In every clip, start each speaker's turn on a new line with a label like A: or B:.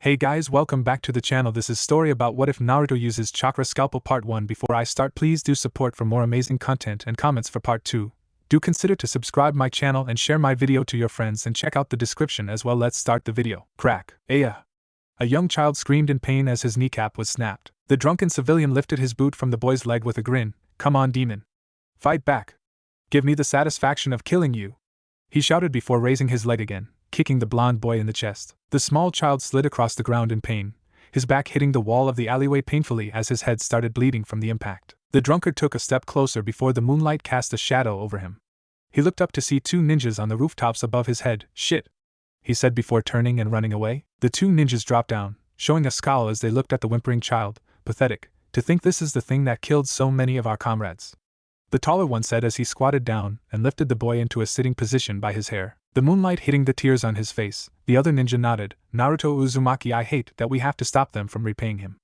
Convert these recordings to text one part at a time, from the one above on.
A: Hey guys, welcome back to the channel. This is story about what if Naruto uses Chakra Scalpel part 1. Before I start, please do support for more amazing content and comments for part 2. Do consider to subscribe my channel and share my video to your friends and check out the description as well. Let's start the video. Crack. Aya. A young child screamed in pain as his kneecap was snapped. The drunken civilian lifted his boot from the boy's leg with a grin. Come on, demon. Fight back. Give me the satisfaction of killing you. He shouted before raising his leg again, kicking the blonde boy in the chest. The small child slid across the ground in pain, his back hitting the wall of the alleyway painfully as his head started bleeding from the impact. The drunkard took a step closer before the moonlight cast a shadow over him. He looked up to see two ninjas on the rooftops above his head. Shit, he said before turning and running away. The two ninjas dropped down, showing a scowl as they looked at the whimpering child. Pathetic, to think this is the thing that killed so many of our comrades. The taller one said as he squatted down and lifted the boy into a sitting position by his hair, the moonlight hitting the tears on his face. The other ninja nodded. Naruto Uzumaki, I hate that we have to stop them from repaying him.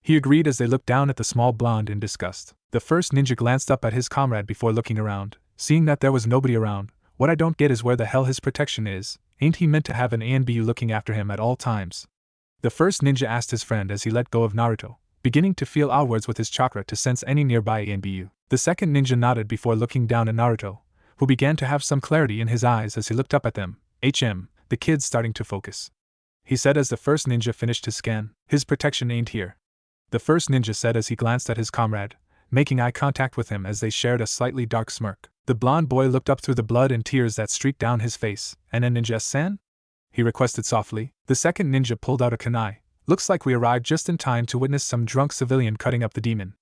A: He agreed as they looked down at the small blonde in disgust. The first ninja glanced up at his comrade before looking around, seeing that there was nobody around. What I don't get is where the hell his protection is. Ain't he meant to have an ANBU looking after him at all times? The first ninja asked his friend as he let go of Naruto, beginning to feel outwards with his chakra to sense any nearby ANBU. The second ninja nodded before looking down at Naruto, who began to have some clarity in his eyes as he looked up at them. The kid's starting to focus, he said as the first ninja finished his scan. His protection ain't here, the first ninja said as he glanced at his comrade, making eye contact with him as they shared a slightly dark smirk. The blonde boy looked up through the blood and tears that streaked down his face. And a ninja-san? He requested softly. The second ninja pulled out a kunai. Looks like we arrived just in time to witness some drunk civilian cutting up the demon,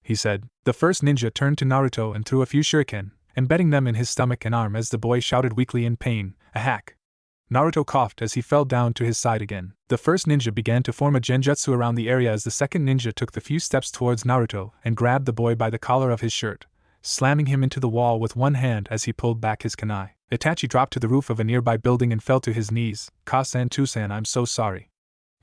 A: he said. The first ninja turned to Naruto and threw a few shuriken, embedding them in his stomach and arm as the boy shouted weakly in pain, a hack. Naruto coughed as he fell down to his side again. The first ninja began to form a genjutsu around the area as the second ninja took the few steps towards Naruto and grabbed the boy by the collar of his shirt, slamming him into the wall with one hand as he pulled back his kunai. Itachi dropped to the roof of a nearby building and fell to his knees. Ka-san, Tu-san, I'm so sorry,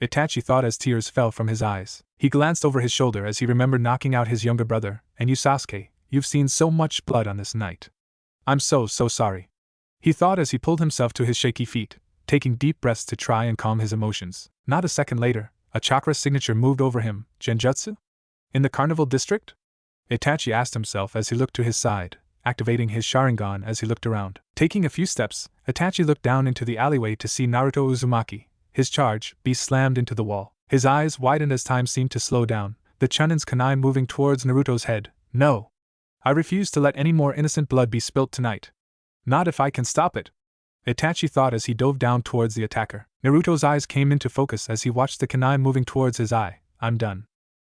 A: Itachi thought as tears fell from his eyes. He glanced over his shoulder as he remembered knocking out his younger brother. And you, Sasuke, you've seen so much blood on this night. I'm so sorry, he thought as he pulled himself to his shaky feet, taking deep breaths to try and calm his emotions. Not a second later, a chakra signature moved over him. Genjutsu? In the Carnival District? Itachi asked himself as he looked to his side, activating his Sharingan as he looked around. Taking a few steps, Itachi looked down into the alleyway to see Naruto Uzumaki, his charge, be slammed into the wall. His eyes widened as time seemed to slow down, the Chunin's kunai moving towards Naruto's head. No. I refuse to let any more innocent blood be spilt tonight. Not if I can stop it, Itachi thought as he dove down towards the attacker. Naruto's eyes came into focus as he watched the kunai moving towards his eye. I'm done,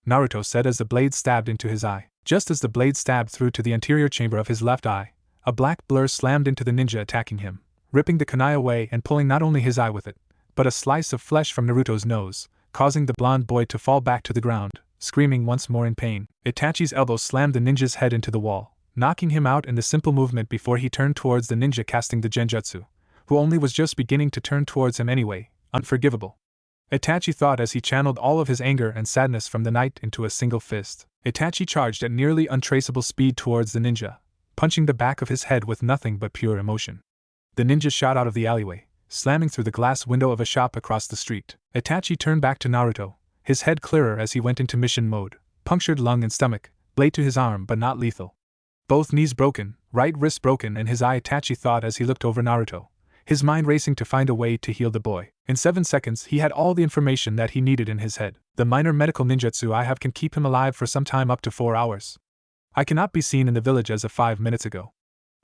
A: Naruto said as the blade stabbed into his eye. Just as the blade stabbed through to the anterior chamber of his left eye, a black blur slammed into the ninja attacking him, ripping the kunai away and pulling not only his eye with it, but a slice of flesh from Naruto's nose, causing the blonde boy to fall back to the ground, screaming once more in pain. Itachi's elbow slammed the ninja's head into the wall, knocking him out in the simple movement before he turned towards the ninja casting the genjutsu, who only was just beginning to turn towards him anyway. Unforgivable, Itachi thought as he channeled all of his anger and sadness from the night into a single fist. Itachi charged at nearly untraceable speed towards the ninja, punching the back of his head with nothing but pure emotion. The ninja shot out of the alleyway, slamming through the glass window of a shop across the street. Itachi turned back to Naruto, his head clearer as he went into mission mode. Punctured lung and stomach, blade to his arm but not lethal. Both knees broken, right wrist broken and his eye, Itachi thought as he looked over Naruto, his mind racing to find a way to heal the boy. In 7 seconds he had all the information that he needed in his head. The minor medical ninjutsu I have can keep him alive for some time, up to 4 hours. I cannot be seen in the village as of 5 minutes ago.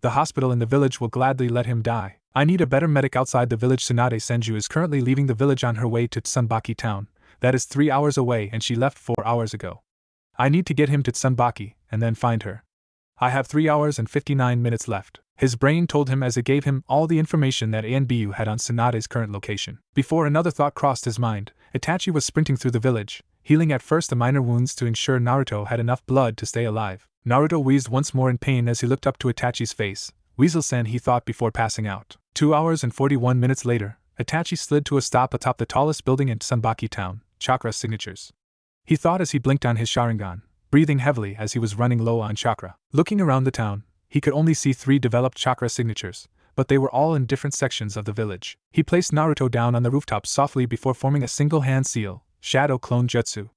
A: The hospital in the village will gladly let him die. I need a better medic outside the village. Tsunade Senju is currently leaving the village on her way to Tsunbaki town. That is 3 hours away and she left 4 hours ago. I need to get him to Tsunbaki and then find her. I have 3 hours and 59 minutes left, his brain told him as it gave him all the information that ANBU had on Tsunade's current location. Before another thought crossed his mind, Itachi was sprinting through the village, healing at first the minor wounds to ensure Naruto had enough blood to stay alive. Naruto wheezed once more in pain as he looked up to Itachi's face. Weasel-san, he thought before passing out. 2 hours and 41 minutes later, Itachi slid to a stop atop the tallest building in Tsunbaki town. Chakra signatures, he thought as he blinked on his Sharingan, breathing heavily as he was running low on chakra. Looking around the town, he could only see 3 developed chakra signatures, but they were all in different sections of the village. He placed Naruto down on the rooftop softly before forming a single hand seal, Shadow Clone Jutsu.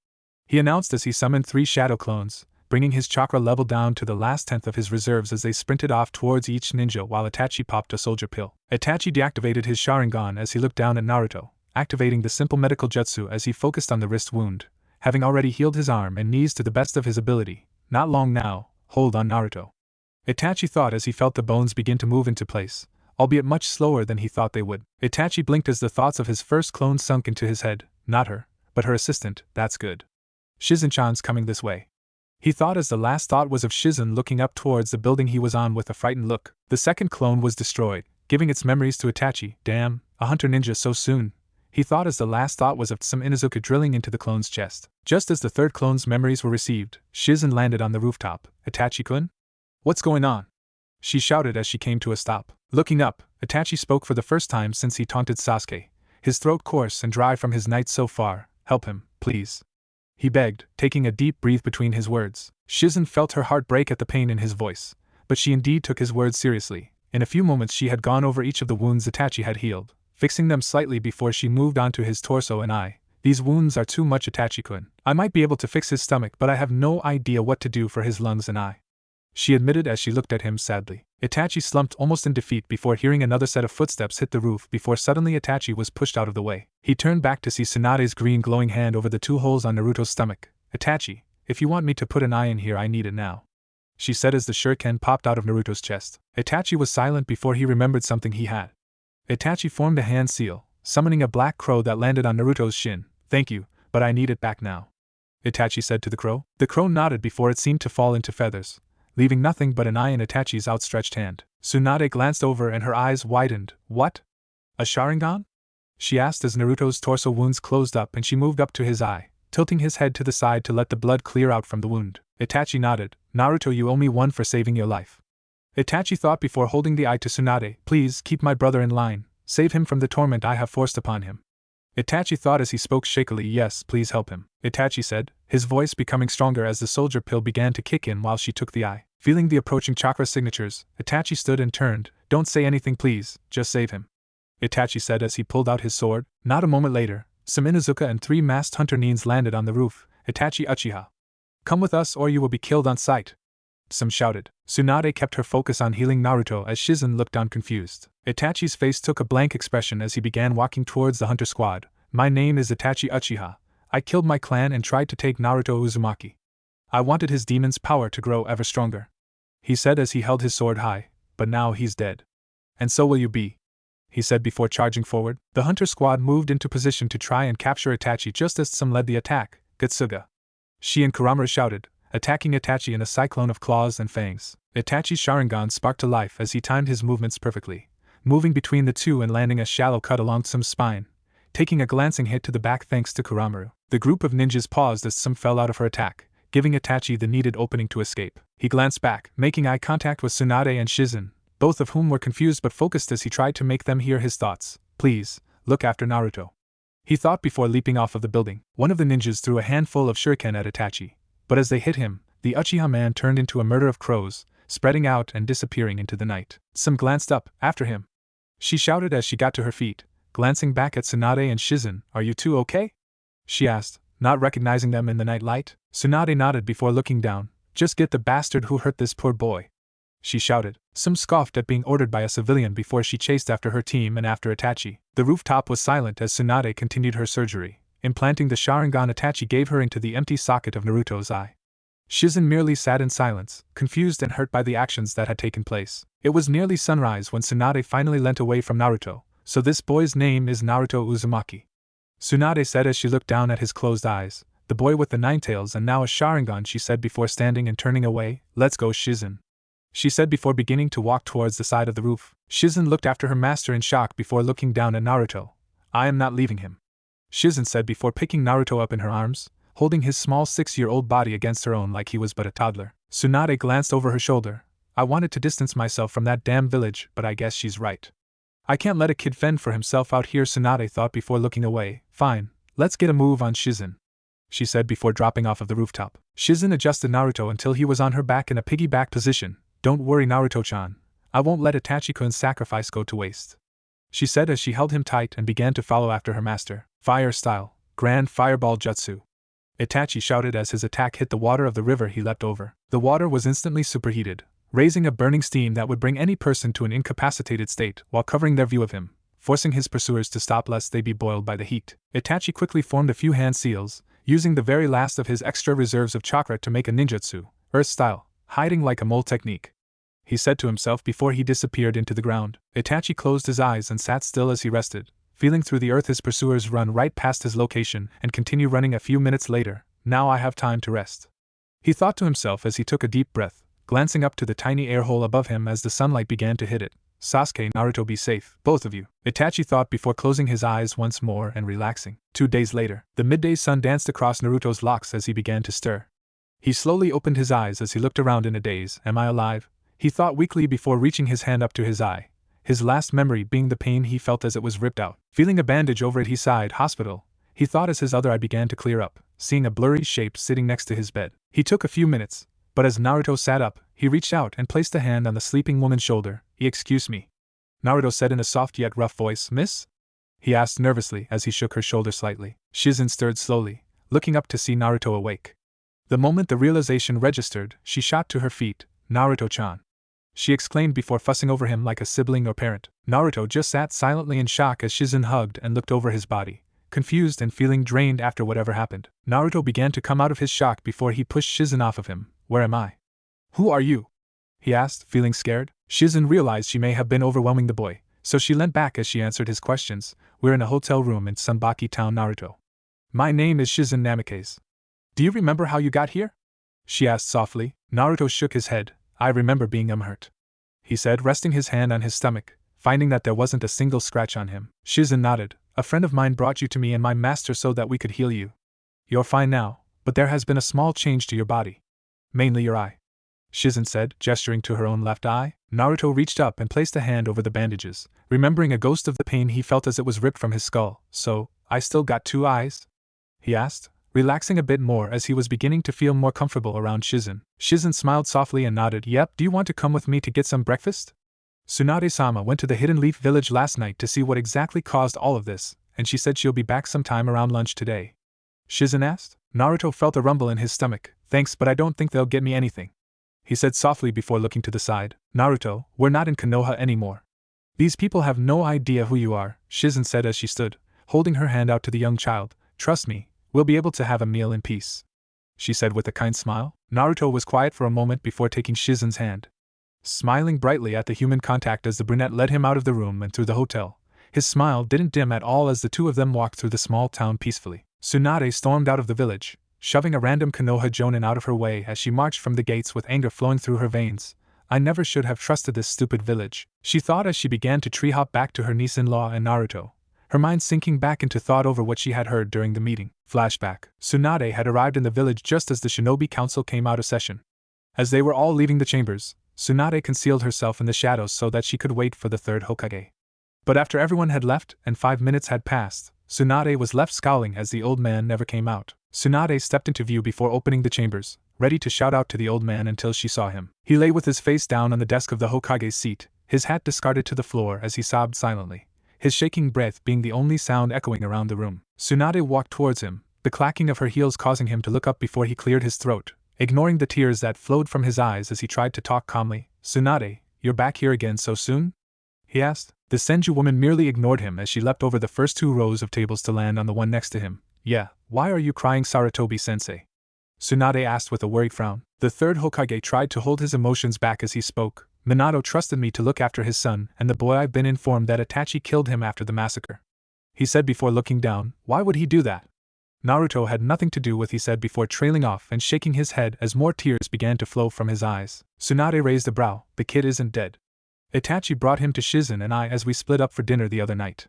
A: He announced as he summoned 3 shadow clones, bringing his chakra level down to the last tenth of his reserves as they sprinted off towards each ninja while Itachi popped a soldier pill. Itachi deactivated his Sharingan as he looked down at Naruto, activating the simple medical jutsu as he focused on the wrist wound, having already healed his arm and knees to the best of his ability. Not long now, hold on Naruto. Itachi thought as he felt the bones begin to move into place, albeit much slower than he thought they would. Itachi blinked as the thoughts of his first clone sunk into his head, not her, but her assistant. That's good. Shizen-chan's coming this way. He thought as the last thought was of Shizen looking up towards the building he was on with a frightened look. The second clone was destroyed, giving its memories to Itachi. Damn, a hunter ninja so soon. He thought as the last thought was of some Inuzuka drilling into the clone's chest. Just as the third clone's memories were received, Shizen landed on the rooftop. Itachi-kun? What's going on? She shouted as she came to a stop. Looking up, Itachi spoke for the first time since he taunted Sasuke, his throat coarse and dry from his night so far. Help him, please. He begged, taking a deep breath between his words. Shizen felt her heart break at the pain in his voice, but she indeed took his words seriously. In a few moments she had gone over each of the wounds Itachi had healed, fixing them slightly before she moved on to his torso and eye. These wounds are too much, Itachi-kun. I might be able to fix his stomach, but I have no idea what to do for his lungs and eye, she admitted as she looked at him sadly. Itachi slumped almost in defeat before hearing another set of footsteps hit the roof before suddenly Itachi was pushed out of the way. He turned back to see Tsunade's green glowing hand over the 2 holes on Naruto's stomach. Itachi, if you want me to put an eye in here, I need it now, she said as the shuriken popped out of Naruto's chest. Itachi was silent before he remembered something he had. Itachi formed a hand seal, summoning a black crow that landed on Naruto's shin. Thank you, but I need it back now, Itachi said to the crow. The crow nodded before it seemed to fall into feathers, leaving nothing but an eye in Itachi's outstretched hand. Tsunade glanced over and her eyes widened. What? A Sharingan? She asked as Naruto's torso wounds closed up and she moved up to his eye, tilting his head to the side to let the blood clear out from the wound. Itachi nodded. Naruto, you owe me one for saving your life, Itachi thought before holding the eye to Tsunade. Please keep my brother in line, save him from the torment I have forced upon him. Itachi thought as he spoke shakily. Yes, please help him, Itachi said, his voice becoming stronger as the soldier pill began to kick in while she took the eye. Feeling the approaching chakra signatures, Itachi stood and turned. Don't say anything please, just save him, Itachi said as he pulled out his sword. Not a moment later, some Inuzuka and 3 masked hunter nins landed on the roof. Itachi Uchiha, come with us or you will be killed on sight, some shouted. Tsunade kept her focus on healing Naruto as Shizen looked down confused. Itachi's face took a blank expression as he began walking towards the hunter squad. My name is Itachi Uchiha. I killed my clan and tried to take Naruto Uzumaki. I wanted his demon's power to grow ever stronger, he said as he held his sword high, but now he's dead. And so will you be, he said before charging forward. The hunter squad moved into position to try and capture Itachi just as some led the attack. Getsuga, she and Kuramaru shouted, attacking Itachi in a cyclone of claws and fangs. Itachi's Sharingan sparked to life as he timed his movements perfectly, moving between the two and landing a shallow cut along Tsume's spine, taking a glancing hit to the back thanks to Kuramaru. The group of ninjas paused as Tsume fell out of her attack, giving Itachi the needed opening to escape. He glanced back, making eye contact with Tsunade and Shizen, both of whom were confused but focused as he tried to make them hear his thoughts. Please, look after Naruto, he thought before leaping off of the building. One of the ninjas threw a handful of shuriken at Itachi, but as they hit him, the Uchiha man turned into a murder of crows, spreading out and disappearing into the night. Tsume glanced up, after him, she shouted as she got to her feet, glancing back at Tsunade and Shizen. Are you two okay? She asked, not recognizing them in the night light. Tsunade nodded before looking down. Just get the bastard who hurt this poor boy, she shouted. Tsume scoffed at being ordered by a civilian before she chased after her team and after Itachi. The rooftop was silent as Tsunade continued her surgery, implanting the Sharingan Itachi gave her into the empty socket of Naruto's eye. Shizen merely sat in silence, confused and hurt by the actions that had taken place. It was nearly sunrise when Tsunade finally leant away from Naruto. So this boy's name is Naruto Uzumaki, Tsunade said as she looked down at his closed eyes. The boy with the 9 tails and now a Sharingan, she said before standing and turning away. Let's go, Shizen, she said before beginning to walk towards the side of the roof. Shizen looked after her master in shock before looking down at Naruto. I am not leaving him, Shizen said before picking Naruto up in her arms, holding his small 6-year-old body against her own like he was but a toddler. Tsunade glanced over her shoulder. I wanted to distance myself from that damn village, but I guess she's right. I can't let a kid fend for himself out here, Tsunade thought before looking away. Fine, let's get a move on Shizen, she said before dropping off of the rooftop. Shizen adjusted Naruto until he was on her back in a piggyback position. Don't worry Naruto-chan, I won't let Itachi-kun's sacrifice go to waste," she said as she held him tight and began to follow after her master. Fire style, grand fireball jutsu. Itachi shouted as his attack hit the water of the river he leapt over. The water was instantly superheated, raising a burning steam that would bring any person to an incapacitated state while covering their view of him, forcing his pursuers to stop lest they be boiled by the heat. Itachi quickly formed a few hand seals, using the very last of his extra reserves of chakra to make a ninjutsu, earth style, hiding like a mole technique, he said to himself before he disappeared into the ground. Itachi closed his eyes and sat still as he rested, feeling through the earth his pursuers run right past his location and continue running a few minutes later. Now I have time to rest, he thought to himself as he took a deep breath, glancing up to the tiny air hole above him as the sunlight began to hit it. Sasuke, Naruto, be safe, both of you, Itachi thought before closing his eyes once more and relaxing. 2 days later, the midday sun danced across Naruto's locks as he began to stir. He slowly opened his eyes as he looked around in a daze. Am I alive? He thought weakly before reaching his hand up to his eye, his last memory being the pain he felt as it was ripped out. Feeling a bandage over it, he sighed. Hospital, he thought as his other eye began to clear up, seeing a blurry shape sitting next to his bed. He took a few minutes, but as Naruto sat up, he reached out and placed a hand on the sleeping woman's shoulder. Excuse me, Naruto said in a soft yet rough voice. Miss? He asked nervously as he shook her shoulder slightly. Shizen stirred slowly, looking up to see Naruto awake. The moment the realization registered, she shot to her feet. Naruto-chan, she exclaimed before fussing over him like a sibling or parent. Naruto just sat silently in shock as Shizen hugged and looked over his body, confused and feeling drained after whatever happened. Naruto began to come out of his shock before he pushed Shizen off of him. Where am I? Who are you? He asked, feeling scared. Shizen realized she may have been overwhelming the boy, so she leant back as she answered his questions. We're in a hotel room in Sunbaki Town, Naruto. My name is Shizen Namikaze. Do you remember how you got here? She asked softly. Naruto shook his head. I remember being hurt, he said, resting his hand on his stomach, finding that there wasn't a single scratch on him. Shizen nodded. A friend of mine brought you to me and my master so that we could heal you. You're fine now, but there has been a small change to your body. Mainly your eye, Shizen said, gesturing to her own left eye. Naruto reached up and placed a hand over the bandages, remembering a ghost of the pain he felt as it was ripped from his skull. So, I still got 2 eyes? He asked, relaxing a bit more as he was beginning to feel more comfortable around Shizen. Shizen smiled softly and nodded. Yep, do you want to come with me to get some breakfast? Tsunade-sama went to the Hidden Leaf village last night to see what exactly caused all of this, and she said she'll be back sometime around lunch today. Shizen asked. Naruto felt a rumble in his stomach. Thanks, but I don't think they'll get me anything, he said softly before looking to the side. Naruto, we're not in Konoha anymore. These people have no idea who you are, Shizen said as she stood, holding her hand out to the young child. Trust me, we'll be able to have a meal in peace, she said with a kind smile. Naruto was quiet for a moment before taking Shizen's hand, smiling brightly at the human contact as the brunette led him out of the room and through the hotel. His smile didn't dim at all as the two of them walked through the small town peacefully. Tsunade stormed out of the village, shoving a random Konoha jonin out of her way as she marched from the gates with anger flowing through her veins. I never should have trusted this stupid village, she thought as she began to tree-hop back to her niece-in-law and Naruto, her mind sinking back into thought over what she had heard during the meeting. Flashback. Tsunade had arrived in the village just as the Shinobi Council came out of session. As they were all leaving the chambers, Tsunade concealed herself in the shadows so that she could wait for the third Hokage. But after everyone had left and 5 minutes had passed, Tsunade was left scowling as the old man never came out. Tsunade stepped into view before opening the chambers, ready to shout out to the old man until she saw him. He lay with his face down on the desk of the Hokage's seat, his hat discarded to the floor as he sobbed silently, his shaking breath being the only sound echoing around the room. Tsunade walked towards him, the clacking of her heels causing him to look up before he cleared his throat, ignoring the tears that flowed from his eyes as he tried to talk calmly. Tsunade, you're back here again so soon? He asked. The Senju woman merely ignored him as she leapt over the first 2 rows of tables to land on the one next to him. Yeah, why are you crying, Sarutobi-sensei? Tsunade asked with a worried frown. The third Hokage tried to hold his emotions back as he spoke. Minato trusted me to look after his son and the boy. I've been informed that Itachi killed him after the massacre, he said before looking down. Why would he do that? Naruto had nothing to do with, he said before trailing off and shaking his head as more tears began to flow from his eyes. Tsunade raised a brow. The kid isn't dead. Itachi brought him to Shizen and I as we split up for dinner the other night,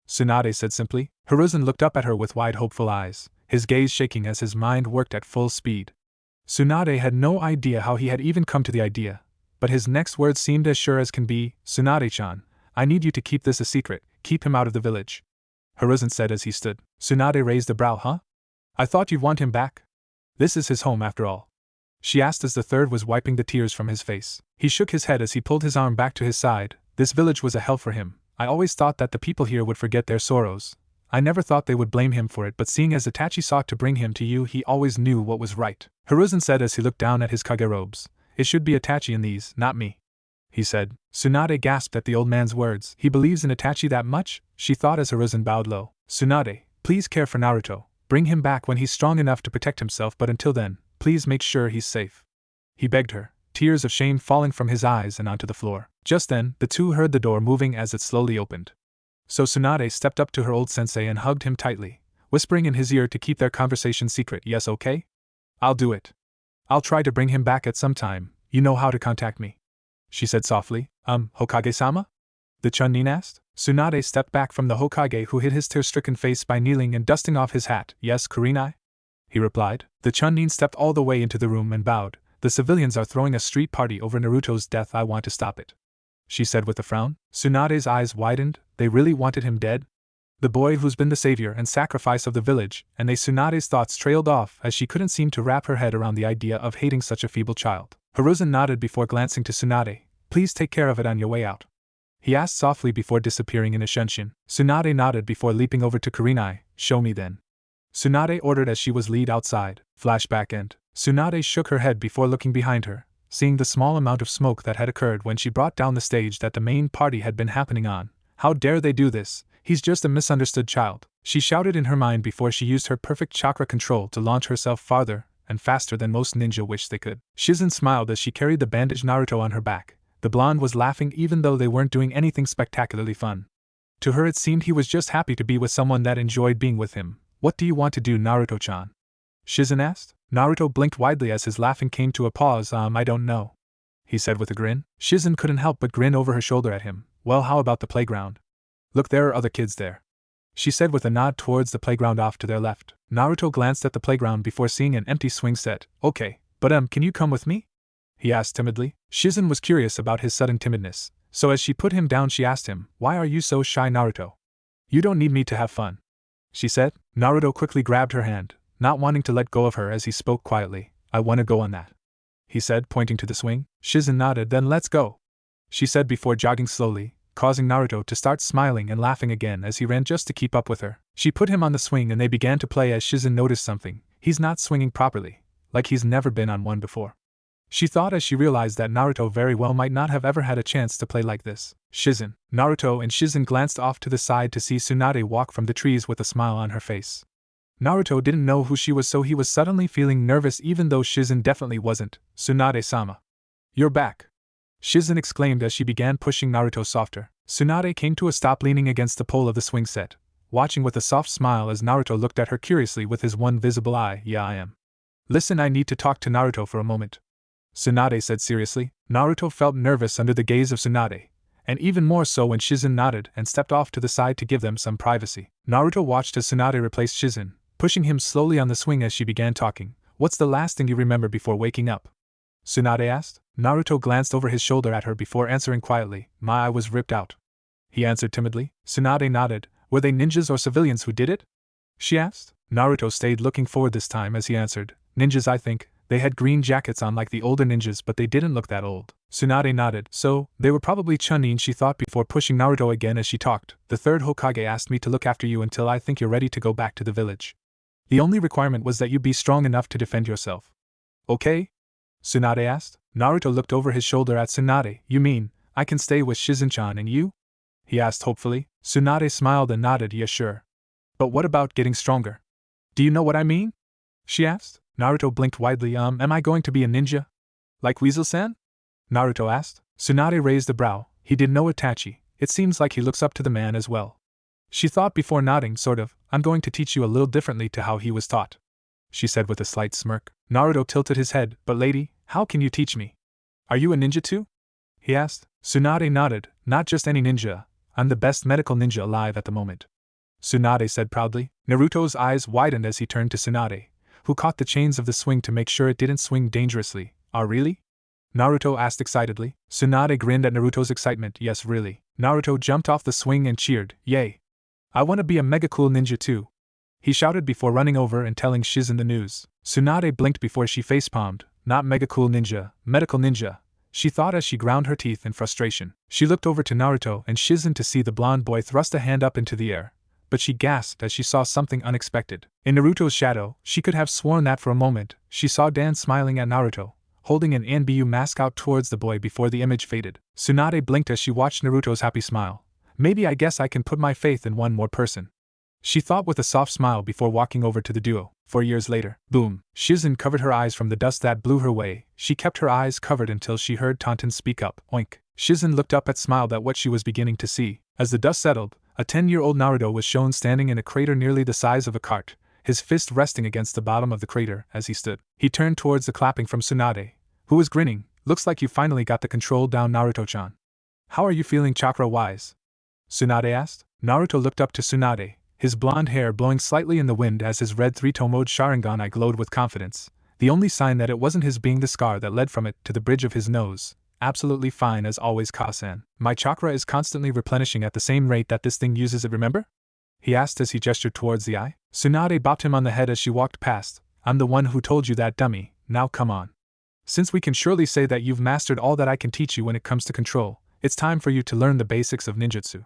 A: Tsunade said simply. Hiruzen looked up at her with wide hopeful eyes, his gaze shaking as his mind worked at full speed. Tsunade had no idea how he had even come to the idea, but his next words seemed as sure as can be. Tsunade-chan, I need you to keep this a secret, keep him out of the village, Hiruzen said as he stood. Tsunade raised a brow. Huh? I thought you'd want him back? This is his home after all. she asked as the third was wiping the tears from his face. He shook his head as he pulled his arm back to his side. This village was a hell for him. I always thought that the people here would forget their sorrows. I never thought they would blame him for it, but seeing as Itachi sought to bring him to you, he always knew what was right. Hiruzen said as he looked down at his Kage robes. It should be Itachi in these, not me, he said. Tsunade gasped at the old man's words. He believes in Itachi that much? She thought as Hiruzen bowed low. Tsunade, please care for Naruto. Bring him back when he's strong enough to protect himself, but until then, please make sure he's safe. He begged her, tears of shame falling from his eyes and onto the floor. Just then, the two heard the door moving as it slowly opened. So Tsunade stepped up to her old sensei and hugged him tightly, whispering in his ear to keep their conversation secret. Yes, okay? I'll do it. I'll try to bring him back at some time. You know how to contact me, she said softly. Hokage-sama? The Chunin asked. Tsunade stepped back from the Hokage, who hid his tear-stricken face by kneeling and dusting off his hat. Yes, Kurenai? He replied. The Chunin stepped all the way into the room and bowed. The civilians are throwing a street party over Naruto's death. I want to stop it, she said with a frown. Tsunade's eyes widened. They really wanted him dead? The boy who's been the savior and sacrifice of the village, and Tsunade's thoughts trailed off as she couldn't seem to wrap her head around the idea of hating such a feeble child. Hiruzen nodded before glancing to Tsunade. Please take care of it on your way out, he asked softly before disappearing in a shunshin. Tsunade nodded before leaping over to Kurenai. Show me then, Tsunade ordered as she was led outside. Flashback end. Tsunade shook her head before looking behind her, seeing the small amount of smoke that had occurred when she brought down the stage that the main party had been happening on. How dare they do this? He's just a misunderstood child, she shouted in her mind before she used her perfect chakra control to launch herself farther and faster than most ninja wish they could. Shizen smiled as she carried the bandaged Naruto on her back. The blonde was laughing even though they weren't doing anything spectacularly fun. To her it seemed he was just happy to be with someone that enjoyed being with him. What do you want to do, Naruto-chan? Shizen asked. Naruto blinked widely as his laughing came to a pause. I don't know, he said with a grin. Shizen couldn't help but grin over her shoulder at him. Well, how about the playground? Look, there are other kids there, she said with a nod towards the playground off to their left. Naruto glanced at the playground before seeing an empty swing set. Okay, but can you come with me? He asked timidly. Shizen was curious about his sudden timidness, so as she put him down she asked him, why are you so shy, Naruto? You don't need me to have fun, she said. Naruto quickly grabbed her hand, not wanting to let go of her as he spoke quietly. I want to go on that, he said, pointing to the swing. Shizen nodded. Then let's go, she said before jogging slowly, causing Naruto to start smiling and laughing again as he ran just to keep up with her. She put him on the swing and they began to play as Shizen noticed something. He's not swinging properly, like he's never been on one before, she thought as she realized that Naruto very well might not have ever had a chance to play like this. Shizen, Naruto and Shizen glanced off to the side to see Tsunade walk from the trees with a smile on her face. Naruto didn't know who she was, so he was suddenly feeling nervous even though Shizen definitely wasn't. Tsunade-sama, you're back, Shizen exclaimed as she began pushing Naruto softer. Tsunade came to a stop leaning against the pole of the swing set, watching with a soft smile as Naruto looked at her curiously with his one visible eye. Yeah, I am. Listen, I need to talk to Naruto for a moment, Tsunade said seriously. Naruto felt nervous under the gaze of Tsunade, and even more so when Shizen nodded and stepped off to the side to give them some privacy. Naruto watched as Tsunade replaced Shizen, pushing him slowly on the swing as she began talking. What's the last thing you remember before waking up? Tsunade asked. Naruto glanced over his shoulder at her before answering quietly. My eye was ripped out, he answered timidly. Tsunade nodded. Were they ninjas or civilians who did it? She asked. Naruto stayed looking forward this time as he answered. Ninjas, I think. They had green jackets on like the older ninjas, but they didn't look that old. Tsunade nodded. So, they were probably Chunin, she thought before pushing Naruto again as she talked. The third Hokage asked me to look after you until I think you're ready to go back to the village. The only requirement was that you be strong enough to defend yourself. Okay? Tsunade asked. Naruto looked over his shoulder at Tsunade. You mean, I can stay with Shizen-chan and you? He asked hopefully. Tsunade smiled and nodded. Yeah, sure. But what about getting stronger? Do you know what I mean? She asked. Naruto blinked widely. Am I going to be a ninja? Like Weasel-san? Naruto asked. Tsunade raised a brow. He did know Itachi. It seems like he looks up to the man as well, she thought before nodding. Sort of. I'm going to teach you a little differently to how he was taught, she said with a slight smirk. Naruto tilted his head. But lady, how can you teach me? Are you a ninja too? He asked. Tsunade nodded. Not just any ninja. I'm the best medical ninja alive at the moment, Tsunade said proudly. Naruto's eyes widened as he turned to Tsunade, who caught the chains of the swing to make sure it didn't swing dangerously. Really? Naruto asked excitedly. Tsunade grinned at Naruto's excitement. Yes, really. Naruto jumped off the swing and cheered. Yay! I want to be a mega cool ninja too, he shouted before running over and telling Shizen the news. Tsunade blinked before she facepalmed. not mega cool ninja, medical ninja, she thought as she ground her teeth in frustration. She looked over to Naruto and Shizen to see the blonde boy thrust a hand up into the air, but she gasped as she saw something unexpected. In Naruto's shadow, she could have sworn that for a moment, she saw Dan smiling at Naruto, holding an NBU mask out towards the boy before the image faded. Tsunade blinked as she watched Naruto's happy smile. Maybe I guess I can put my faith in one more person, she thought with a soft smile before walking over to the duo. 4 years later, boom, Shizen covered her eyes from the dust that blew her way. She kept her eyes covered until she heard Taunton speak up. Oink. Shizen looked up and smiled at what she was beginning to see. As the dust settled, a 10-year-old Naruto was shown standing in a crater nearly the size of a cart, his fist resting against the bottom of the crater as he stood. He turned towards the clapping from Tsunade, who was grinning. Looks like you finally got the control down, Naruto-chan. How are you feeling chakra-wise? Tsunade asked. Naruto looked up to Tsunade, his blonde hair blowing slightly in the wind as his red three-toed Sharingan eye glowed with confidence, the only sign that it wasn't his being the scar that led from it to the bridge of his nose. Absolutely fine as always, Ka-san. My chakra is constantly replenishing at the same rate that this thing uses it, remember? He asked as he gestured towards the eye. Tsunade bopped him on the head as she walked past. I'm the one who told you that, dummy, now come on. Since we can surely say that you've mastered all that I can teach you when it comes to control, it's time for you to learn the basics of ninjutsu,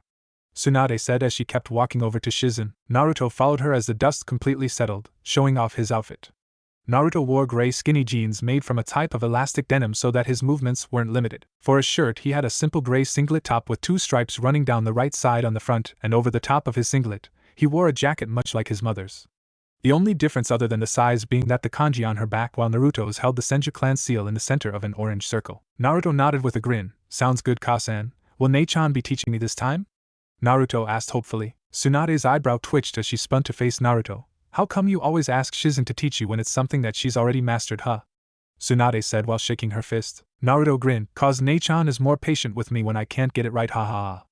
A: Tsunade said as she kept walking over to Shizen. Naruto followed her as the dust completely settled, showing off his outfit. Naruto wore gray skinny jeans made from a type of elastic denim so that his movements weren't limited. For his shirt he had a simple gray singlet top with 2 stripes running down the right side on the front, and over the top of his singlet, he wore a jacket much like his mother's. The only difference other than the size being that the kanji on her back while Naruto's held the Senju clan seal in the center of an orange circle. Naruto nodded with a grin. Sounds good, Ka-san. Will Nei-chan be teaching me this time? Naruto asked hopefully. Tsunade's eyebrow twitched as she spun to face Naruto. How come you always ask Shizen to teach you when it's something that she's already mastered, huh? Tsunade said while shaking her fist. Naruto grinned. Cause Nei-chan is more patient with me when I can't get it right, ha ha ha.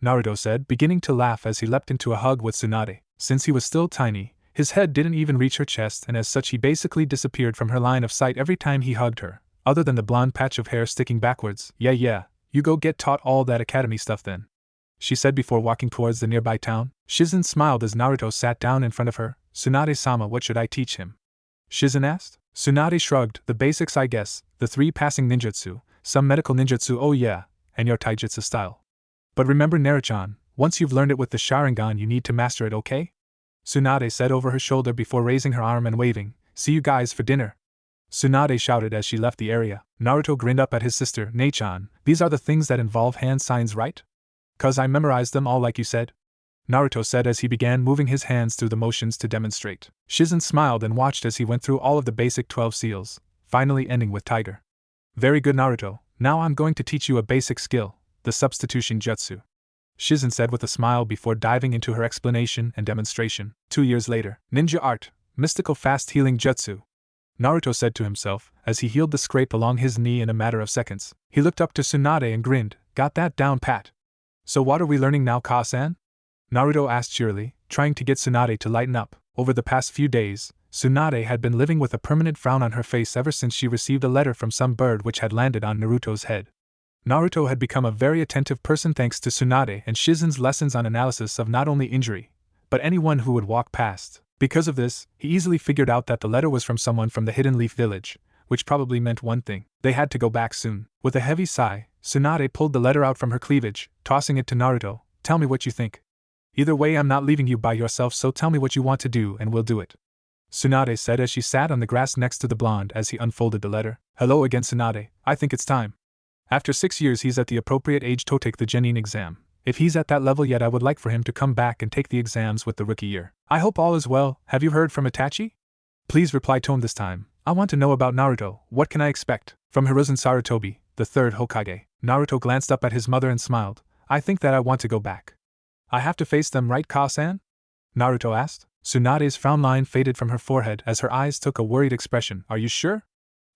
A: Naruto said, beginning to laugh as he leapt into a hug with Tsunade. Since he was still tiny, his head didn't even reach her chest, and as such he basically disappeared from her line of sight every time he hugged her, other than the blonde patch of hair sticking backwards. Yeah, you go get taught all that academy stuff then, she said before walking towards the nearby town. Shizen smiled as Naruto sat down in front of her. Tsunade-sama, what should I teach him? Shizen asked. Tsunade shrugged. The basics, I guess, the 3 passing ninjutsu, some medical ninjutsu, oh yeah, and your taijutsu style. But remember Naruto-chan, once you've learned it with the Sharingan you need to master it, okay? Tsunade said over her shoulder before raising her arm and waving. See you guys for dinner, Tsunade shouted as she left the area. Naruto grinned up at his sister. Nei-chan, these are the things that involve hand signs, right? Cause I memorized them all like you said, Naruto said as he began moving his hands through the motions to demonstrate. Shizen smiled and watched as he went through all of the basic 12 seals, finally ending with Tiger. Very good, Naruto, now I'm going to teach you a basic skill, the substitution jutsu, Shizen said with a smile before diving into her explanation and demonstration. 2 years later, ninja art, mystical fast healing jutsu, Naruto said to himself as he healed the scrape along his knee in a matter of seconds. He looked up to Tsunade and grinned. Got that down pat. So what are we learning now, Ka-san? Naruto asked cheerily, trying to get Tsunade to lighten up. Over the past few days, Tsunade had been living with a permanent frown on her face ever since she received a letter from some bird which had landed on Naruto's head. Naruto had become a very attentive person thanks to Tsunade and Shizen's lessons on analysis of not only injury, but anyone who would walk past. Because of this, he easily figured out that the letter was from someone from the Hidden Leaf Village, which probably meant one thing: they had to go back soon. With a heavy sigh, Tsunade pulled the letter out from her cleavage, tossing it to Naruto. Tell me what you think. Either way, I'm not leaving you by yourself, so tell me what you want to do and we'll do it, Tsunade said as she sat on the grass next to the blonde as he unfolded the letter. Hello again, Tsunade. I think it's time. After 6 years he's at the appropriate age to take the genin exam. If he's at that level yet, I would like for him to come back and take the exams with the rookie year. I hope all is well. Have you heard from Itachi? Please reply to him this time. I want to know about Naruto. What can I expect? From Hiruzen Sarutobi, the 3rd Hokage. Naruto glanced up at his mother and smiled. I think that I want to go back. I have to face them, right, Ka-san? Naruto asked. Tsunade's frown line faded from her forehead as her eyes took a worried expression. Are you sure?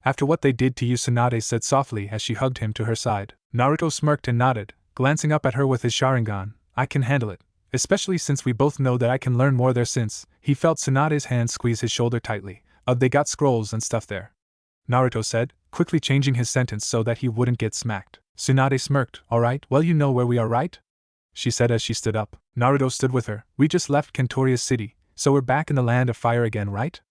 A: After what they did to you, Tsunade said softly as she hugged him to her side. Naruto smirked and nodded, glancing up at her with his Sharingan. I can handle it, especially since we both know that I can learn more there. Since he felt Tsunade's hand squeeze his shoulder tightly. They got scrolls and stuff there, Naruto said, quickly changing his sentence so that he wouldn't get smacked. Tsunade smirked. Alright, well, you know where we are, right? She said as she stood up. Naruto stood with her. We just left Kentoria's city, so we're back in the land of fire again, right?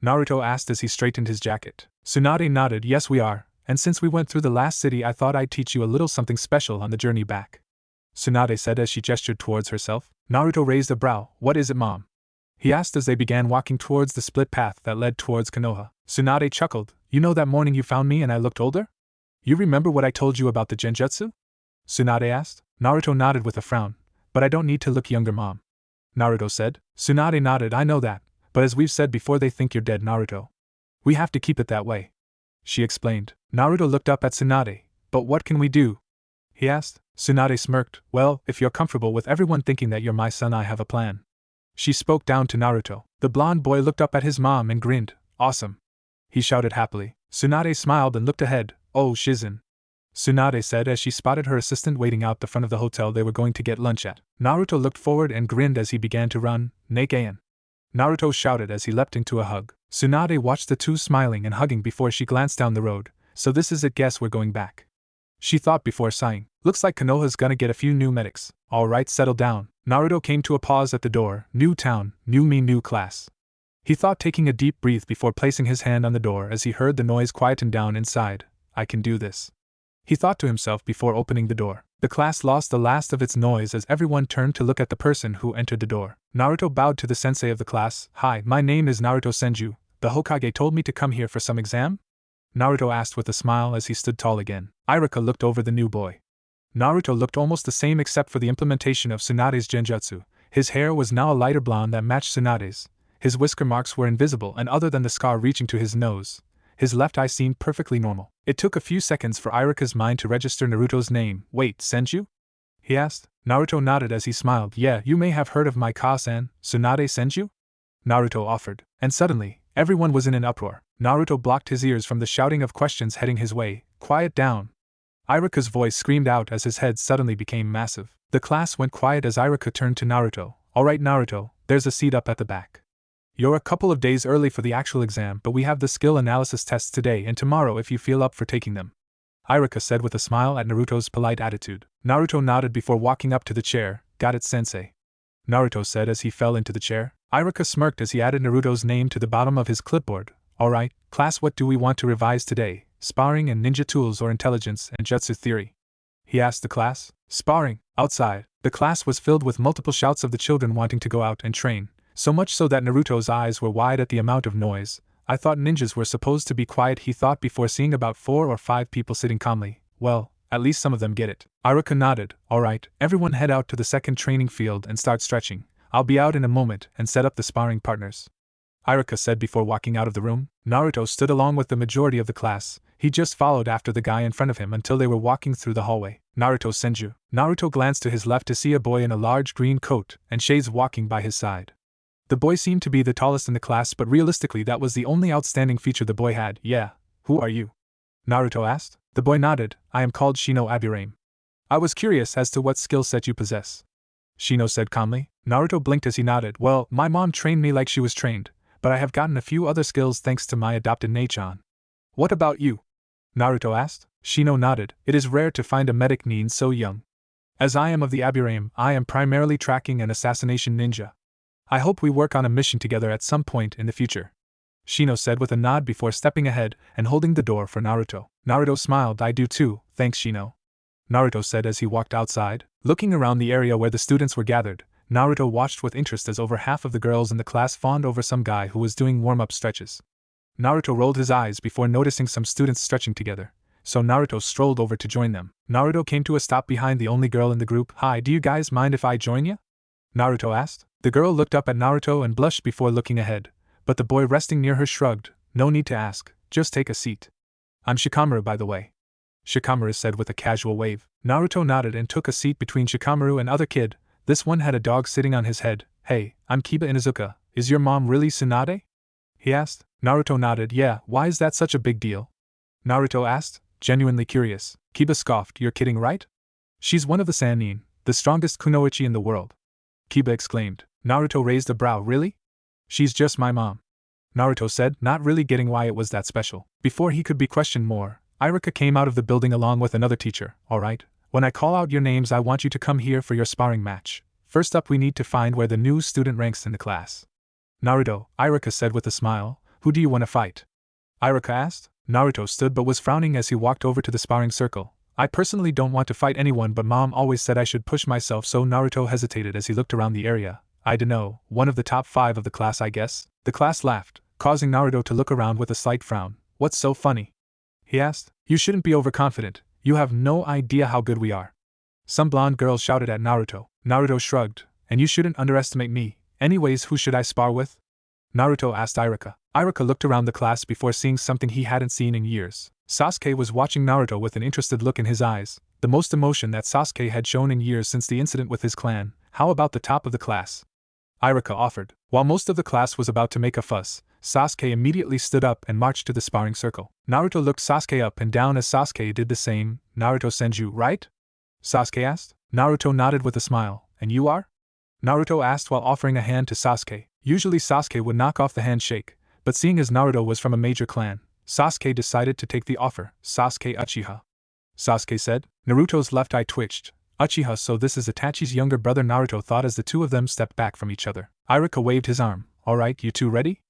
A: Naruto asked as he straightened his jacket. Tsunade nodded. Yes, we are, and since we went through the last city, I thought I'd teach you a little something special on the journey back. Tsunade said as she gestured towards herself. Naruto raised a brow. What is it, Mom? He asked as they began walking towards the split path that led towards Konoha. Tsunade chuckled. You know that morning you found me and I looked older? You remember what I told you about the genjutsu? Tsunade asked. Naruto nodded with a frown. But I don't need to look younger, Mom. Naruto said. Tsunade nodded. I know that, but as we've said before, they think you're dead, Naruto. We have to keep it that way, she explained. Naruto looked up at Tsunade. But what can we do? He asked. Tsunade smirked. Well, if you're comfortable with everyone thinking that you're my son, I have a plan. She spoke down to Naruto. The blonde boy looked up at his mom and grinned. Awesome, he shouted happily. Tsunade smiled and looked ahead. Oh, Shizen, Tsunade said as she spotted her assistant waiting out the front of the hotel they were going to get lunch at. Naruto looked forward and grinned as he began to run. Nekean, Naruto shouted as he leapt into a hug. Tsunade watched the two smiling and hugging before she glanced down the road. So this is it, guess we're going back, she thought before sighing. Looks like Konoha's gonna get a few new medics. Alright, settle down. Naruto came to a pause at the door. New town, new me, new class. He thought, taking a deep breath before placing his hand on the door as he heard the noise quieten down inside. I can do this, he thought to himself before opening the door. The class lost the last of its noise as everyone turned to look at the person who entered the door. Naruto bowed to the sensei of the class. Hi, my name is Naruto Senju. The Hokage told me to come here for some exam? Naruto asked with a smile as he stood tall again. Iruka looked over the new boy. Naruto looked almost the same except for the implementation of Tsunade's genjutsu. His hair was now a lighter blonde that matched Tsunade's. His whisker marks were invisible, and other than the scar reaching to his nose, his left eye seemed perfectly normal. It took a few seconds for Iruka's mind to register Naruto's name. Wait, Senju? He asked. Naruto nodded as he smiled. Yeah, you may have heard of my Ka-san, Tsunade Senju? Naruto offered. And suddenly, everyone was in an uproar. Naruto blocked his ears from the shouting of questions heading his way. Quiet down, Iruka's voice screamed out as his head suddenly became massive. The class went quiet as Iruka turned to Naruto. Alright, Naruto, there's a seat up at the back. You're a couple of days early for the actual exam, but we have the skill analysis tests today and tomorrow if you feel up for taking them, Iruka said with a smile at Naruto's polite attitude. Naruto nodded before walking up to the chair. Got it, sensei, Naruto said as he fell into the chair. Iruka smirked as he added Naruto's name to the bottom of his clipboard. Alright, class, what do we want to revise today? Sparring and ninja tools or intelligence and jutsu theory? He asked the class. Sparring. Outside, the class was filled with multiple shouts of the children wanting to go out and train, so much so that Naruto's eyes were wide at the amount of noise. I thought ninjas were supposed to be quiet, he thought before seeing about 4 or 5 people sitting calmly. Well, at least some of them get it. Iruka nodded. Alright, everyone head out to the second training field and start stretching. I'll be out in a moment and set up the sparring partners, Iruka said before walking out of the room. Naruto stood along with the majority of the class. He just followed after the guy in front of him until they were walking through the hallway. Naruto Senju. Naruto glanced to his left to see a boy in a large green coat and shades walking by his side. The boy seemed to be the tallest in the class, but realistically that was the only outstanding feature the boy had. Yeah, who are you? Naruto asked. The boy nodded. I am called Shino Aburame. I was curious as to what skill set you possess, Shino said calmly. Naruto blinked as he nodded. Well, my mom trained me like she was trained, but I have gotten a few other skills thanks to my adopted Nechan. What about you? Naruto asked. Shino nodded. It is rare to find a medic nin so young. As I am of the Aburame, I am primarily tracking and assassination ninja. I hope we work on a mission together at some point in the future, Shino said with a nod before stepping ahead and holding the door for Naruto. Naruto smiled. I do too, thanks Shino, Naruto said as he walked outside. Looking around the area where the students were gathered, Naruto watched with interest as over half of the girls in the class fawned over some guy who was doing warm-up stretches. Naruto rolled his eyes before noticing some students stretching together, so Naruto strolled over to join them. Naruto came to a stop behind the only girl in the group. Hi, do you guys mind if I join ya? Naruto asked. The girl looked up at Naruto and blushed before looking ahead, but the boy resting near her shrugged. No need to ask, just take a seat. I'm Shikamaru, by the way, Shikamaru said with a casual wave. Naruto nodded and took a seat between Shikamaru and other kid. This one had a dog sitting on his head. Hey, I'm Kiba Inuzuka. Is your mom really Tsunade? He asked. Naruto nodded. Yeah, why is that such a big deal? Naruto asked, genuinely curious. Kiba scoffed. You're kidding, right? She's one of the Sannin, the strongest kunoichi in the world, Kiba exclaimed. Naruto raised a brow. Really? She's just my mom, Naruto said, not really getting why it was that special. Before he could be questioned more, Iruka came out of the building along with another teacher. Alright, when I call out your names I want you to come here for your sparring match. First up we need to find where the new student ranks in the class. Naruto, Iruka said with a smile, Who do you want to fight? Iruka asked. Naruto stood but was frowning as he walked over to the sparring circle. I personally don't want to fight anyone, but Mom always said I should push myself, so Naruto hesitated as he looked around the area. I dunno, one of the top 5 of the class, I guess. The class laughed, causing Naruto to look around with a slight frown. What's so funny? He asked. You shouldn't be overconfident, you have no idea how good we are. Some blonde girls shouted at Naruto. Naruto shrugged. And you shouldn't underestimate me. Anyways, who should I spar with? Naruto asked Iruka. Iruka looked around the class before seeing something he hadn't seen in years. Sasuke was watching Naruto with an interested look in his eyes, the most emotion that Sasuke had shown in years since the incident with his clan. How about the top of the class? Iruka offered. While most of the class was about to make a fuss, Sasuke immediately stood up and marched to the sparring circle. Naruto looked Sasuke up and down as Sasuke did the same. Naruto Senju, right? Sasuke asked. Naruto nodded with a smile. And you are? Naruto asked while offering a hand to Sasuke. Usually Sasuke would knock off the handshake, but seeing as Naruto was from a major clan, Sasuke decided to take the offer. Sasuke Uchiha. Sasuke said. Naruto's left eye twitched. Uchiha, so this is Itachi's younger brother, Naruto thought as the two of them stepped back from each other. Iruka waved his arm. Alright, you two ready?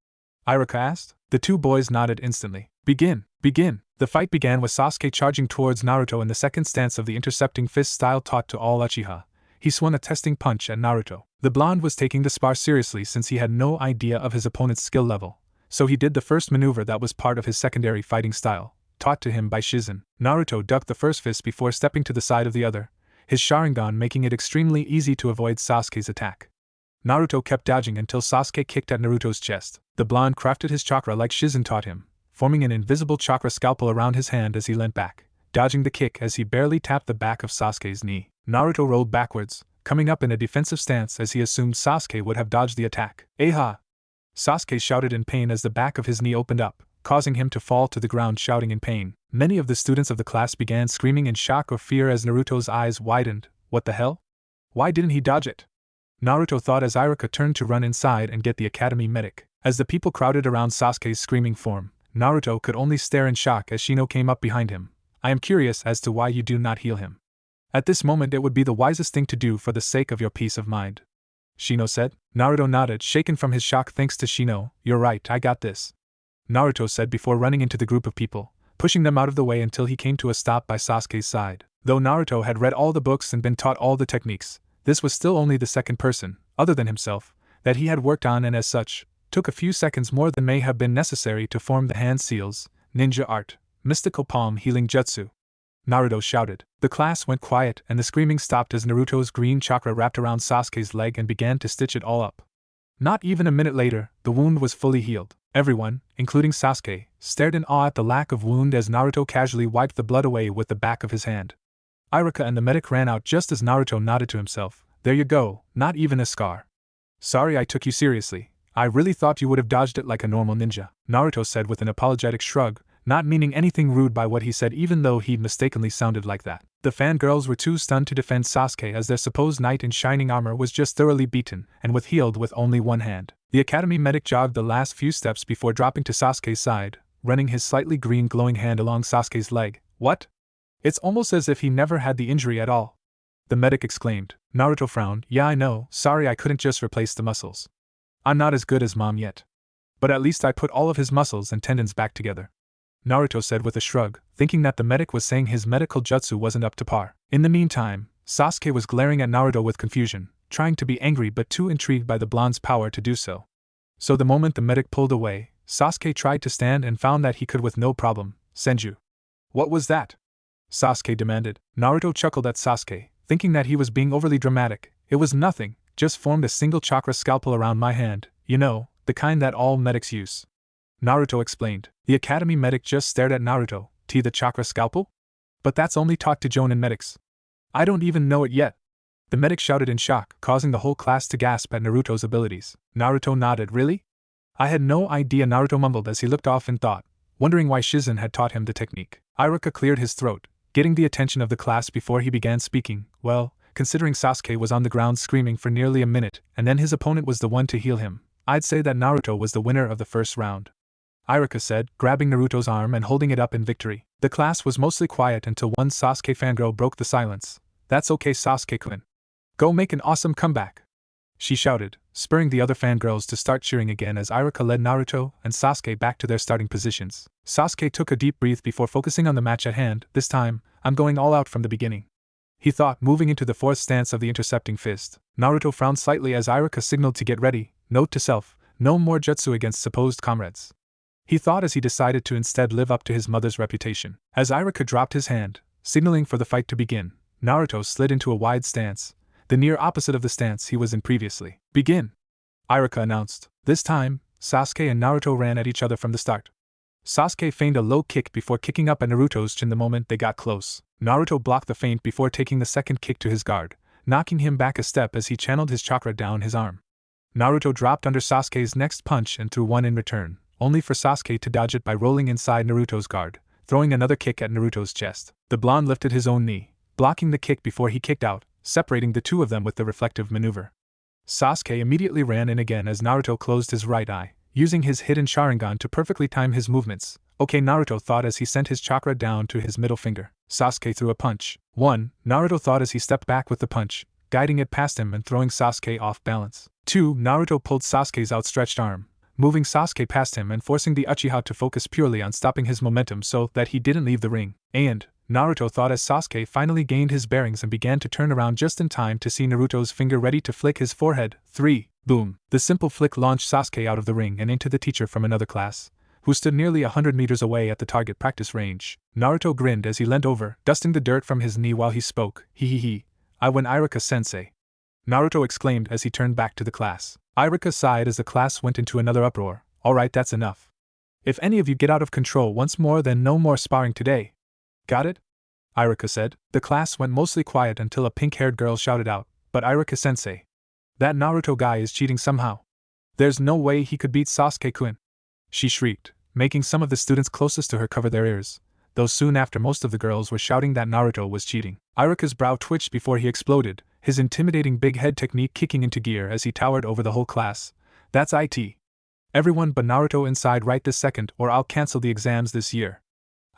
A: Iruka asked. The two boys nodded instantly. Begin! Begin! The fight began with Sasuke charging towards Naruto in the second stance of the intercepting fist style taught to all Uchiha. He swung a testing punch at Naruto. The blonde was taking the spar seriously since he had no idea of his opponent's skill level, so he did the first maneuver that was part of his secondary fighting style, taught to him by Shizen. Naruto ducked the first fist before stepping to the side of the other, his Sharingan making it extremely easy to avoid Sasuke's attack. Naruto kept dodging until Sasuke kicked at Naruto's chest. The blonde crafted his chakra like Shizen taught him, forming an invisible chakra scalpel around his hand as he leant back, dodging the kick as he barely tapped the back of Sasuke's knee. Naruto rolled backwards, coming up in a defensive stance as he assumed Sasuke would have dodged the attack. Aha! Sasuke shouted in pain as the back of his knee opened up, causing him to fall to the ground shouting in pain. Many of the students of the class began screaming in shock or fear as Naruto's eyes widened. What the hell? Why didn't he dodge it? Naruto thought as Iruka turned to run inside and get the academy medic. As the people crowded around Sasuke's screaming form, Naruto could only stare in shock as Shino came up behind him. I am curious as to why you do not heal him. At this moment it would be the wisest thing to do for the sake of your peace of mind. Shino said. Naruto nodded, shaken from his shock thanks to Shino. You're right, I got this. Naruto said before running into the group of people, pushing them out of the way until he came to a stop by Sasuke's side. Though Naruto had read all the books and been taught all the techniques, this was still only the second person, other than himself, that he had worked on and as such, took a few seconds more than may have been necessary to form the hand seals, ninja art, mystical palm healing jutsu. Naruto shouted. The class went quiet and the screaming stopped as Naruto's green chakra wrapped around Sasuke's leg and began to stitch it all up. Not even a minute later, the wound was fully healed. Everyone, including Sasuke, stared in awe at the lack of wound as Naruto casually wiped the blood away with the back of his hand. Iruka and the medic ran out just as Naruto nodded to himself. There you go, not even a scar. Sorry I took you seriously. I really thought you would have dodged it like a normal ninja, Naruto said with an apologetic shrug, not meaning anything rude by what he said even though he'd mistakenly sounded like that. The fangirls were too stunned to defend Sasuke as their supposed knight in shining armor was just thoroughly beaten and healed with only one hand. The academy medic jogged the last few steps before dropping to Sasuke's side, running his slightly green glowing hand along Sasuke's leg. What? It's almost as if he never had the injury at all. The medic exclaimed. Naruto frowned. Yeah, I know, sorry I couldn't just replace the muscles. I'm not as good as Mom yet. But at least I put all of his muscles and tendons back together. Naruto said with a shrug, thinking that the medic was saying his medical jutsu wasn't up to par. In the meantime, Sasuke was glaring at Naruto with confusion, trying to be angry but too intrigued by the blonde's power to do so. So the moment the medic pulled away, Sasuke tried to stand and found that he could with no problem. Senju. What was that? Sasuke demanded. Naruto chuckled at Sasuke, thinking that he was being overly dramatic. It was nothing, just formed a single chakra scalpel around my hand, you know, the kind that all medics use. Naruto explained. The academy medic just stared at Naruto. The chakra scalpel? But that's only taught to Jonin medics. I don't even know it yet. The medic shouted in shock, causing the whole class to gasp at Naruto's abilities. Naruto nodded. Really? I had no idea, Naruto mumbled as he looked off in thought, wondering why Shizen had taught him the technique. Iruka cleared his throat, getting the attention of the class before he began speaking. Well, considering Sasuke was on the ground screaming for nearly a minute, and then his opponent was the one to heal him, I'd say that Naruto was the winner of the first round. Iruka said, grabbing Naruto's arm and holding it up in victory. The class was mostly quiet until one Sasuke fangirl broke the silence. That's okay, Sasuke-kun. Go make an awesome comeback. She shouted, spurring the other fangirls to start cheering again as Iruka led Naruto and Sasuke back to their starting positions. Sasuke took a deep breath before focusing on the match at hand. This time, I'm going all out from the beginning, he thought, moving into the fourth stance of the intercepting fist. Naruto frowned slightly as Iruka signaled to get ready. Note to self, no more jutsu against supposed comrades, he thought as he decided to instead live up to his mother's reputation. As Iruka dropped his hand, signaling for the fight to begin, Naruto slid into a wide stance, the near opposite of the stance he was in previously. Begin, Iruka announced. This time, Sasuke and Naruto ran at each other from the start. Sasuke feigned a low kick before kicking up at Naruto's chin the moment they got close. Naruto blocked the feint before taking the second kick to his guard, knocking him back a step as he channeled his chakra down his arm. Naruto dropped under Sasuke's next punch and threw one in return, only for Sasuke to dodge it by rolling inside Naruto's guard, throwing another kick at Naruto's chest. The blonde lifted his own knee, blocking the kick before he kicked out, separating the two of them with the reflective maneuver. Sasuke immediately ran in again as Naruto closed his right eye, using his hidden Sharingan to perfectly time his movements. Okay, Naruto thought as he sent his chakra down to his middle finger. Sasuke threw a punch. 1. Naruto thought as he stepped back with the punch, guiding it past him and throwing Sasuke off balance. 2. Naruto pulled Sasuke's outstretched arm, moving Sasuke past him and forcing the Uchiha to focus purely on stopping his momentum so that he didn't leave the ring. And Naruto thought as Sasuke finally gained his bearings and began to turn around just in time to see Naruto's finger ready to flick his forehead. 3. Boom. The simple flick launched Sasuke out of the ring and into the teacher from another class, who stood nearly 100 meters away at the target practice range. Naruto grinned as he leant over, dusting the dirt from his knee while he spoke. He. I win, Iruka-sensei, Naruto exclaimed as he turned back to the class. Iruka sighed as the class went into another uproar. Alright, that's enough. If any of you get out of control once more, then no more sparring today. Got it? Iruka said. The class went mostly quiet until a pink-haired girl shouted out, but Iruka-sensei, that Naruto guy is cheating somehow. There's no way he could beat Sasuke-kun, she shrieked, making some of the students closest to her cover their ears, though soon after most of the girls were shouting that Naruto was cheating. Iruka's brow twitched before he exploded, his intimidating big head technique kicking into gear as he towered over the whole class. That's it. Everyone but Naruto inside right this second or I'll cancel the exams this year,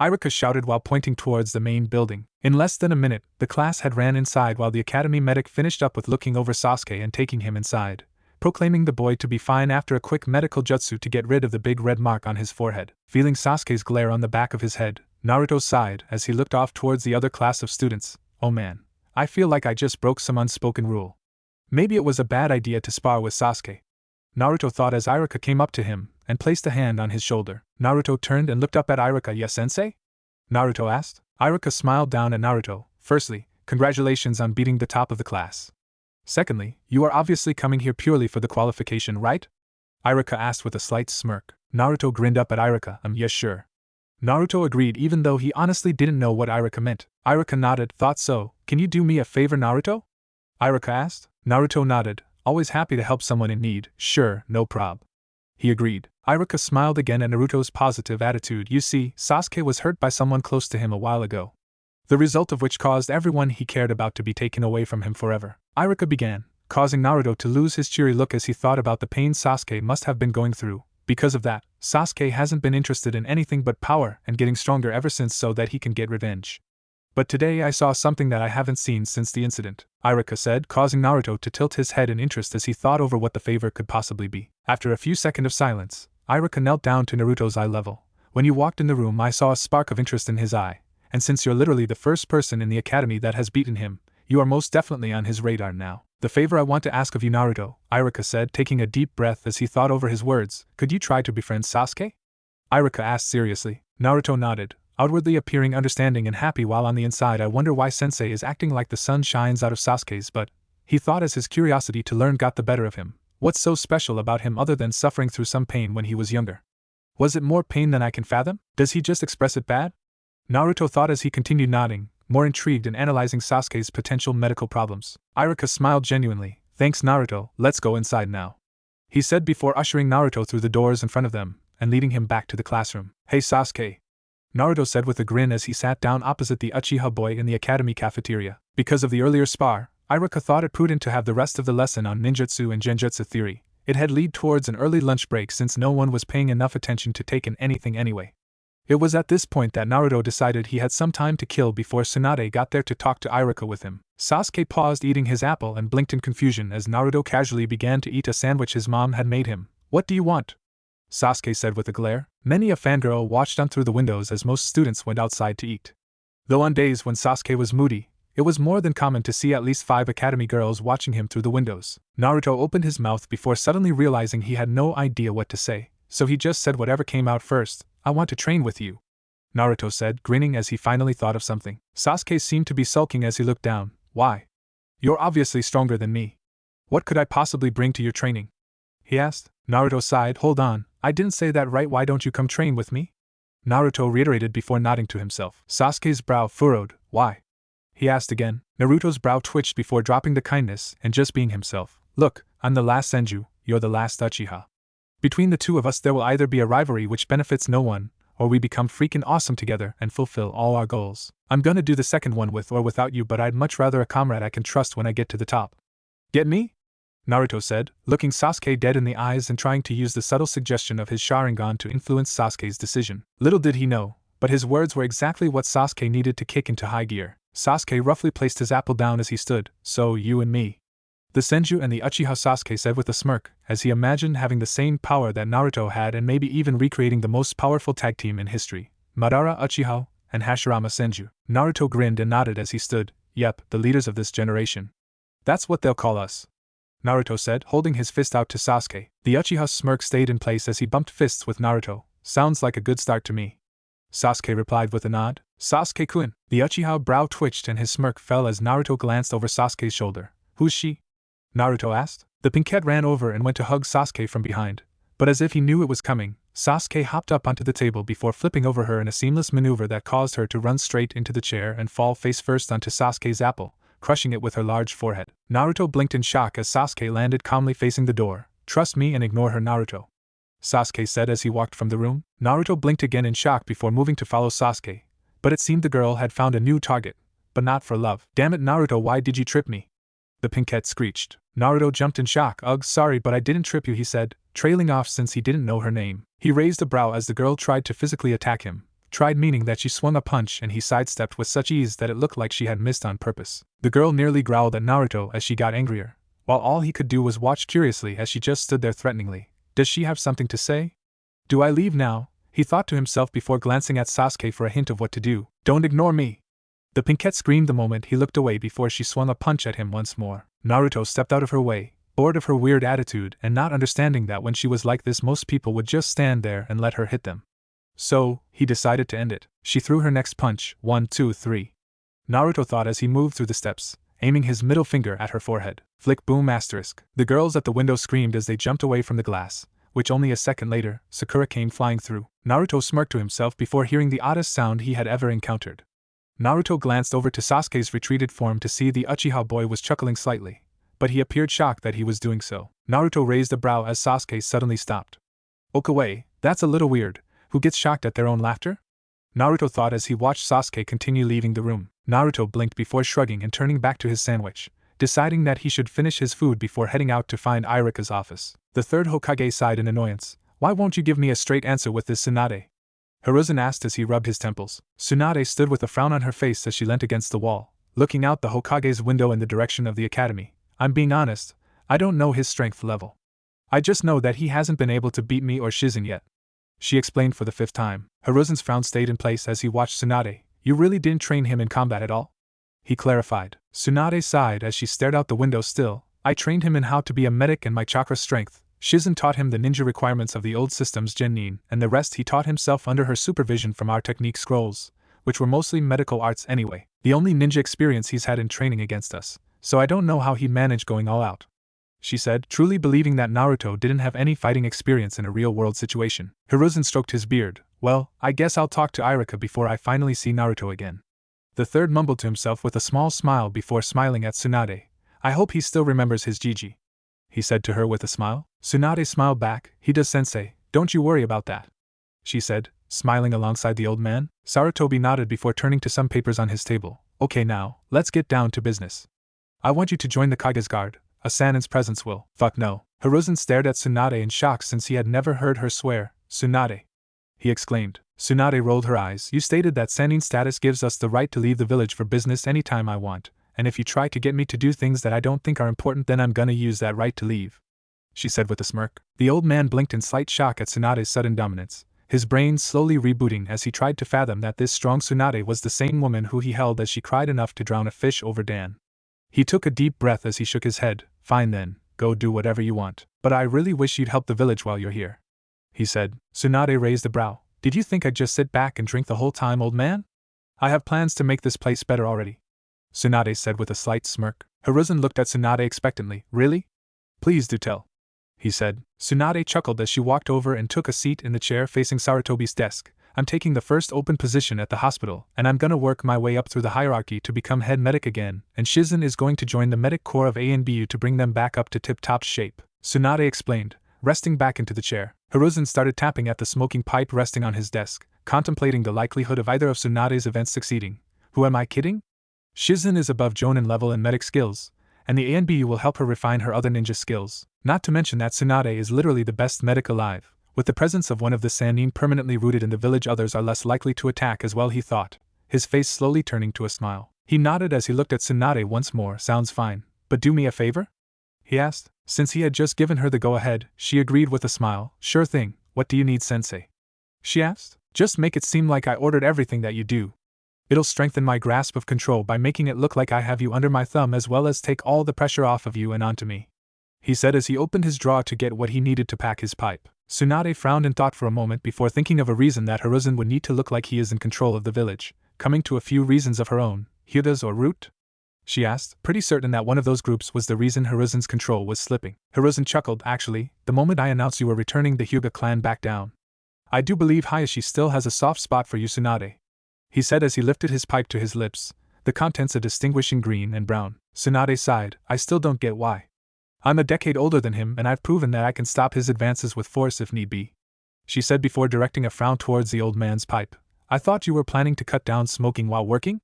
A: Iruka shouted while pointing towards the main building. In less than a minute, the class had ran inside while the academy medic finished up with looking over Sasuke and taking him inside, proclaiming the boy to be fine after a quick medical jutsu to get rid of the big red mark on his forehead. Feeling Sasuke's glare on the back of his head, Naruto sighed as he looked off towards the other class of students. Oh man, I feel like I just broke some unspoken rule. Maybe it was a bad idea to spar with Sasuke, Naruto thought as Iruka came up to him and placed a hand on his shoulder. Naruto turned and looked up at Iruka. Yes, sensei? Naruto asked. Iruka smiled down at Naruto. Firstly, congratulations on beating the top of the class. Secondly, you are obviously coming here purely for the qualification, right? Iruka asked with a slight smirk. Naruto grinned up at Iruka. Yes, sure. Naruto agreed even though he honestly didn't know what Iruka meant. Iruka nodded. Thought so. Can you do me a favor, Naruto? Iruka asked. Naruto nodded. Always happy to help someone in need. Sure, no prob, he agreed. Iruka smiled again at Naruto's positive attitude. You see, Sasuke was hurt by someone close to him a while ago, the result of which caused everyone he cared about to be taken away from him forever. Iruka began, causing Naruto to lose his cheery look as he thought about the pain Sasuke must have been going through. Because of that, Sasuke hasn't been interested in anything but power and getting stronger ever since so that he can get revenge. But today I saw something that I haven't seen since the incident, Iruka said, causing Naruto to tilt his head in interest as he thought over what the favor could possibly be. After a few seconds of silence, Iruka knelt down to Naruto's eye level. When you walked in the room I saw a spark of interest in his eye, and since you're literally the first person in the academy that has beaten him, you are most definitely on his radar now. The favor I want to ask of you, Naruto, Iruka said, taking a deep breath as he thought over his words. Could you try to befriend Sasuke? Iruka asked seriously. Naruto nodded, outwardly appearing understanding and happy while on the inside I wonder why sensei is acting like the sun shines out of Sasuke's butt, he thought as his curiosity to learn got the better of him. What's so special about him other than suffering through some pain when he was younger? Was it more pain than I can fathom? Does he just express it bad? Naruto thought as he continued nodding, more intrigued and analyzing Sasuke's potential medical problems. Iruka smiled genuinely. Thanks, Naruto, let's go inside now, he said before ushering Naruto through the doors in front of them and leading him back to the classroom. Hey Sasuke, Naruto said with a grin as he sat down opposite the Uchiha boy in the academy cafeteria. Because of the earlier spar, Iruka thought it prudent to have the rest of the lesson on ninjutsu and genjutsu theory. It had led towards an early lunch break since no one was paying enough attention to take in anything anyway. It was at this point that Naruto decided he had some time to kill before Tsunade got there to talk to Iruka with him. Sasuke paused eating his apple and blinked in confusion as Naruto casually began to eat a sandwich his mom had made him. What do you want? Sasuke said with a glare. Many a fangirl watched on through the windows as most students went outside to eat. Though on days when Sasuke was moody, it was more than common to see at least 5 academy girls watching him through the windows. Naruto opened his mouth before suddenly realizing he had no idea what to say, so he just said whatever came out first. I want to train with you, Naruto said, grinning as he finally thought of something. Sasuke seemed to be sulking as he looked down. Why? You're obviously stronger than me. What could I possibly bring to your training? He asked. Naruto sighed. Hold on, I didn't say that right. Why don't you come train with me? Naruto reiterated before nodding to himself. Sasuke's brow furrowed. Why? He asked again. Naruto's brow twitched before dropping the kindness and just being himself. Look, I'm the last Senju, you're the last Uchiha. Between the two of us there will either be a rivalry which benefits no one, or we become freaking awesome together and fulfill all our goals. I'm gonna do the second one with or without you, but I'd much rather a comrade I can trust when I get to the top. Get me? Naruto said, looking Sasuke dead in the eyes and trying to use the subtle suggestion of his Sharingan to influence Sasuke's decision. Little did he know, but his words were exactly what Sasuke needed to kick into high gear. Sasuke roughly placed his apple down as he stood. So, you and me. The Senju and the Uchiha, Sasuke said with a smirk, as he imagined having the same power that Naruto had and maybe even recreating the most powerful tag team in history. Madara Uchiha and Hashirama Senju. Naruto grinned and nodded as he stood. Yep, the leaders of this generation. That's what they'll call us, Naruto said, holding his fist out to Sasuke. The Uchiha's smirk stayed in place as he bumped fists with Naruto. Sounds like a good start to me, Sasuke replied with a nod. Sasuke-kun. The Uchiha brow twitched and his smirk fell as Naruto glanced over Sasuke's shoulder. Who's she? Naruto asked. The pinkette ran over and went to hug Sasuke from behind, but as if he knew it was coming, Sasuke hopped up onto the table before flipping over her in a seamless maneuver that caused her to run straight into the chair and fall face first onto Sasuke's apple, crushing it with her large forehead. Naruto blinked in shock as Sasuke landed calmly facing the door. Trust me and ignore her, Naruto, Sasuke said as he walked from the room. Naruto blinked again in shock before moving to follow Sasuke, but it seemed the girl had found a new target, but not for love. Damn it, Naruto, why did you trip me? The pinkette screeched. Naruto jumped in shock. Ugh, sorry, but I didn't trip you, he said, trailing off since he didn't know her name. He raised a brow as the girl tried to physically attack him, tried meaning that she swung a punch and he sidestepped with such ease that it looked like she had missed on purpose. The girl nearly growled at Naruto as she got angrier, while all he could do was watch curiously as she just stood there threateningly. Does she have something to say? Do I leave now? He thought to himself before glancing at Sasuke for a hint of what to do. Don't ignore me! The pinkette screamed the moment he looked away before she swung a punch at him once more. Naruto stepped out of her way, bored of her weird attitude and not understanding that when she was like this most people would just stand there and let her hit them. So, he decided to end it. She threw her next punch. 1, 2, 3. Naruto thought as he moved through the steps, aiming his middle finger at her forehead. Flick, boom, asterisk. The girls at the window screamed as they jumped away from the glass, which only a second later, Sakura came flying through. Naruto smirked to himself before hearing the oddest sound he had ever encountered. Naruto glanced over to Sasuke's retreated form to see the Uchiha boy was chuckling slightly, but he appeared shocked that he was doing so. Naruto raised a brow as Sasuke suddenly stopped. Okay, that's a little weird. Who gets shocked at their own laughter? Naruto thought as he watched Sasuke continue leaving the room. Naruto blinked before shrugging and turning back to his sandwich, deciding that he should finish his food before heading out to find Irika's office. The third Hokage sighed in annoyance. Why won't you give me a straight answer with this, Tsunade? Hiruzen asked as he rubbed his temples. Tsunade stood with a frown on her face as she leant against the wall, looking out the Hokage's window in the direction of the academy. I'm being honest, I don't know his strength level. I just know that he hasn't been able to beat me or Shizen yet, she explained for the 5th time. Hiruzen's frown stayed in place as he watched Tsunade. You really didn't train him in combat at all? He clarified. Tsunade sighed as she stared out the window still. I trained him in how to be a medic and my chakra strength. Shizen taught him the ninja requirements of the old system's genin, and the rest he taught himself under her supervision from our technique scrolls, which were mostly medical arts anyway. The only ninja experience he's had in training against us, so I don't know how he managed going all out, she said, truly believing that Naruto didn't have any fighting experience in a real-world situation. Hiruzen stroked his beard. Well, I guess I'll talk to Irika before I finally see Naruto again. The third mumbled to himself with a small smile before smiling at Tsunade. I hope he still remembers his Gigi, he said to her with a smile. Tsunade smiled back. He does, sensei, don't you worry about that, she said, smiling alongside the old man. Sarutobi nodded before turning to some papers on his table. Okay, now, let's get down to business. I want you to join the Kage's guard. A Sanin's presence will. Fuck no. Hiruzen stared at Tsunade in shock since he had never heard her swear. Tsunade, he exclaimed. Tsunade rolled her eyes. You stated that Sanin status gives us the right to leave the village for business anytime I want, and if you try to get me to do things that I don't think are important, then I'm gonna use that right to leave," she said with a smirk. The old man blinked in slight shock at Tsunade's sudden dominance, his brain slowly rebooting as he tried to fathom that this strong Tsunade was the same woman who he held as she cried enough to drown a fish over Dan. He took a deep breath as he shook his head. "Fine then, go do whatever you want. But I really wish you'd help the village while you're here," he said. Tsunade raised a brow. "Did you think I'd just sit back and drink the whole time, old man? I have plans to make this place better already," Tsunade said with a slight smirk. Hiruzen looked at Tsunade expectantly. "Really? Please do tell," he said. Tsunade chuckled as she walked over and took a seat in the chair facing Sarutobi's desk. "I'm taking the first open position at the hospital, and I'm gonna work my way up through the hierarchy to become head medic again, and Shizen is going to join the medic corps of ANBU to bring them back up to tip-top shape," Tsunade explained, resting back into the chair. Hiruzen started tapping at the smoking pipe resting on his desk, contemplating the likelihood of either of Tsunade's events succeeding. Who am I kidding? Shizen is above Jonin level in medic skills, and the ANBU will help her refine her other ninja skills. Not to mention that Tsunade is literally the best medic alive. With the presence of one of the Sannin permanently rooted in the village, others are less likely to attack as well, he thought, his face slowly turning to a smile. He nodded as he looked at Tsunade once more. "Sounds fine. But do me a favor?" he asked. Since he had just given her the go-ahead, she agreed with a smile. "Sure thing. What do you need, sensei?" she asked. "Just make it seem like I ordered everything that you do. It'll strengthen my grasp of control by making it look like I have you under my thumb, as well as take all the pressure off of you and onto me," he said as he opened his drawer to get what he needed to pack his pipe. Tsunade frowned in thought for a moment before thinking of a reason that Hiruzen would need to look like he is in control of the village, coming to a few reasons of her own. "Hyuda's or Root?" she asked, pretty certain that one of those groups was the reason Hiruzen's control was slipping. Hiruzen chuckled. "Actually, the moment I announced you were returning, the Hyuga clan backed down. I do believe Hayashi still has a soft spot for you, Tsunade," he said as he lifted his pipe to his lips, the contents a distinguishing green and brown. Tsunade sighed. "I still don't get why. I'm a decade older than him, and I've proven that I can stop his advances with force if need be," she said before directing a frown towards the old man's pipe. "I thought you were planning to cut down smoking while working?"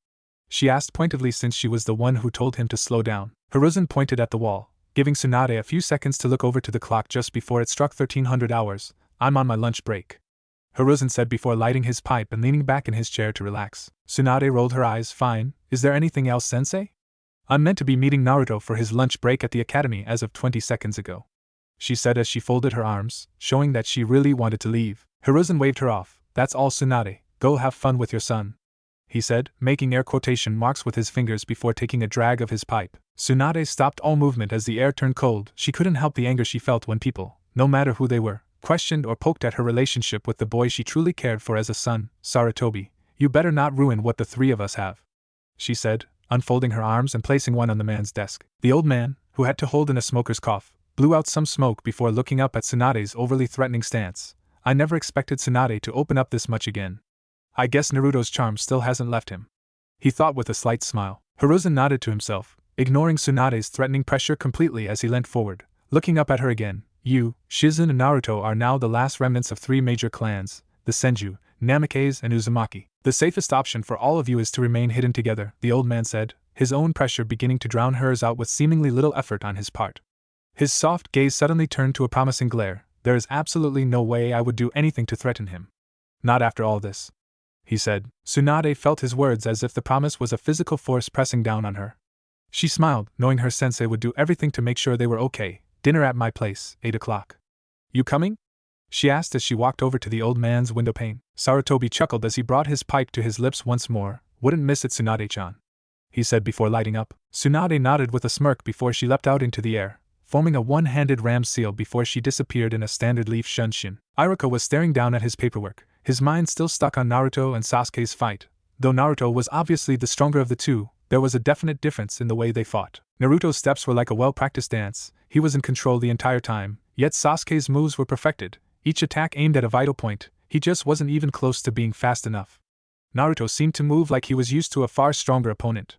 A: she asked pointedly, since she was the one who told him to slow down. Hiruzen pointed at the wall, giving Tsunade a few seconds to look over to the clock just before it struck 1300 hours. "I'm on my lunch break," Hiruzen said before lighting his pipe and leaning back in his chair to relax. Tsunade rolled her eyes. "Fine. Is there anything else, sensei?" "I'm meant to be meeting Naruto for his lunch break at the academy as of 20 seconds ago," she said as she folded her arms, showing that she really wanted to leave. Hiruzen waved her off. "That's all, Tsunade. Go have fun with your son," he said, making air quotation marks with his fingers before taking a drag of his pipe. Tsunade stopped all movement as the air turned cold. She couldn't help the anger she felt when people, no matter who they were, questioned or poked at her relationship with the boy she truly cared for as a son. "Sarutobi, you better not ruin what the three of us have," she said, unfolding her arms and placing one on the man's desk. The old man, who had to hold in a smoker's cough, blew out some smoke before looking up at Tsunade's overly threatening stance. "I never expected Tsunade to open up this much again. I guess Naruto's charm still hasn't left him," he thought with a slight smile. Hiruzen nodded to himself, ignoring Tsunade's threatening pressure completely as he leant forward, looking up at her again. "You, Shizen and Naruto are now the last remnants of three major clans, the Senju, Namikaze and Uzumaki. The safest option for all of you is to remain hidden together," the old man said, his own pressure beginning to drown hers out with seemingly little effort on his part. His soft gaze suddenly turned to a promising glare. "There is absolutely no way I would do anything to threaten him. Not after all this," he said. Tsunade felt his words as if the promise was a physical force pressing down on her. She smiled, knowing her sensei would do everything to make sure they were okay. "Dinner at my place, 8 o'clock. You coming?" she asked as she walked over to the old man's windowpane. Sarutobi chuckled as he brought his pipe to his lips once more. "Wouldn't miss it, Tsunade-chan," he said before lighting up. Tsunade nodded with a smirk before she leapt out into the air, forming a one-handed ram seal before she disappeared in a standard leaf shunshin. Iruka was staring down at his paperwork, his mind still stuck on Naruto and Sasuke's fight. Though Naruto was obviously the stronger of the two, there was a definite difference in the way they fought. Naruto's steps were like a well-practiced dance, he was in control the entire time, yet Sasuke's moves were perfected, each attack aimed at a vital point. He just wasn't even close to being fast enough. Naruto seemed to move like he was used to a far stronger opponent.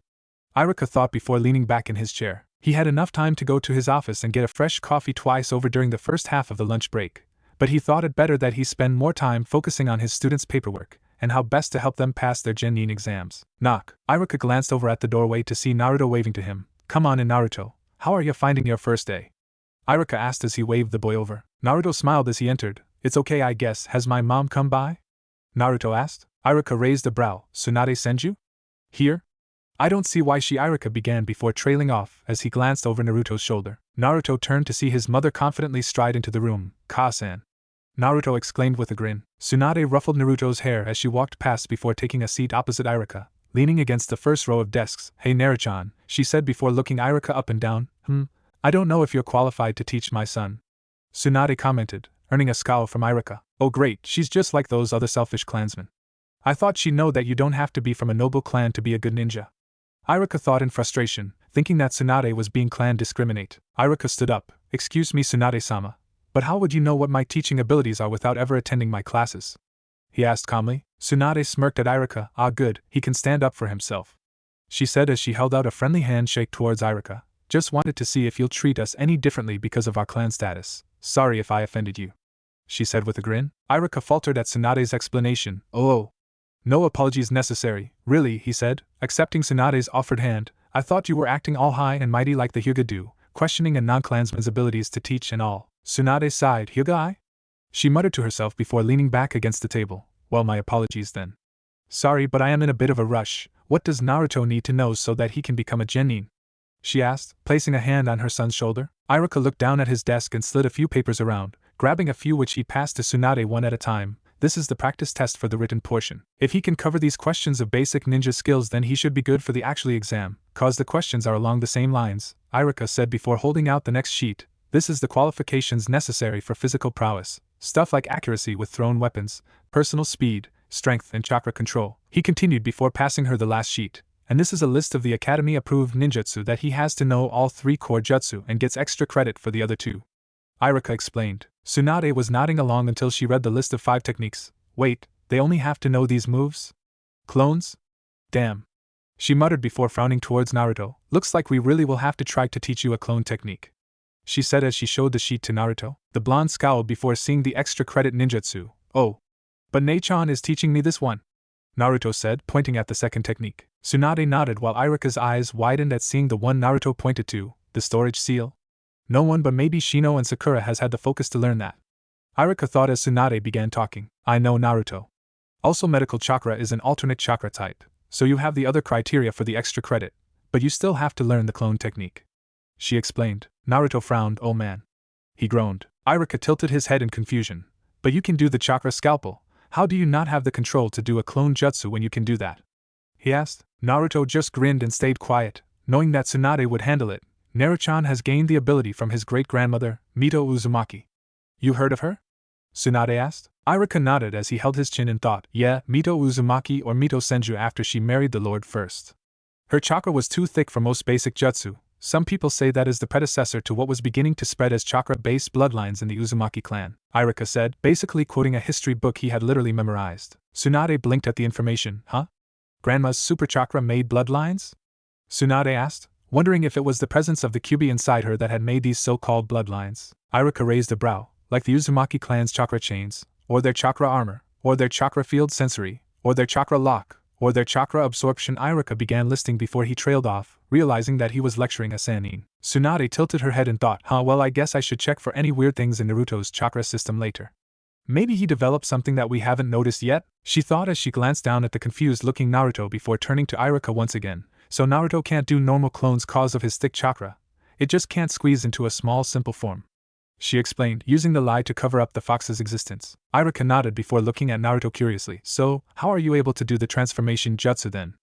A: Iruka thought before leaning back in his chair. He had enough time to go to his office and get a fresh coffee twice over during the first half of the lunch break, but he thought it better that he spend more time focusing on his students' paperwork and how best to help them pass their genin exams. Knock. Iruka glanced over at the doorway to see Naruto waving to him. "Come on in, Naruto. How are you finding your first day?" Iruka asked as he waved the boy over. Naruto smiled as he entered. "It's okay, I guess. Has my mom come by?" Naruto asked. Iruka raised a brow. "Tsunade Senju? Here?" I don't see why she Irika began before trailing off as he glanced over Naruto's shoulder. Naruto turned to see his mother confidently stride into the room. Ka-san. Naruto exclaimed with a grin. Tsunade ruffled Naruto's hair as she walked past before taking a seat opposite Irika, leaning against the first row of desks. Hey Naruto-chan, she said before looking Irika up and down. I don't know if you're qualified to teach my son. Tsunade commented, earning a scowl from Irika. Oh great, she's just like those other selfish clansmen. I thought she'd know that you don't have to be from a noble clan to be a good ninja. Irika thought in frustration, thinking that Tsunade was being clan discriminate. Irika stood up. Excuse me Tsunade-sama, but how would you know what my teaching abilities are without ever attending my classes? He asked calmly. Tsunade smirked at Irika. Ah good, he can stand up for himself. She said as she held out a friendly handshake towards Irika. Just wanted to see if you'll treat us any differently because of our clan status. Sorry if I offended you. She said with a grin. Irika faltered at Tsunade's explanation. Oh. No apologies necessary, really, he said, accepting Tsunade's offered hand. I thought you were acting all high and mighty like the Hyuga do, questioning a non-clansman's abilities to teach and all. Tsunade sighed. Hyuga? She muttered to herself before leaning back against the table. Well, my apologies then. Sorry, but I am in a bit of a rush. What does Naruto need to know so that he can become a genin? She asked, placing a hand on her son's shoulder. Irika looked down at his desk and slid a few papers around, grabbing a few which he passed to Tsunade one at a time. This is the practice test for the written portion. If he can cover these questions of basic ninja skills, then he should be good for the actual exam, cause the questions are along the same lines, Irika said before holding out the next sheet. This is the qualifications necessary for physical prowess, stuff like accuracy with thrown weapons, personal speed, strength and chakra control. He continued before passing her the last sheet. And this is a list of the Academy-approved ninjutsu that he has to know all 3 core jutsu and gets extra credit for the other 2. Irika explained. Tsunade was nodding along until she read the list of 5 techniques. Wait, they only have to know these moves? Clones? Damn. She muttered before frowning towards Naruto. Looks like we really will have to try to teach you a clone technique. She said as she showed the sheet to Naruto. The blonde scowled before seeing the extra credit ninjutsu. Oh. But Nei-chan is teaching me this one, Naruto said, pointing at the second technique. Tsunade nodded while Irika's eyes widened at seeing the one Naruto pointed to, the storage seal. No one but maybe Shino and Sakura has had the focus to learn that. Irika thought as Tsunade began talking. I know Naruto. Also medical chakra is an alternate chakra type, so you have the other criteria for the extra credit, but you still have to learn the clone technique. She explained. Naruto frowned. Oh man. He groaned. Irika tilted his head in confusion. But you can do the chakra scalpel. How do you not have the control to do a clone jutsu when you can do that? He asked. Naruto just grinned and stayed quiet, knowing that Tsunade would handle it. Naruto-chan has gained the ability from his great-grandmother, Mito Uzumaki. You heard of her? Tsunade asked. Irika nodded as he held his chin in thought. Yeah, Mito Uzumaki or Mito Senju after she married the Lord first. Her chakra was too thick for most basic jutsu. Some people say that is the predecessor to what was beginning to spread as chakra-based bloodlines in the Uzumaki clan, Irika said, basically quoting a history book he had literally memorized. Tsunade blinked at the information. Huh? Grandma's super chakra made bloodlines? Tsunade asked, wondering if it was the presence of the Kyuubi inside her that had made these so-called bloodlines. Irika raised a brow, like the Uzumaki clan's chakra chains, or their chakra armor, or their chakra field sensory, or their chakra lock, or their chakra absorption. Irika began listing before he trailed off, realizing that he was lecturing a Sannin. Tsunade tilted her head and thought, well I guess I should check for any weird things in Naruto's chakra system later. Maybe he developed something that we haven't noticed yet? She thought as she glanced down at the confused-looking Naruto before turning to Irika once again. So Naruto can't do normal clones cause of his thick chakra. It just can't squeeze into a small simple form. She explained, using the lie to cover up the fox's existence. Irika nodded before looking at Naruto curiously. So, how are you able to do the transformation jutsu then?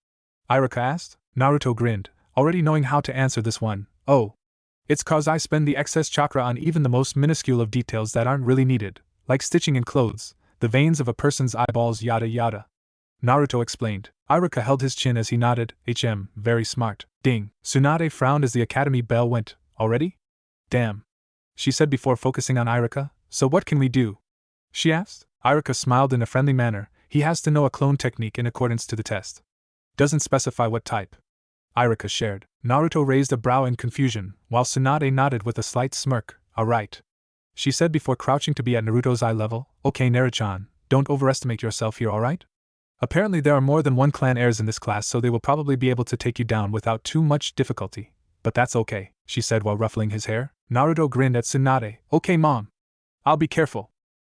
A: Irika asked. Naruto grinned, already knowing how to answer this one. Oh. It's cause I spend the excess chakra on even the most minuscule of details that aren't really needed, like stitching in clothes, the veins of a person's eyeballs, yada yada. Naruto explained. Irika held his chin as he nodded. Very smart. Ding. Tsunade frowned as the academy bell went. Already? Damn. She said before focusing on Irika. So what can we do? She asked. Irika smiled in a friendly manner. He has to know a clone technique in accordance to the test. Doesn't specify what type. Irika shared. Naruto raised a brow in confusion, while Tsunade nodded with a slight smirk. Alright. She said before crouching to be at Naruto's eye level. Okay Naruto-chan, don't overestimate yourself here, alright? Apparently there are more than one clan heirs in this class, so they will probably be able to take you down without too much difficulty. But that's okay, she said while ruffling his hair. Naruto grinned at Tsunade. Okay mom. I'll be careful,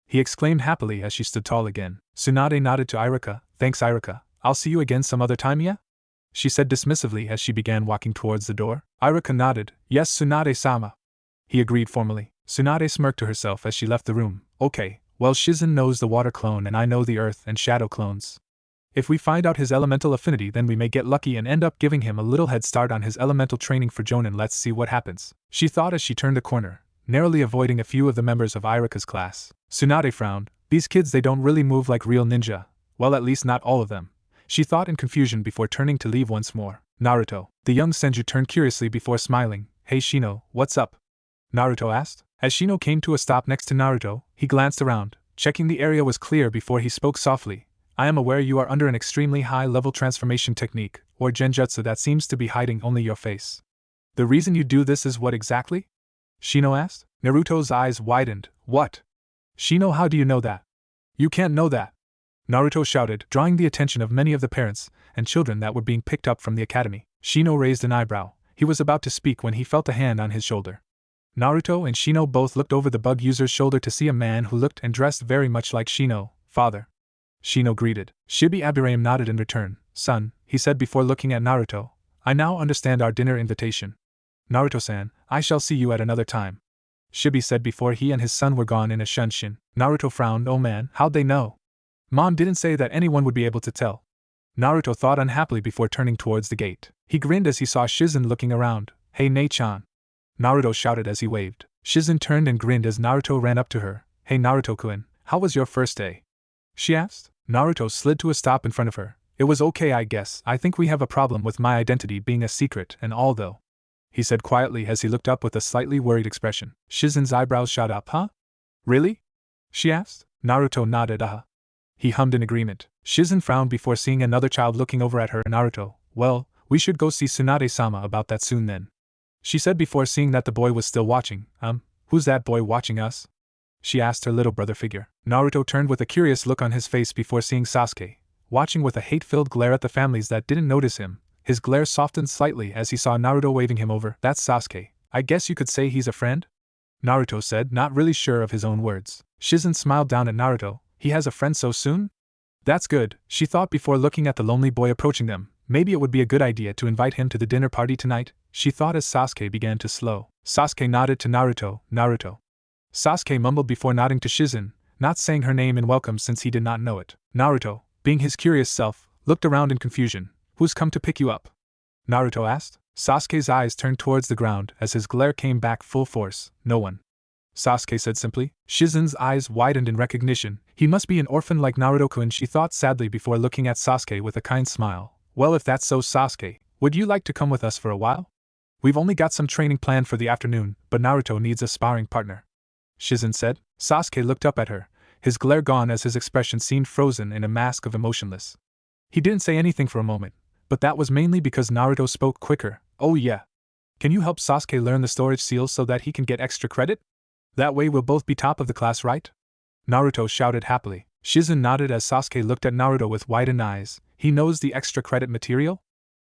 A: he exclaimed happily as she stood tall again. Tsunade nodded to Irika. Thanks Irika, I'll see you again some other time, yeah? she said dismissively as she began walking towards the door. Iruka nodded. Yes, Tsunade-sama. He agreed formally. Tsunade smirked to herself as she left the room. Okay, well, Shizen knows the water clone and I know the earth and shadow clones. If we find out his elemental affinity, then we may get lucky and end up giving him a little head start on his elemental training for Jonin. Let's see what happens, she thought as she turned the corner, narrowly avoiding a few of the members of Iruka's class. Tsunade frowned. These kids, they don't really move like real ninja. Well, at least not all of them, she thought in confusion before turning to leave once more. Naruto. The young Senju turned curiously before smiling. Hey Shino, what's up? Naruto asked. As Shino came to a stop next to Naruto, he glanced around, checking the area was clear before he spoke softly. I am aware you are under an extremely high-level transformation technique, or genjutsu, that seems to be hiding only your face. The reason you do this is what exactly? Shino asked. Naruto's eyes widened. What? Shino, how do you know that? You can't know that, Naruto shouted, drawing the attention of many of the parents and children that were being picked up from the academy. Shino raised an eyebrow. He was about to speak when he felt a hand on his shoulder. Naruto and Shino both looked over the bug user's shoulder to see a man who looked and dressed very much like Shino. Father. Shino greeted. Shibi Abirame nodded in return. Son, he said before looking at Naruto, I now understand our dinner invitation. Naruto-san, I shall see you at another time, Shibi said before he and his son were gone in a shunshin. Naruto frowned. Oh man, how'd they know? Mom didn't say that anyone would be able to tell. Naruto thought unhappily before turning towards the gate. He grinned as he saw Shizen looking around. Hey Nei-chan, Naruto shouted as he waved. Shizen turned and grinned as Naruto ran up to her. Hey Naruto-kun, how was your first day? She asked. Naruto slid to a stop in front of her. It was okay, I guess. I think we have a problem with my identity being a secret and all though, he said quietly as he looked up with a slightly worried expression. Shizen's eyebrows shot up. Huh? Really? She asked. Naruto nodded. He hummed in agreement. Shizen frowned before seeing another child looking over at her. Naruto, well, we should go see Tsunade-sama about that soon then, she said before seeing that the boy was still watching. Who's that boy watching us? She asked her little brother figure. Naruto turned with a curious look on his face before seeing Sasuke, watching with a hate-filled glare at the families that didn't notice him. His glare softened slightly as he saw Naruto waving him over. That's Sasuke. I guess you could say he's a friend? Naruto said, not really sure of his own words. Shizen smiled down at Naruto. He has a friend so soon? That's good, she thought before looking at the lonely boy approaching them. Maybe it would be a good idea to invite him to the dinner party tonight, she thought as Sasuke began to slow. Sasuke nodded to Naruto. Naruto. Sasuke mumbled before nodding to Shizen, not saying her name in welcome since he did not know it. Naruto, being his curious self, looked around in confusion. Who's come to pick you up? Naruto asked. Sasuke's eyes turned towards the ground as his glare came back full force. No one, Sasuke said simply. Shizen's eyes widened in recognition. He must be an orphan like Naruto-kun, she thought sadly before looking at Sasuke with a kind smile. Well, if that's so, Sasuke, would you like to come with us for a while? We've only got some training planned for the afternoon, but Naruto needs a sparring partner, Shizen said. Sasuke looked up at her, his glare gone as his expression seemed frozen in a mask of emotionless. He didn't say anything for a moment, but that was mainly because Naruto spoke quicker. Oh yeah. Can you help Sasuke learn the storage seals so that he can get extra credit? That way we'll both be top of the class, right? Naruto shouted happily. Shizen nodded as Sasuke looked at Naruto with widened eyes. He knows the extra credit material?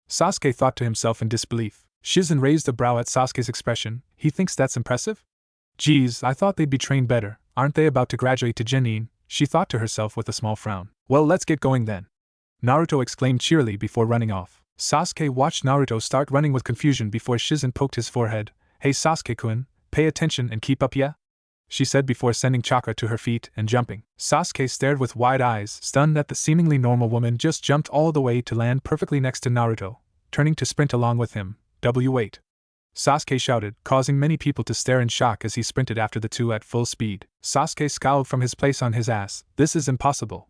A: Sasuke thought to himself in disbelief. Shizen raised a brow at Sasuke's expression. He thinks that's impressive? Geez, I thought they'd be trained better. Aren't they about to graduate to Genin? She thought to herself with a small frown. Well, let's get going then, Naruto exclaimed cheerily before running off. Sasuke watched Naruto start running with confusion before Shizen poked his forehead. Hey Sasuke-kun, pay attention and keep up, yeah? She said before sending Chakra to her feet and jumping. Sasuke stared with wide eyes, stunned that the seemingly normal woman just jumped all the way to land perfectly next to Naruto, turning to sprint along with him. Wait! Sasuke shouted, causing many people to stare in shock as he sprinted after the two at full speed. Sasuke scowled from his place on his ass. This is impossible,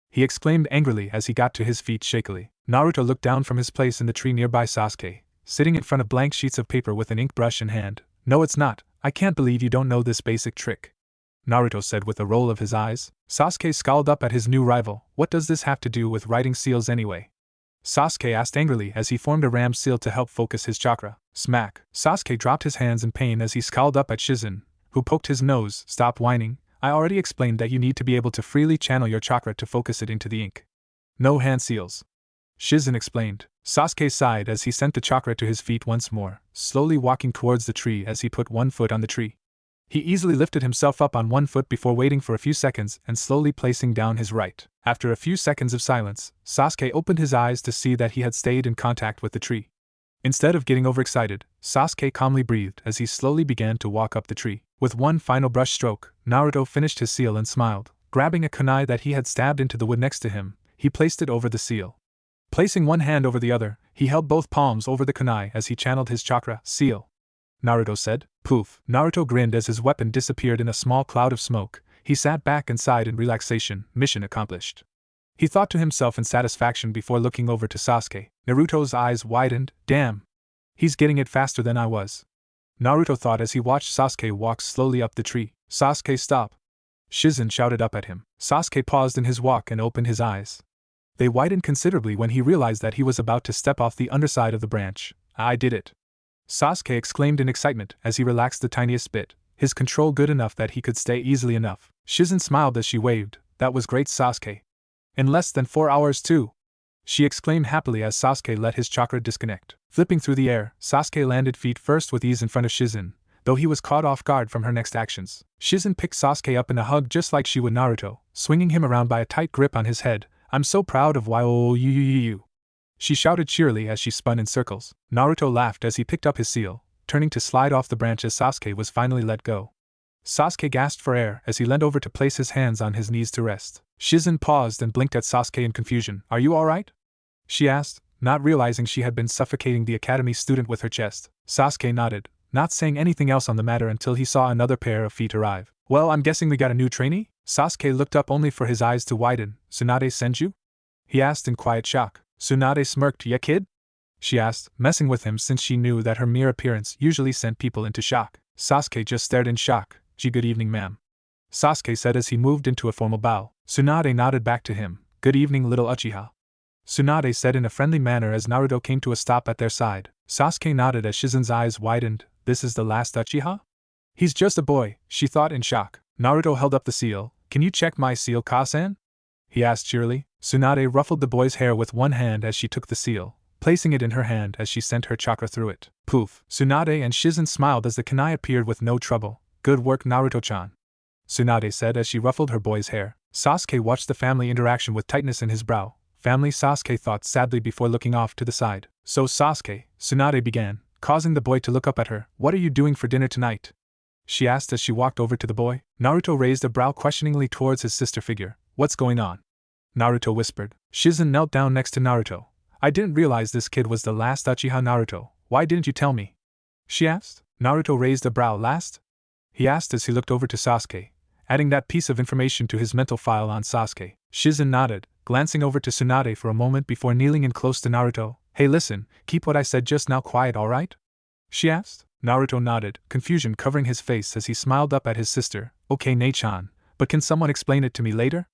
A: he exclaimed angrily as he got to his feet shakily. Naruto looked down from his place in the tree nearby Sasuke, sitting in front of blank sheets of paper with an ink brush in hand. No, it's not. I can't believe you don't know this basic trick, Naruto said with a roll of his eyes. Sasuke scowled up at his new rival. What does this have to do with writing seals anyway? Sasuke asked angrily as he formed a ram seal to help focus his chakra. Smack! Sasuke dropped his hands in pain as he scowled up at Shizen, who poked his nose. Stop whining. I already explained that you need to be able to freely channel your chakra to focus it into the ink. No hand seals, Shizen explained. Sasuke sighed as he sent the chakra to his feet once more, slowly walking towards the tree as he put one foot on the tree. He easily lifted himself up on one foot before waiting for a few seconds and slowly placing down his right. After a few seconds of silence, Sasuke opened his eyes to see that he had stayed in contact with the tree. Instead of getting overexcited, Sasuke calmly breathed as he slowly began to walk up the tree. With one final brush stroke, Naruto finished his seal and smiled. Grabbing a kunai that he had stabbed into the wood next to him, he placed it over the seal. Placing one hand over the other, he held both palms over the kunai as he channeled his chakra seal. Naruto said. Poof. Naruto grinned as his weapon disappeared in a small cloud of smoke. He sat back and sighed in relaxation. Mission accomplished. He thought to himself in satisfaction before looking over to Sasuke. Naruto's eyes widened. Damn. He's getting it faster than I was. Naruto thought as he watched Sasuke walk slowly up the tree. Sasuke, stop. Shizen shouted up at him. Sasuke paused in his walk and opened his eyes. They widened considerably when he realized that he was about to step off the underside of the branch. I did it. Sasuke exclaimed in excitement as he relaxed the tiniest bit, his control good enough that he could stay easily enough. Shizen smiled as she waved. That was great, Sasuke. In less than 4 hours too. She exclaimed happily as Sasuke let his chakra disconnect. Flipping through the air, Sasuke landed feet first with ease in front of Shizen, though he was caught off guard from her next actions. Shizen picked Sasuke up in a hug just like she would Naruto, swinging him around by a tight grip on his head. I'm so proud of you. She shouted cheerily as she spun in circles. Naruto laughed as he picked up his seal, turning to slide off the branch as Sasuke was finally let go. Sasuke gasped for air as he leaned over to place his hands on his knees to rest. Shizen paused and blinked at Sasuke in confusion. Are you alright? She asked, not realizing she had been suffocating the academy student with her chest. Sasuke nodded, not saying anything else on the matter until he saw another pair of feet arrive. Well, I'm guessing we got a new trainee? Sasuke looked up only for his eyes to widen. Tsunade sent you? He asked in quiet shock. Tsunade smirked. Yeah, kid? She asked, messing with him since she knew that her mere appearance usually sent people into shock. Sasuke just stared in shock. Gee, good evening, ma'am. Sasuke said as he moved into a formal bow. Tsunade nodded back to him. Good evening, little Uchiha. Tsunade said in a friendly manner as Naruto came to a stop at their side. Sasuke nodded as Shizen's eyes widened. This is the last Uchiha? He's just a boy, she thought in shock. Naruto held up the seal. Can you check my seal, Kasan? He asked cheerily. Tsunade ruffled the boy's hair with one hand as she took the seal, placing it in her hand as she sent her chakra through it. Poof! Tsunade and Shizen smiled as the kunai appeared with no trouble. Good work, Naruto-chan, Tsunade said as she ruffled her boy's hair. Sasuke watched the family interaction with tightness in his brow. Family, Sasuke thought sadly before looking off to the side. So Sasuke, Tsunade began, causing the boy to look up at her. What are you doing for dinner tonight? She asked as she walked over to the boy. Naruto raised a brow questioningly towards his sister figure. What's going on? Naruto whispered. Shizen knelt down next to Naruto. I didn't realize this kid was the last Uchiha, Naruto. Why didn't you tell me? She asked. Naruto raised a brow. Last? He asked as he looked over to Sasuke, adding that piece of information to his mental file on Sasuke. Shizen nodded, glancing over to Tsunade for a moment before kneeling in close to Naruto. Hey, listen, keep what I said just now quiet, alright? She asked. Naruto nodded, confusion covering his face as he smiled up at his sister. Okay, Nei-chan, but can someone explain it to me later?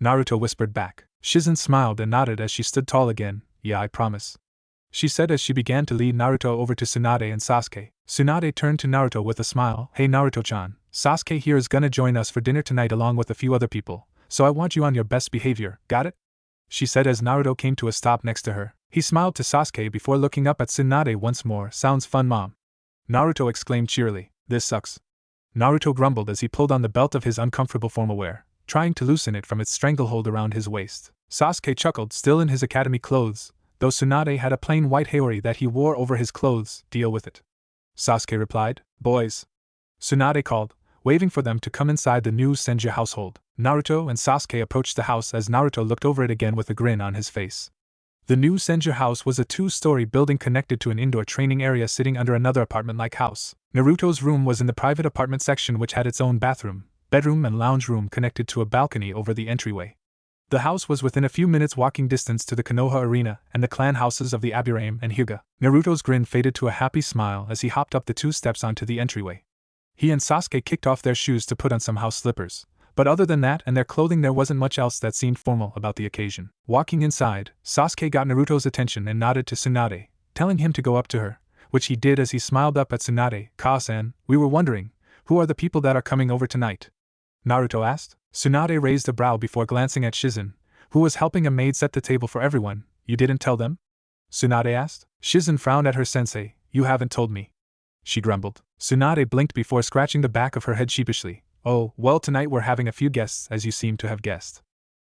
A: Naruto whispered back. Shizen smiled and nodded as she stood tall again. Yeah, I promise, she said as she began to lead Naruto over to Tsunade and Sasuke. Tsunade turned to Naruto with a smile. Hey Naruto-chan, Sasuke here is gonna join us for dinner tonight along with a few other people, so I want you on your best behavior, got it? She said as Naruto came to a stop next to her. He smiled to Sasuke before looking up at Tsunade once more. Sounds fun, mom. Naruto exclaimed cheerily. This sucks. Naruto grumbled as he pulled on the belt of his uncomfortable formal wear, trying to loosen it from its stranglehold around his waist. Sasuke chuckled, still in his academy clothes, though Tsunade had a plain white haori that he wore over his clothes. Deal with it, Sasuke replied. Boys, Tsunade called, waving for them to come inside the new Senju household. Naruto and Sasuke approached the house as Naruto looked over it again with a grin on his face. The new Senju house was a 2-story building connected to an indoor training area sitting under another apartment-like house. Naruto's room was in the private apartment section, which had its own bathroom, bedroom and lounge room connected to a balcony over the entryway. The house was within a few minutes walking distance to the Konoha arena and the clan houses of the Aburame and Hyuga. Naruto's grin faded to a happy smile as he hopped up the 2 steps onto the entryway. He and Sasuke kicked off their shoes to put on some house slippers, but other than that and their clothing there wasn't much else that seemed formal about the occasion. Walking inside, Sasuke got Naruto's attention and nodded to Tsunade, telling him to go up to her, which he did as he smiled up at Tsunade. Ka-san, we were wondering, who are the people that are coming over tonight? Naruto asked. Tsunade raised a brow before glancing at Shizen, who was helping a maid set the table for everyone. You didn't tell them? Tsunade asked. Shizen frowned at her. Sensei, you haven't told me, she grumbled. Tsunade blinked before scratching the back of her head sheepishly. Oh, well, tonight we're having a few guests, as you seem to have guessed.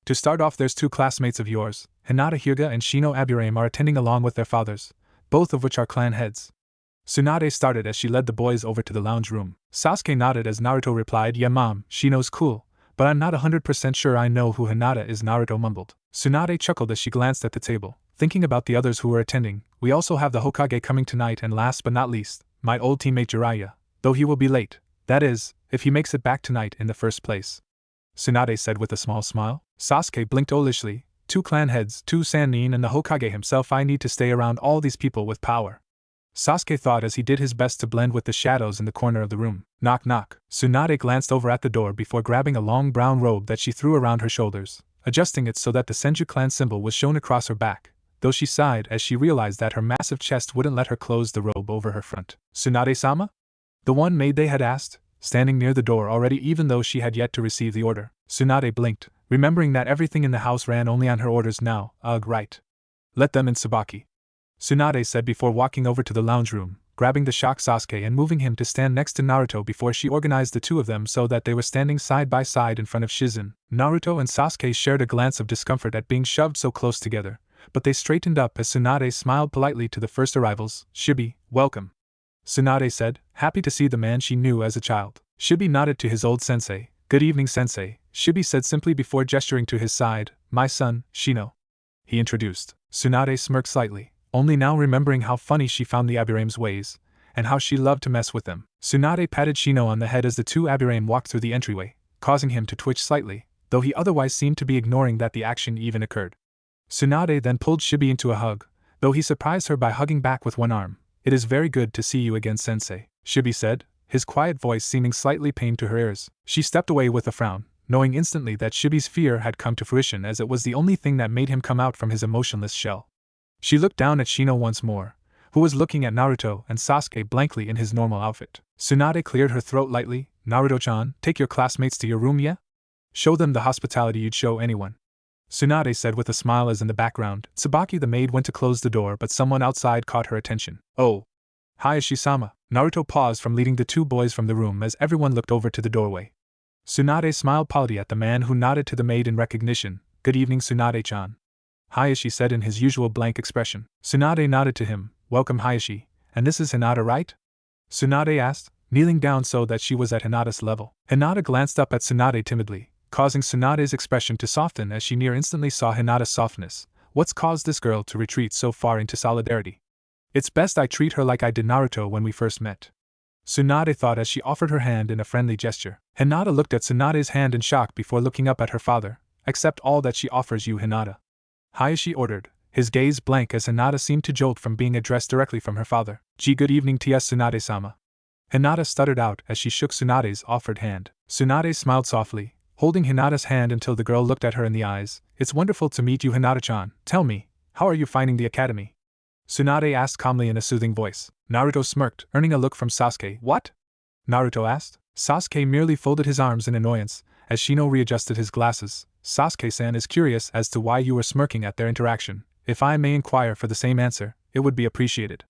A: To start off, there's two classmates of yours, Hinata Hyuga and Shino Aburame, are attending along with their fathers, both of which are clan heads. Tsunade started as she led the boys over to the lounge room. Sasuke nodded as Naruto replied, Yeah mom, Shino's cool, but I'm not 100% sure I know who Hinata is, Naruto mumbled. Tsunade chuckled as she glanced at the table, thinking about the others who were attending. We also have the Hokage coming tonight, and last but not least, my old teammate Jiraiya, though he will be late. That is, if he makes it back tonight in the first place. Tsunade said with a small smile. Sasuke blinked olishly. Two clan heads, two Sannin, and the Hokage himself. I need to stay around all these people with power. Sasuke thought as he did his best to blend with the shadows in the corner of the room. Knock knock. Tsunade glanced over at the door before grabbing a long brown robe that she threw around her shoulders, adjusting it so that the Senju clan symbol was shown across her back, though she sighed as she realized that her massive chest wouldn't let her close the robe over her front. Tsunade-sama? The one maid they had asked, standing near the door already, even though she had yet to receive the order. Tsunade blinked, remembering that everything in the house ran only on her orders now. Ugh, right. Let them in, Tsubaki. Tsunade said before walking over to the lounge room, grabbing the shocked Sasuke and moving him to stand next to Naruto before she organized the two of them so that they were standing side by side in front of Shizen. Naruto and Sasuke shared a glance of discomfort at being shoved so close together, but they straightened up as Tsunade smiled politely to the first arrivals. Shibi, welcome. Tsunade said, happy to see the man she knew as a child. Shibi nodded to his old sensei. Good evening, sensei, Shibi said simply before gesturing to his side. My son, Shino. He introduced. Tsunade smirked slightly, only now remembering how funny she found the Aburame's ways, and how she loved to mess with them. Tsunade patted Shino on the head as the two Aburame walked through the entryway, causing him to twitch slightly, though he otherwise seemed to be ignoring that the action even occurred. Tsunade then pulled Shibi into a hug, though he surprised her by hugging back with one arm. It is very good to see you again, sensei, Shibi said, his quiet voice seeming slightly pained to her ears. She stepped away with a frown, knowing instantly that Shibi's fear had come to fruition, as it was the only thing that made him come out from his emotionless shell. She looked down at Shino once more, who was looking at Naruto and Sasuke blankly in his normal outfit. Tsunade cleared her throat lightly. Naruto-chan, take your classmates to your room, yeah? Show them the hospitality you'd show anyone. Tsunade said with a smile as in the background, Tsubaki the maid went to close the door, but someone outside caught her attention. Oh. Hayashi-sama. Naruto paused from leading the two boys from the room as everyone looked over to the doorway. Tsunade smiled politely at the man who nodded to the maid in recognition. Good evening, Tsunade-chan. Hayashi said in his usual blank expression. Tsunade nodded to him. Welcome, Hayashi. And this is Hinata, right? Tsunade asked, kneeling down so that she was at Hinata's level. Hinata glanced up at Tsunade timidly, causing Tsunade's expression to soften as she near instantly saw Hinata's softness. What's caused this girl to retreat so far into solidarity? It's best I treat her like I did Naruto when we first met. Tsunade thought as she offered her hand in a friendly gesture. Hinata looked at Tsunade's hand in shock before looking up at her father. Accept all that she offers you, Hinata. Hayashi ordered, his gaze blank as Hinata seemed to jolt from being addressed directly from her father. Good evening, T.S. Tsunade-sama. Hinata stuttered out as she shook Tsunade's offered hand. Tsunade smiled softly, holding Hinata's hand until the girl looked at her in the eyes. It's wonderful to meet you, Hinata-chan. Tell me, how are you finding the academy? Tsunade asked calmly in a soothing voice. Naruto smirked, earning a look from Sasuke. What? Naruto asked. Sasuke merely folded his arms in annoyance, as Shino readjusted his glasses. Sasuke-san is curious as to why you were smirking at their interaction. If I may inquire for the same answer, it would be appreciated.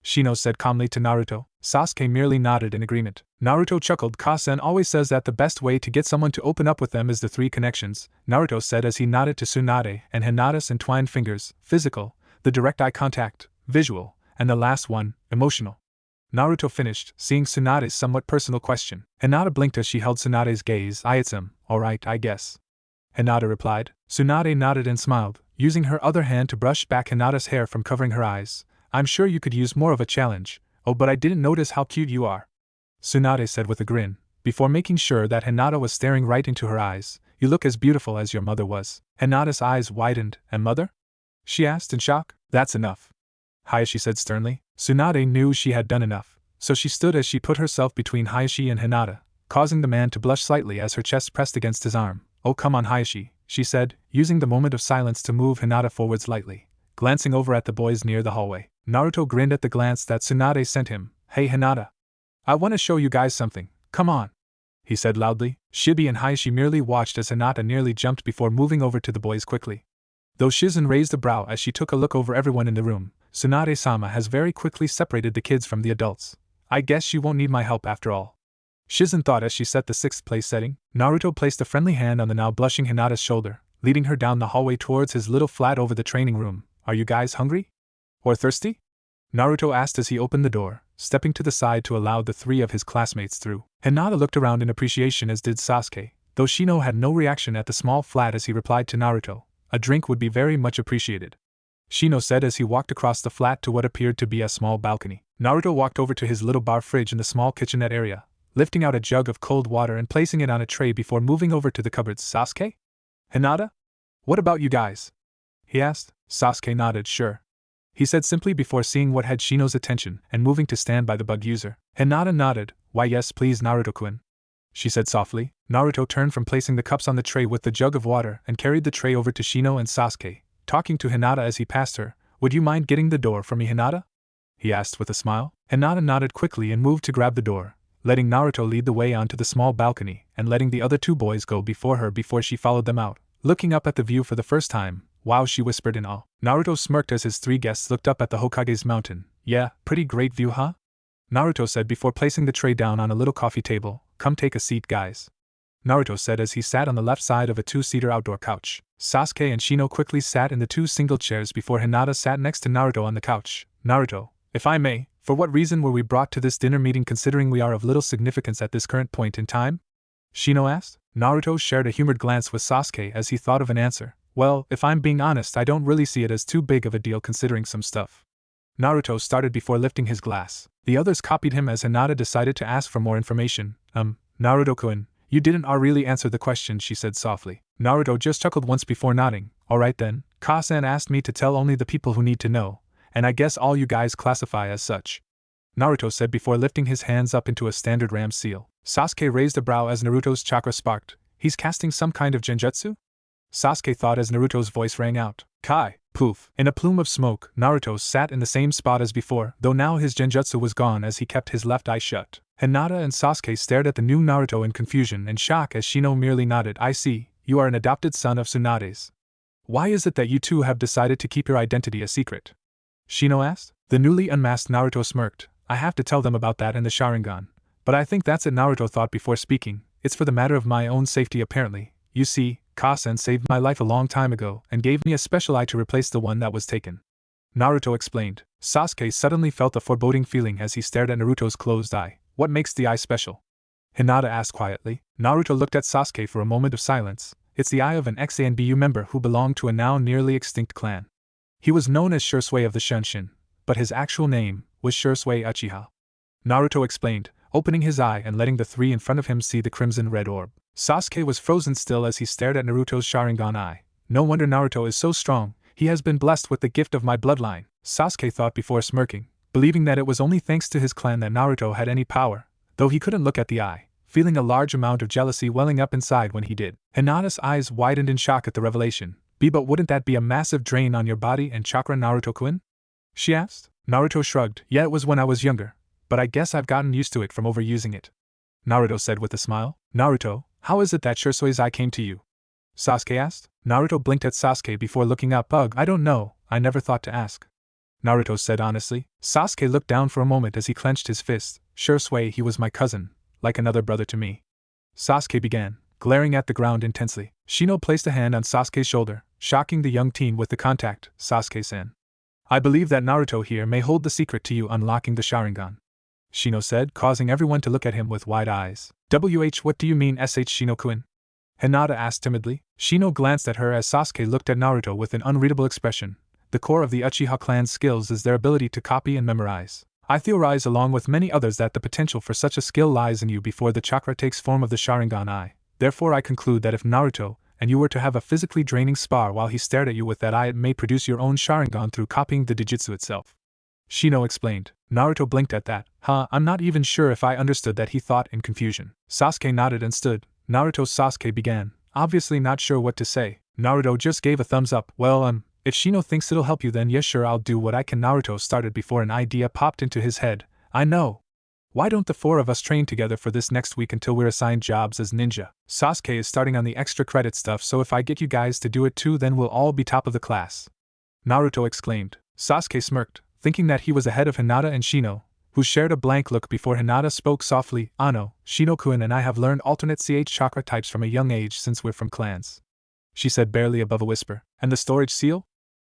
A: Shino said calmly to Naruto. Sasuke merely nodded in agreement. Naruto chuckled. Ka-sen always says that the best way to get someone to open up with them is the three connections, Naruto said as he nodded to Tsunade and Hinata's entwined fingers. Physical, the direct eye contact, visual, and the last one, emotional. Naruto finished, seeing Tsunade's somewhat personal question. Hinata blinked as she held Tsunade's gaze. It's alright, I guess. Hinata replied. Tsunade nodded and smiled, using her other hand to brush back Hinata's hair from covering her eyes. I'm sure you could use more of a challenge. Oh, but I didn't notice how cute you are. Tsunade said with a grin, before making sure that Hinata was staring right into her eyes. You look as beautiful as your mother was. Hinata's eyes widened. And mother? She asked in shock. That's enough. Hayashi said sternly. Tsunade knew she had done enough, so she stood as she put herself between Hayashi and Hinata, causing the man to blush slightly as her chest pressed against his arm. Oh, come on, Hayashi, she said, using the moment of silence to move Hinata forwards lightly, glancing over at the boys near the hallway. Naruto grinned at the glance that Tsunade sent him. Hey, Hinata. I want to show you guys something. Come on, he said loudly. Shibi and Hayashi merely watched as Hinata nearly jumped before moving over to the boys quickly. Though Shizen raised a brow as she took a look over everyone in the room, Tsunade-sama has very quickly separated the kids from the adults. I guess she won't need my help after all. Shizen thought as she set the 6th place setting. Naruto placed a friendly hand on the now blushing Hinata's shoulder, leading her down the hallway towards his little flat over the training room. Are you guys hungry? Or thirsty? Naruto asked as he opened the door, stepping to the side to allow the 3 of his classmates through. Hinata looked around in appreciation as did Sasuke, though Shino had no reaction at the small flat as he replied to Naruto, a drink would be very much appreciated. Shino said as he walked across the flat to what appeared to be a small balcony. Naruto walked over to his little bar fridge in the small kitchenette area, lifting out a jug of cold water and placing it on a tray before moving over to the cupboards. Sasuke? Hinata? What about you guys? He asked. Sasuke nodded, sure. He said simply before seeing what had Shino's attention and moving to stand by the bug user. Hinata nodded. Why yes please Naruto-kun, she said softly. Naruto turned from placing the cups on the tray with the jug of water and carried the tray over to Shino and Sasuke, talking to Hinata as he passed her. Would you mind getting the door for me, Hinata? He asked with a smile. Hinata nodded quickly and moved to grab the door, letting Naruto lead the way onto the small balcony and letting the other 2 boys go before her before she followed them out, looking up at the view for the first time. Wow, she whispered in awe. Naruto smirked as his 3 guests looked up at the Hokage's mountain. Yeah, pretty great view, huh? Naruto said before placing the tray down on a little coffee table. Come take a seat, guys. Naruto said as he sat on the left side of a 2-seater outdoor couch. Sasuke and Shino quickly sat in the 2 single chairs before Hinata sat next to Naruto on the couch. Naruto, if I may, for what reason were we brought to this dinner meeting considering we are of little significance at this current point in time? Shino asked. Naruto shared a humored glance with Sasuke as he thought of an answer. Well, if I'm being honest, I don't really see it as too big of a deal considering some stuff. Naruto started before lifting his glass. The others copied him as Hinata decided to ask for more information. Naruto-kun, you didn't really answer the question, she said softly. Naruto just chuckled once before nodding. Alright then, Ka-san asked me to tell only the people who need to know, and I guess all you guys classify as such. Naruto said before lifting his hands up into a standard ram seal. Sasuke raised a brow as Naruto's chakra sparked. He's casting some kind of genjutsu? Sasuke thought as Naruto's voice rang out. Kai! Poof! In a plume of smoke, Naruto sat in the same spot as before, though now his genjutsu was gone as he kept his left eye shut. Hinata and Sasuke stared at the new Naruto in confusion and shock as Shino merely nodded. I see, you are an adopted son of Tsunade's. Why is it that you 2 have decided to keep your identity a secret? Shino asked. The newly unmasked Naruto smirked. I have to tell them about that in the Sharingan. But I think that's it, Naruto thought before speaking. It's for the matter of my own safety apparently. You see, Ka-san saved my life a long time ago and gave me a special eye to replace the one that was taken. Naruto explained. Sasuke suddenly felt a foreboding feeling as he stared at Naruto's closed eye. What makes the eye special? Hinata asked quietly. Naruto looked at Sasuke for a moment of silence. It's the eye of an ex-ANBU member who belonged to a now nearly extinct clan. He was known as Shursui of the Shunshin, but his actual name was Shursui Uchiha. Naruto explained, opening his eye and letting the 3 in front of him see the crimson-red orb. Sasuke was frozen still as he stared at Naruto's Sharingan eye. No wonder Naruto is so strong, he has been blessed with the gift of my bloodline, Sasuke thought before smirking, believing that it was only thanks to his clan that Naruto had any power, though he couldn't look at the eye, feeling a large amount of jealousy welling up inside when he did. Hinata's eyes widened in shock at the revelation. But wouldn't that be a massive drain on your body and chakra, Naruto-kun? She asked. Naruto shrugged. Yeah, it was when I was younger, but I guess I've gotten used to it from overusing it, Naruto said with a smile. Naruto, how is it that Shursui's eye came to you? Sasuke asked. Naruto blinked at Sasuke before looking up. I don't know, I never thought to ask, Naruto said honestly. Sasuke looked down for a moment as he clenched his fist. Shursui, he was my cousin, like another brother to me, Sasuke began, glaring at the ground intensely. Shino placed a hand on Sasuke's shoulder, shocking the young teen with the contact. Sasuke-san, I believe that Naruto here may hold the secret to you unlocking the Sharingan, Shino said, causing everyone to look at him with wide eyes. What do you mean, Shino-kun? Hinata asked timidly. Shino glanced at her as Sasuke looked at Naruto with an unreadable expression. The core of the Uchiha clan's skills is their ability to copy and memorize. I theorize along with many others that the potential for such a skill lies in you before the chakra takes form of the Sharingan eye. Therefore I conclude that if Naruto and you were to have a physically draining spar while he stared at you with that eye, it may produce your own Sharingan through copying the Dijutsu itself, Shino explained. Naruto blinked at that. I'm not even sure if I understood that, he thought in confusion. Sasuke nodded and stood. Naruto. Sasuke began, obviously not sure what to say. Naruto just gave a thumbs up. Well, if Shino thinks it'll help you, then yes, sure, I'll do what I can. Naruto started before an idea popped into his head. I know. Why don't the 4 of us train together for this next week until we're assigned jobs as ninja? Sasuke is starting on the extra credit stuff, so if I get you guys to do it too, then we'll all be top of the class, Naruto exclaimed. Sasuke smirked, thinking that he was ahead of Hinata and Shino, who shared a blank look before Hinata spoke softly. Ano, Shino-kun and I have learned alternate CH chakra types from a young age since we're from clans. She said barely above a whisper. And the storage seal?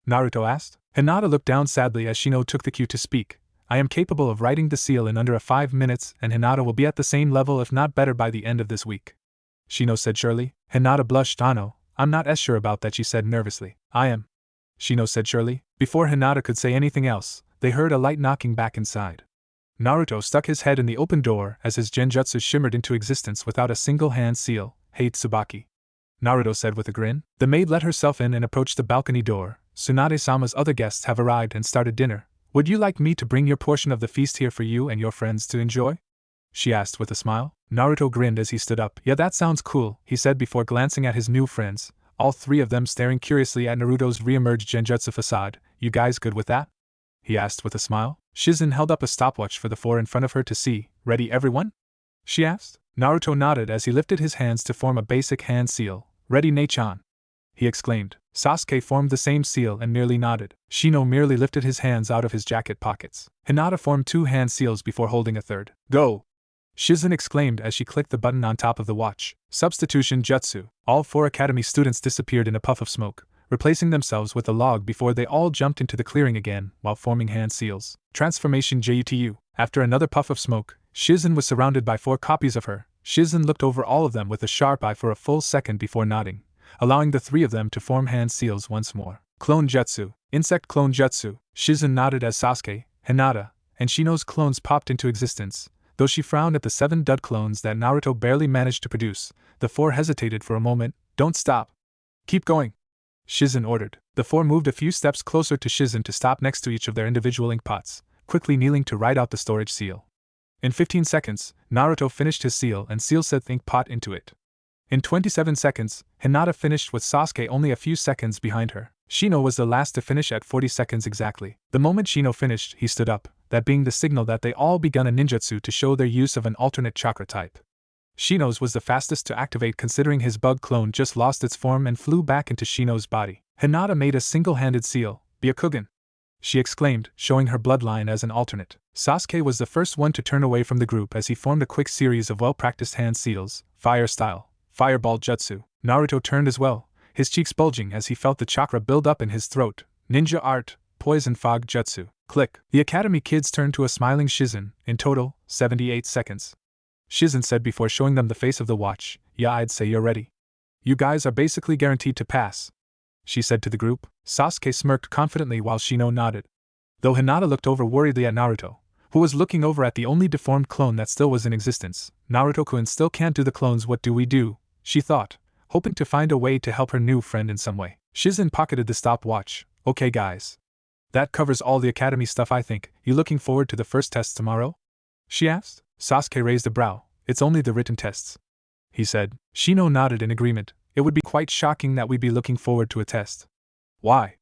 A: Naruto asked. Hinata looked down sadly as Shino took the cue to speak. I am capable of writing the seal in under 5 minutes, and Hinata will be at the same level if not better by the end of this week. Shino said surely. Hinata blushed. Ano, I'm not as sure about that, she said nervously. I am. Shino said surely. Before Hinata could say anything else, they heard a light knocking back inside. Naruto stuck his head in the open door as his genjutsu shimmered into existence without a single hand seal. Hey Tsubaki. Naruto said with a grin. The maid let herself in and approached the balcony door. Tsunade-sama's other guests have arrived and started dinner. Would you like me to bring your portion of the feast here for you and your friends to enjoy? She asked with a smile. Naruto grinned as he stood up. Yeah, that sounds cool, he said before glancing at his new friends, all 3 of them staring curiously at Naruto's re-emerged genjutsu facade. You guys good with that? He asked with a smile. Shizen held up a stopwatch for the 4 in front of her to see. Ready everyone? She asked. Naruto nodded as he lifted his hands to form a basic hand seal. Ready Ne-chan? He exclaimed. Sasuke formed the same seal and merely nodded. Shino merely lifted his hands out of his jacket pockets. Hinata formed 2 hand seals before holding a third. Go! Shizen exclaimed as she clicked the button on top of the watch. Substitution Jutsu. All 4 academy students disappeared in a puff of smoke, replacing themselves with a log before they all jumped into the clearing again while forming hand seals. Transformation Jutu. After another puff of smoke, Shizen was surrounded by 4 copies of her. Shizen looked over all of them with a sharp eye for a full second before nodding, allowing the 3 of them to form hand seals once more. Clone Jutsu. Insect Clone Jutsu. Shizen nodded as Sasuke, Hinata, and Shino's clones popped into existence. Though she frowned at the 7 dud clones that Naruto barely managed to produce, the 4 hesitated for a moment. Don't stop. Keep going, Shizen ordered. The 4 moved a few steps closer to Shizen to stop next to each of their individual ink pots, quickly kneeling to write out the storage seal. In 15 seconds, Naruto finished his seal and said ink pot into it. In 27 seconds, Hinata finished with Sasuke only a few seconds behind her. Shino was the last to finish at 40 seconds exactly. The moment Shino finished, he stood up, that being the signal that they all begun a ninjutsu to show their use of an alternate chakra type. Shino's was the fastest to activate considering his bug clone just lost its form and flew back into Shino's body. Hinata made a single-handed seal. Byakugan! She exclaimed, showing her bloodline as an alternate. Sasuke was the first one to turn away from the group as he formed a quick series of well-practiced hand seals. Fire style. Fireball Jutsu. Naruto turned as well, his cheeks bulging as he felt the chakra build up in his throat. Ninja art. Poison fog Jutsu. Click. The academy kids turned to a smiling Shizen. In total, 78 seconds. Shizen said before showing them the face of the watch. Yeah, I'd say you're ready. You guys are basically guaranteed to pass, she said to the group. Sasuke smirked confidently while Shino nodded. Though Hinata looked over worriedly at Naruto, who was looking over at the only deformed clone that still was in existence. Naruto-kun still can't do the clones, what do we do? She thought, hoping to find a way to help her new friend in some way. Shizen pocketed the stopwatch. Okay guys. That covers all the academy stuff I think. You looking forward to the first test tomorrow? She asked. Sasuke raised a brow. It's only the written tests, he said. Shino nodded in agreement. It would be quite shocking that we'd be looking forward to a test. Why?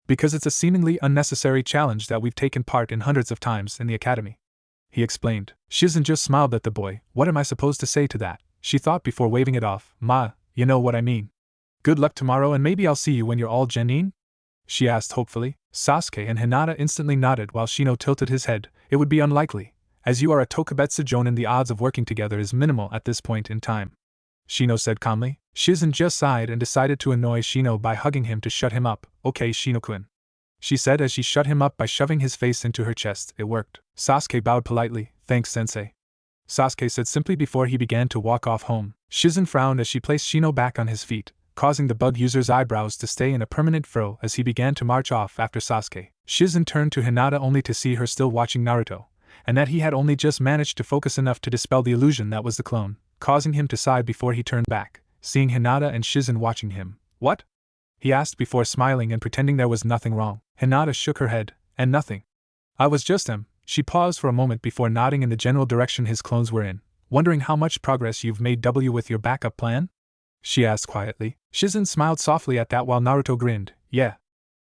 A: Because it's a seemingly unnecessary challenge that we've taken part in hundreds of times in the academy, he explained. Shizen just smiled at the boy. What am I supposed to say to that? She thought before waving it off. You know what I mean. Good luck tomorrow and maybe I'll see you when you're all genin? She asked hopefully. Sasuke and Hinata instantly nodded while Shino tilted his head. It would be unlikely. As you are a Tokubetsu Jonin, the odds of working together is minimal at this point in time, Shino said calmly. Shizen just sighed and decided to annoy Shino by hugging him to shut him up. Okay Shino-kun, she said as she shut him up by shoving his face into her chest. It worked. Sasuke bowed politely. Thanks sensei, Sasuke said simply before he began to walk off home. Shizen frowned as she placed Shino back on his feet, causing the bug user's eyebrows to stay in a permanent furrow as he began to march off after Sasuke. Shizen turned to Hinata only to see her still watching Naruto, and that he had only just managed to focus enough to dispel the illusion that was the clone, causing him to sigh before he turned back, seeing Hinata and Shizen watching him. What? He asked before smiling and pretending there was nothing wrong. Hinata shook her head. And nothing. I was just She paused for a moment before nodding in the general direction his clones were in. Wondering how much progress you've made with your backup plan? She asked quietly. Shizen smiled softly at that while Naruto grinned. Yeah.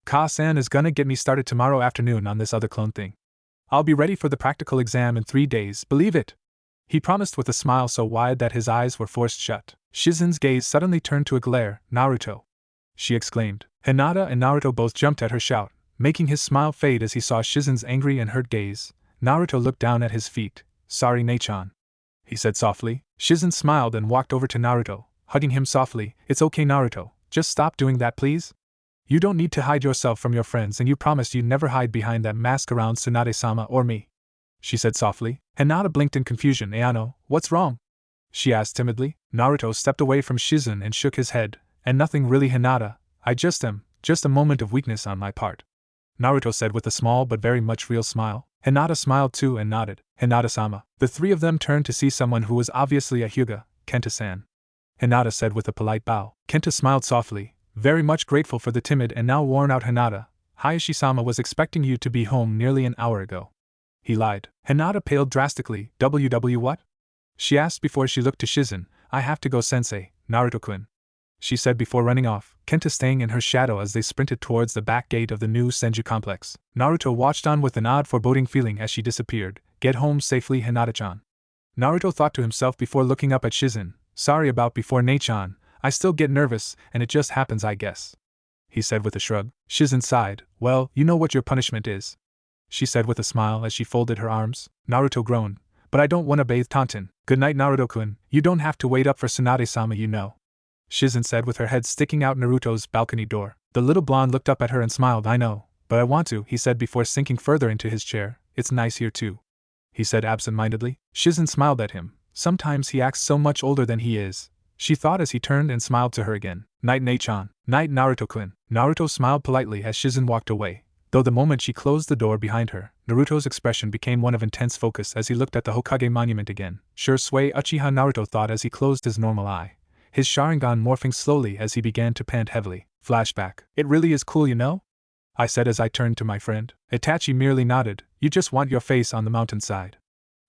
A: Ka-san is gonna get me started tomorrow afternoon on this other clone thing. I'll be ready for the practical exam in 3 days, believe it, he promised with a smile so wide that his eyes were forced shut. Shizen's gaze suddenly turned to a glare. Naruto, she exclaimed. Hinata and Naruto both jumped at her shout, making his smile fade as he saw Shizen's angry and hurt gaze, Naruto looked down at his feet. Sorry, Nachan, he said softly. Shizen smiled and walked over to Naruto, hugging him softly. It's okay, Naruto, just stop doing that, please. You don't need to hide yourself from your friends, and you promised you'd never hide behind that mask around Tsunade-sama or me, she said softly. Hinata blinked in confusion. Ayano, what's wrong? She asked timidly. Naruto stepped away from Shizen and shook his head. And nothing really, Hinata. I just am, just a moment of weakness on my part, Naruto said with a small but very much real smile. Hinata smiled too and nodded. Hinata-sama. The three of them turned to see someone who was obviously a Hyuga, Kenta-san. Hinata said with a polite bow. Kenta smiled softly, very much grateful for the timid and now worn-out Hinata. Hayashi-sama was expecting you to be home nearly an hour ago. He lied. Hinata paled drastically. WW what? She asked before she looked to Shizen. I have to go, sensei, Naruto-kun, she said before running off, Kenta staying in her shadow as they sprinted towards the back gate of the new Senju complex. Naruto watched on with an odd foreboding feeling as she disappeared. Get home safely, Hinata-chan, Naruto thought to himself before looking up at Shizen. Sorry about before, Nei-chan, I still get nervous, and it just happens, I guess, he said with a shrug. Shizen sighed. Well, you know what your punishment is, she said with a smile as she folded her arms. Naruto groaned. But I don't want to bathe Taunton. Good night, Naruto-kun, you don't have to wait up for Tsunade-sama, you know, Shizen said with her head sticking out Naruto's balcony door. The little blonde looked up at her and smiled. I know, but I want to, he said before sinking further into his chair. It's nice here too, he said absent-mindedly. Shizen smiled at him. Sometimes he acts so much older than he is, she thought as he turned and smiled to her again. Night, Nei-chan. Night, Naruto-kun. Naruto smiled politely as Shizen walked away, though the moment she closed the door behind her, Naruto's expression became one of intense focus as he looked at the Hokage monument again. Sure sway Uchiha, Naruto thought as he closed his normal eye, his Sharingan morphing slowly as he began to pant heavily. Flashback. It really is cool, you know, I said as I turned to my friend. Itachi merely nodded. You just want your face on the mountainside.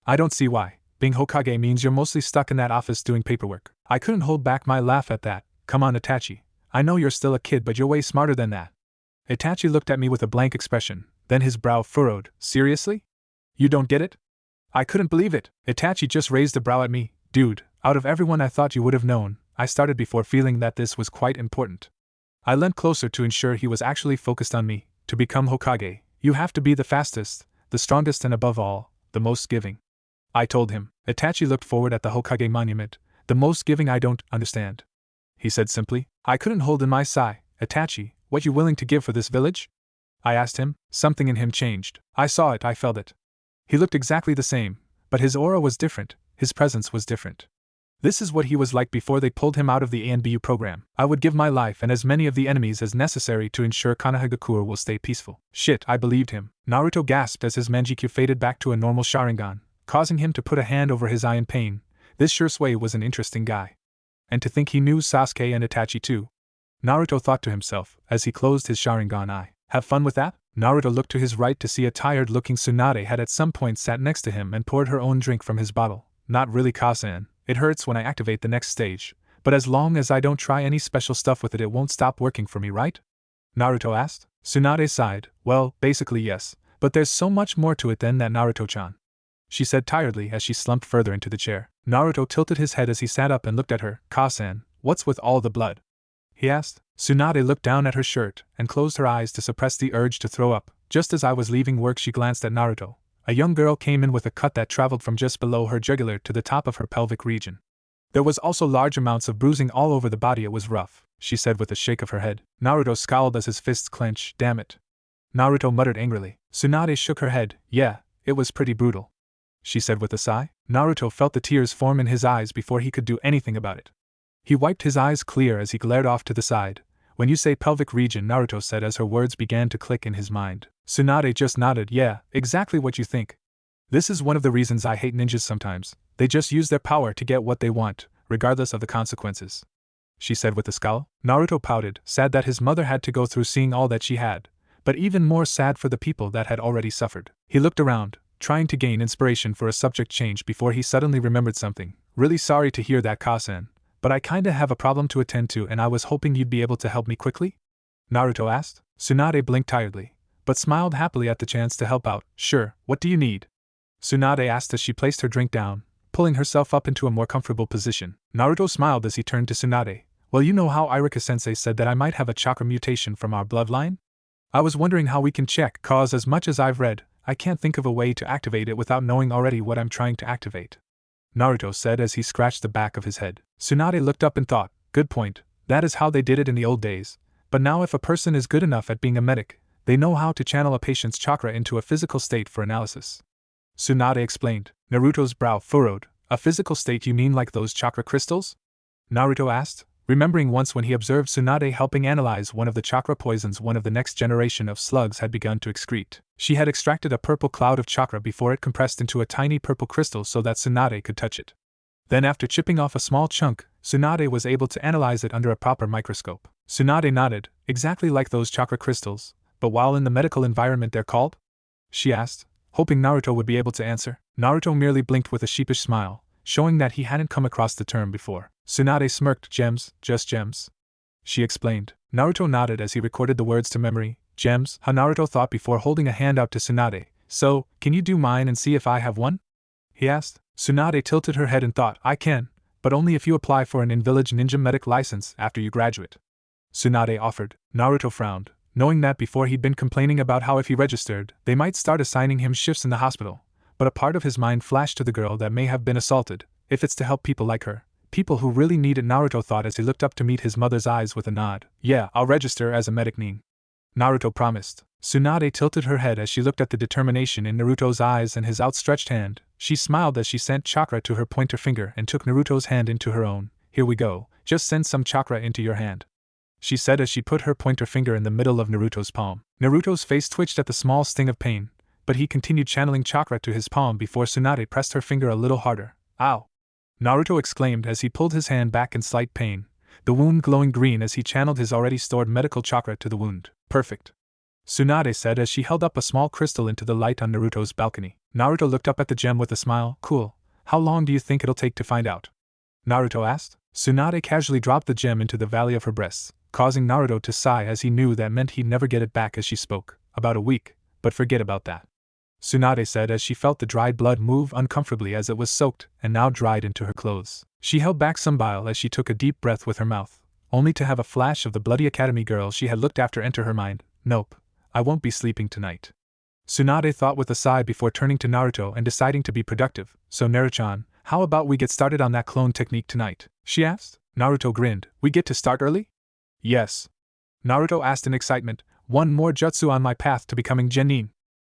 A: I don't see why. Being Hokage means you're mostly stuck in that office doing paperwork. I couldn't hold back my laugh at that. Come on, Itachi. I know you're still a kid, but you're way smarter than that. Itachi looked at me with a blank expression, then his brow furrowed. Seriously? You don't get it? I couldn't believe it. Itachi just raised a brow at me. Dude, out of everyone I thought you would have known, I started before feeling that this was quite important. I leant closer to ensure he was actually focused on me. To become Hokage, you have to be the fastest, the strongest, and above all, the most giving, I told him. Itachi looked forward at the Hokage monument. The most giving, I don't understand, he said simply. I couldn't hold in my sigh. Itachi, what you willing to give for this village? I asked him. Something in him changed. I saw it, I felt it. He looked exactly the same, but his aura was different, his presence was different. This is what he was like before they pulled him out of the ANBU program. I would give my life and as many of the enemies as necessary to ensure Konohagakure will stay peaceful. Shit, I believed him. Naruto gasped as his Manjikyu faded back to a normal Sharingan, causing him to put a hand over his eye in pain. This Shursui was an interesting guy. And to think he knew Sasuke and Itachi too. Naruto thought to himself as he closed his Sharingan eye. Have fun with that? Naruto looked to his right to see a tired-looking Tsunade had at some point sat next to him and poured her own drink from his bottle. Not really, Kasan. It hurts when I activate the next stage, but as long as I don't try any special stuff with it, it won't stop working for me, right? Naruto asked. Tsunade sighed. Well, basically yes, but there's so much more to it than that, Naruto-chan, she said tiredly as she slumped further into the chair. Naruto tilted his head as he sat up and looked at her. Kasan, what's with all the blood? He asked. Tsunade looked down at her shirt and closed her eyes to suppress the urge to throw up. Just as I was leaving work, she glanced at Naruto. A young girl came in with a cut that traveled from just below her jugular to the top of her pelvic region. There was also large amounts of bruising all over the body. It was rough, she said with a shake of her head. Naruto scowled as his fists clenched. Damn it, Naruto muttered angrily. Tsunade shook her head. Yeah, it was pretty brutal, she said with a sigh. Naruto felt the tears form in his eyes before he could do anything about it. He wiped his eyes clear as he glared off to the side. When you say pelvic region, Naruto said as her words began to click in his mind. Tsunade just nodded. Yeah, exactly what you think. This is one of the reasons I hate ninjas sometimes. They just use their power to get what they want, regardless of the consequences, she said with a scowl. Naruto pouted, sad that his mother had to go through seeing all that she had, but even more sad for the people that had already suffered. He looked around, trying to gain inspiration for a subject change before he suddenly remembered something. Really sorry to hear that, Kasan, but I kinda have a problem to attend to and I was hoping you'd be able to help me quickly? Naruto asked. Tsunade blinked tiredly, but smiled happily at the chance to help out. Sure, what do you need? Tsunade asked as she placed her drink down, pulling herself up into a more comfortable position. Naruto smiled as he turned to Tsunade. Well, you know how Irika-sensei said that I might have a chakra mutation from our bloodline? I was wondering how we can check, cause as much as I've read, I can't think of a way to activate it without knowing already what I'm trying to activate," Naruto said as he scratched the back of his head. Tsunade looked up and thought, good point, that is how they did it in the old days, but now if a person is good enough at being a medic, they know how to channel a patient's chakra into a physical state for analysis. Tsunade explained. Naruto's brow furrowed. A physical state, you mean like those chakra crystals? Naruto asked, remembering once when he observed Tsunade helping analyze one of the chakra poisons one of the next generation of slugs had begun to excrete. She had extracted a purple cloud of chakra before it compressed into a tiny purple crystal so that Tsunade could touch it. Then after chipping off a small chunk, Tsunade was able to analyze it under a proper microscope. Tsunade nodded, exactly like those chakra crystals, but while in the medical environment they're called? She asked, hoping Naruto would be able to answer. Naruto merely blinked with a sheepish smile, showing that he hadn't come across the term before. Tsunade smirked. Gems, just gems, she explained. Naruto nodded as he recorded the words to memory. Gems, how Naruto thought before holding a hand out to Tsunade. So, can you do mine and see if I have one? He asked. Tsunade tilted her head and thought, I can, but only if you apply for an in-village ninja medic license after you graduate. Tsunade offered. Naruto frowned, knowing that before he'd been complaining about how if he registered, they might start assigning him shifts in the hospital, but a part of his mind flashed to the girl that may have been assaulted, if it's to help people like her. People who really need it, Naruto thought as he looked up to meet his mother's eyes with a nod. Yeah, I'll register as a medic nin, Naruto promised. Tsunade tilted her head as she looked at the determination in Naruto's eyes and his outstretched hand. She smiled as she sent chakra to her pointer finger and took Naruto's hand into her own. Here we go, just send some chakra into your hand, she said as she put her pointer finger in the middle of Naruto's palm. Naruto's face twitched at the small sting of pain, but he continued channeling chakra to his palm before Tsunade pressed her finger a little harder. Ow! Naruto exclaimed as he pulled his hand back in slight pain, the wound glowing green as he channeled his already stored medical chakra to the wound. Perfect, Tsunade said as she held up a small crystal into the light on Naruto's balcony. Naruto looked up at the gem with a smile. Cool. How long do you think it'll take to find out? Naruto asked. Tsunade casually dropped the gem into the valley of her breasts, causing Naruto to sigh as he knew that meant he'd never get it back as she spoke. About a week, but forget about that, Tsunade said as she felt the dried blood move uncomfortably as it was soaked and now dried into her clothes. She held back some bile as she took a deep breath with her mouth, only to have a flash of the bloody academy girl she had looked after enter her mind. Nope, I won't be sleeping tonight, Tsunade thought with a sigh before turning to Naruto and deciding to be productive. So Naruto-chan, how about we get started on that clone technique tonight? She asked. Naruto grinned. We get to start early? Yes, Naruto asked in excitement. One more jutsu on my path to becoming genin,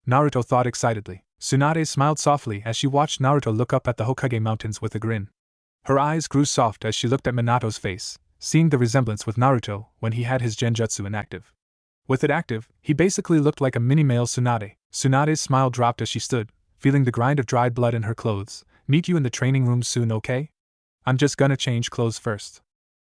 A: Naruto thought excitedly. Tsunade smiled softly as she watched Naruto look up at the Hokage Mountains with a grin. Her eyes grew soft as she looked at Minato's face, seeing the resemblance with Naruto when he had his genjutsu inactive. With it active, he basically looked like a mini-male Tsunade. Tsunade's smile dropped as she stood, feeling the grind of dried blood in her clothes. Meet you in the training room soon, okay? I'm just gonna change clothes first,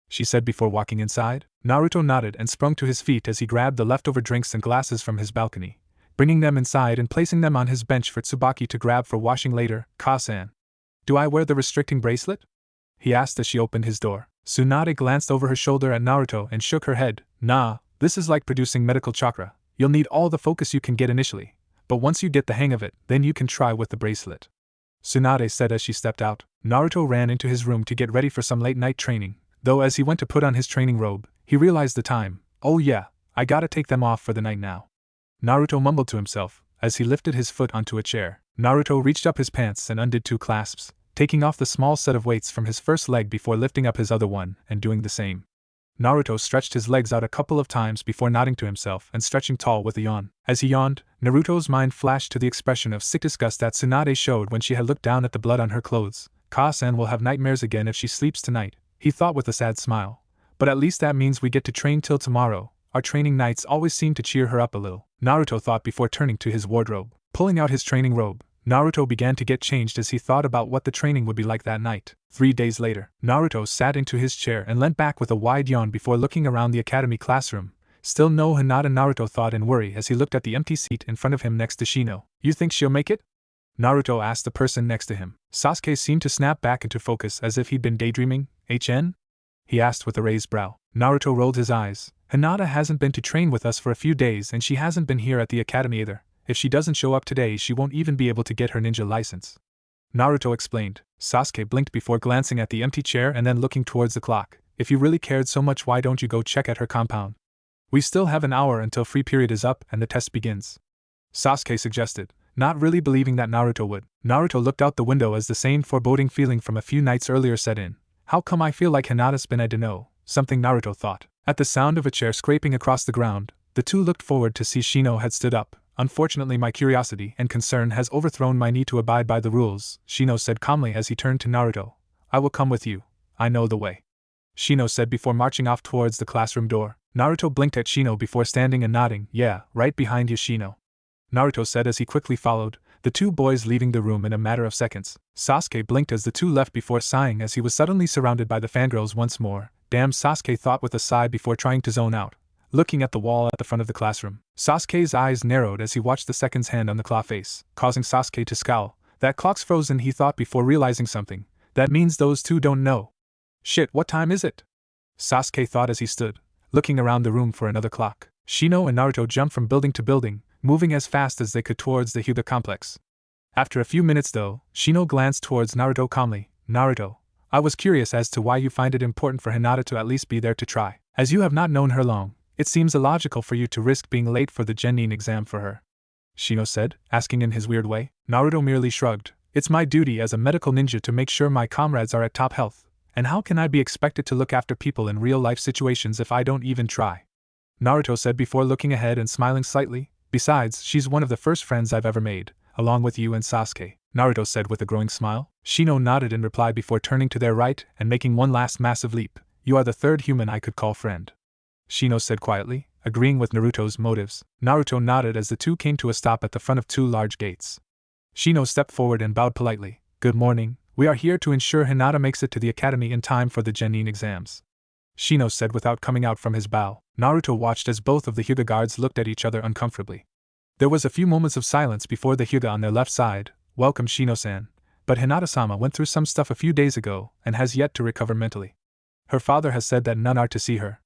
A: she said before walking inside. Naruto nodded and sprung to his feet as he grabbed the leftover drinks and glasses from his balcony, bringing them inside and placing them on his bench for Tsubaki to grab for washing later. Ka-san, do I wear the restricting bracelet? He asked as she opened his door. Tsunade glanced over her shoulder at Naruto and shook her head. Nah, this is like producing medical chakra. You'll need all the focus you can get initially, but once you get the hang of it, then you can try with the bracelet, Tsunade said as she stepped out. Naruto ran into his room to get ready for some late-night training, though as he went to put on his training robe, he realized the time. Oh yeah, I gotta take them off for the night now, Naruto mumbled to himself as he lifted his foot onto a chair. Naruto reached up his pants and undid 2 clasps, taking off the small set of weights from his first leg before lifting up his other one and doing the same. Naruto stretched his legs out a couple of times before nodding to himself and stretching tall with a yawn. As he yawned, Naruto's mind flashed to the expression of sick disgust that Tsunade showed when she had looked down at the blood on her clothes. Ka-san will have nightmares again if she sleeps tonight, he thought with a sad smile. But at least that means we get to train till tomorrow. Our training nights always seem to cheer her up a little, Naruto thought before turning to his wardrobe. Pulling out his training robe, Naruto began to get changed as he thought about what the training would be like that night. 3 days later, Naruto sat into his chair and leant back with a wide yawn before looking around the academy classroom. Still no Hinata, Naruto thought in worry as he looked at the empty seat in front of him next to Shino. You think she'll make it? Naruto asked the person next to him. Sasuke seemed to snap back into focus as if he'd been daydreaming. HN? He asked with a raised brow. Naruto rolled his eyes. Hinata hasn't been to train with us for a few days and she hasn't been here at the academy either. If she doesn't show up today, she won't even be able to get her ninja license, Naruto explained. Sasuke blinked before glancing at the empty chair and then looking towards the clock. If you really cared so much, why don't you go check at her compound? We still have an hour until free period is up and the test begins, Sasuke suggested. not really believing that Naruto would. Naruto looked out the window as the same foreboding feeling from a few nights earlier set in. How come I feel like Hinata's been I dunno, something Naruto thought. At the sound of a chair scraping across the ground, the two looked forward to see Shino had stood up. Unfortunately, my curiosity and concern has overthrown my need to abide by the rules, Shino said calmly as he turned to Naruto. I will come with you. I know the way, Shino said before marching off towards the classroom door. Naruto blinked at Shino before standing and nodding. Yeah, right behind you, Shino, Naruto said as he quickly followed, the two boys leaving the room in a matter of seconds. Sasuke blinked as the two left before sighing as he was suddenly surrounded by the fangirls once more. Damn, Sasuke thought with a sigh before trying to zone out, looking at the wall at the front of the classroom. Sasuke's eyes narrowed as he watched the second's hand on the claw face, causing Sasuke to scowl. That clock's frozen, he thought before realizing something. That means those two don't know. Shit, what time is it? Sasuke thought as he stood, looking around the room for another clock. Shino and Naruto jumped from building to building, moving as fast as they could towards the Hyuga complex. After a few minutes though, Shino glanced towards Naruto calmly. Naruto, I was curious as to why you find it important for Hinata to at least be there to try. As you have not known her long, it seems illogical for you to risk being late for the Genin exam for her, Shino said, asking in his weird way. Naruto merely shrugged. It's my duty as a medical ninja to make sure my comrades are at top health, and how can I be expected to look after people in real-life situations if I don't even try? Naruto said before looking ahead and smiling slightly. Besides, she's one of the first friends I've ever made, along with you and Sasuke, Naruto said with a growing smile. Shino nodded in reply before turning to their right and making one last massive leap. You are the third human I could call friend, Shino said quietly, agreeing with Naruto's motives. Naruto nodded as the two came to a stop at the front of two large gates. Shino stepped forward and bowed politely. Good morning, we are here to ensure Hinata makes it to the academy in time for the Genin exams, Shino said without coming out from his bow. Naruto watched as both of the Hyuga guards looked at each other uncomfortably. There was a few moments of silence before the Hyuga on their left side welcomed Shino-san, but Hinata-sama went through some stuff a few days ago and has yet to recover mentally. Her father has said that none are to see her,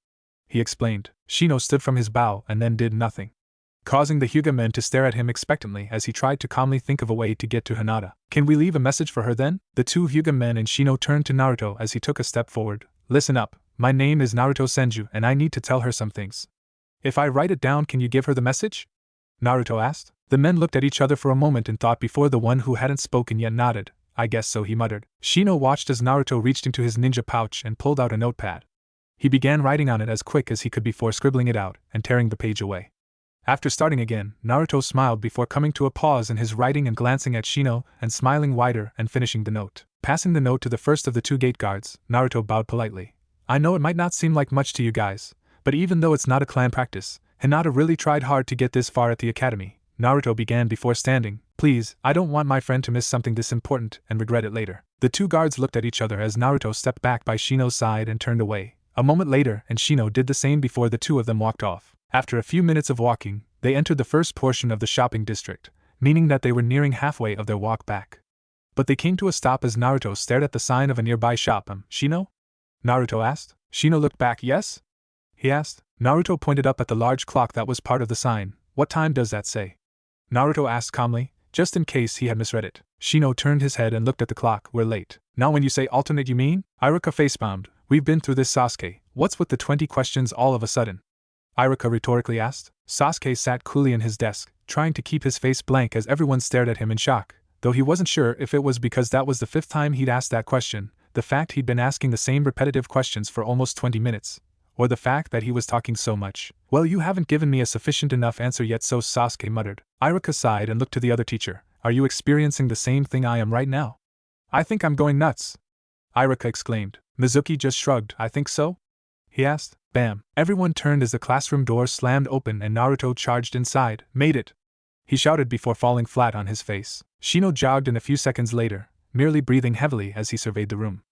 A: he explained. Shino stood from his bow and then did nothing, causing the Hyuga men to stare at him expectantly as he tried to calmly think of a way to get to Hinata. Can we leave a message for her then? The two Hyuga men and Shino turned to Naruto as he took a step forward. Listen up, my name is Naruto Senju and I need to tell her some things. If I write it down, can you give her the message? Naruto asked. The men looked at each other for a moment in thought before the one who hadn't spoken yet nodded. I guess so, he muttered. Shino watched as Naruto reached into his ninja pouch and pulled out a notepad. He began writing on it as quick as he could before scribbling it out and tearing the page away. After starting again, Naruto smiled before coming to a pause in his writing and glancing at Shino and smiling wider and finishing the note. Passing the note to the first of the two gate guards, Naruto bowed politely. I know it might not seem like much to you guys, but even though it's not a clan practice, Hinata really tried hard to get this far at the academy, Naruto began before standing. Please, I don't want my friend to miss something this important and regret it later. The two guards looked at each other as Naruto stepped back by Shino's side and turned away. A moment later, and Shino did the same before the two of them walked off. After a few minutes of walking, they entered the first portion of the shopping district, meaning that they were nearing halfway of their walk back. But they came to a stop as Naruto stared at the sign of a nearby shop. Shino? Naruto asked. Shino looked back. Yes? He asked. Naruto pointed up at the large clock that was part of the sign. What time does that say? Naruto asked calmly, just in case he had misread it. Shino turned his head and looked at the clock. We're late. Now when you say alternate you mean? Iruka facepalmed. We've been through this, Sasuke. What's with the 20 questions all of a sudden? Iruka rhetorically asked. Sasuke sat coolly in his desk, trying to keep his face blank as everyone stared at him in shock, though he wasn't sure if it was because that was the 5th time he'd asked that question, the fact he'd been asking the same repetitive questions for almost 20 minutes, or the fact that he was talking so much. Well, you haven't given me a sufficient enough answer yet, so Sasuke muttered. Iruka sighed and looked to the other teacher. Are you experiencing the same thing I am right now? I think I'm going nuts, Iruka exclaimed. Mizuki just shrugged. I think so? He asked. Bam. Everyone turned as the classroom door slammed open and Naruto charged inside. Made it, he shouted before falling flat on his face. Shino jogged in a few seconds later, merely breathing heavily as he surveyed the room.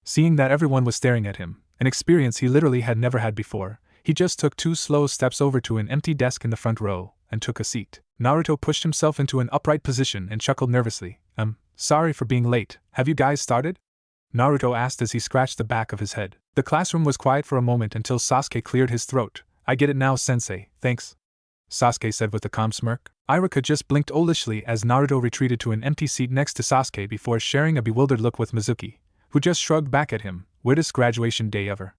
A: Seeing that everyone was staring at him, an experience he literally had never had before, he just took 2 slow steps over to an empty desk in the front row and took a seat. Naruto pushed himself into an upright position and chuckled nervously. Sorry for being late. Have you guys started? Naruto asked as he scratched the back of his head. The classroom was quiet for a moment until Sasuke cleared his throat. I get it now, sensei, thanks, Sasuke said with a calm smirk. Iruka just blinked owlishly as Naruto retreated to an empty seat next to Sasuke before sharing a bewildered look with Mizuki, who just shrugged back at him. Weirdest graduation day ever,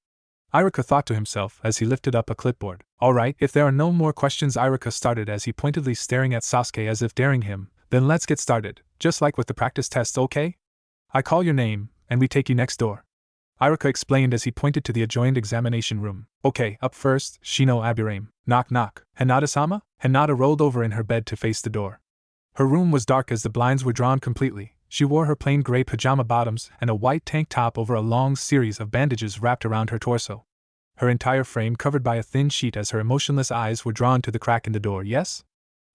A: Iruka thought to himself as he lifted up a clipboard. Alright, if there are no more questions, Iruka started as he pointedly staring at Sasuke as if daring him, Then let's get started, just like with the practice test, okay? I call your name, and we take you next door. Iruka explained as he pointed to the adjoined examination room. Okay, up first, Shino Abirame. Knock knock. Hinata-sama? Hinata rolled over in her bed to face the door. Her room was dark as the blinds were drawn completely. She wore her plain gray pajama bottoms and a white tank top over a long series of bandages wrapped around her torso. Her entire frame covered by a thin sheet as her emotionless eyes were drawn to the crack in the door. Yes?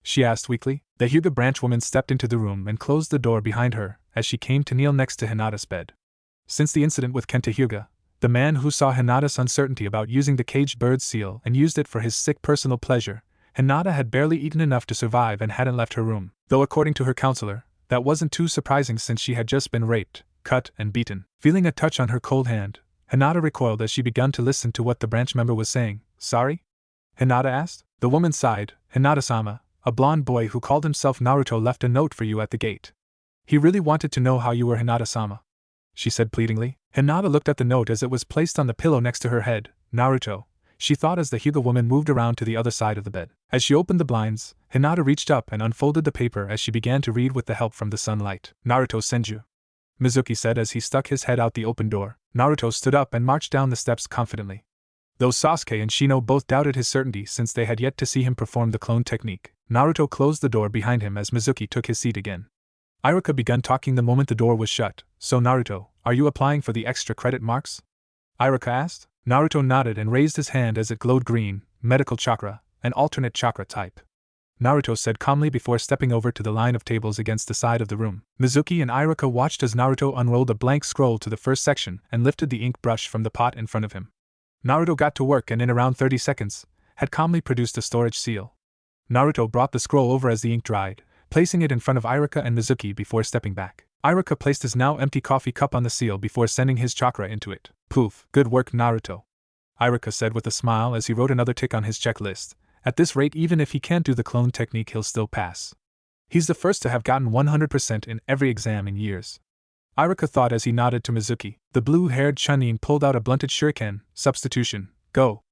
A: She asked weakly. The Hyuga branch woman stepped into the room and closed the door behind her as she came to kneel next to Hinata's bed. Since the incident with Kenta Hyuga, the man who saw Hinata's uncertainty about using the caged bird seal and used it for his sick personal pleasure, Hinata had barely eaten enough to survive and hadn't left her room, though according to her counselor, that wasn't too surprising since she had just been raped, cut, and beaten. Feeling a touch on her cold hand, Hinata recoiled as she began to listen to what the branch member was saying. Sorry? Hinata asked. The woman sighed. Hinata-sama, a blonde boy who called himself Naruto left a note for you at the gate. He really wanted to know how you were, Hinata-sama, she said pleadingly. Hinata looked at the note as it was placed on the pillow next to her head. Naruto, she thought as the Hyuga woman moved around to the other side of the bed. As she opened the blinds, Hinata reached up and unfolded the paper as she began to read with the help from the sunlight. Naruto Senju, Mizuki said as he stuck his head out the open door. Naruto stood up and marched down the steps confidently. Though Sasuke and Shino both doubted his certainty since they had yet to see him perform the clone technique, Naruto closed the door behind him as Mizuki took his seat again. Iruka began talking the moment the door was shut. So Naruto, are you applying for the extra credit marks? Iruka asked. Naruto nodded and raised his hand as it glowed green. Medical chakra, an alternate chakra type. Naruto said calmly before stepping over to the line of tables against the side of the room. Mizuki and Iruka watched as Naruto unrolled a blank scroll to the first section and lifted the ink brush from the pot in front of him. Naruto got to work and in around 30 seconds, had calmly produced a storage seal. Naruto brought the scroll over as the ink dried, placing it in front of Iruka and Mizuki before stepping back. Iruka placed his now empty coffee cup on the seal before sending his chakra into it. Poof, good work, Naruto, Iruka said with a smile as he wrote another tick on his checklist. At this rate, even if he can't do the clone technique, he'll still pass. He's the first to have gotten 100% in every exam in years. Iruka thought as he nodded to Mizuki. The blue-haired Chunin pulled out a blunted shuriken. Substitution, go!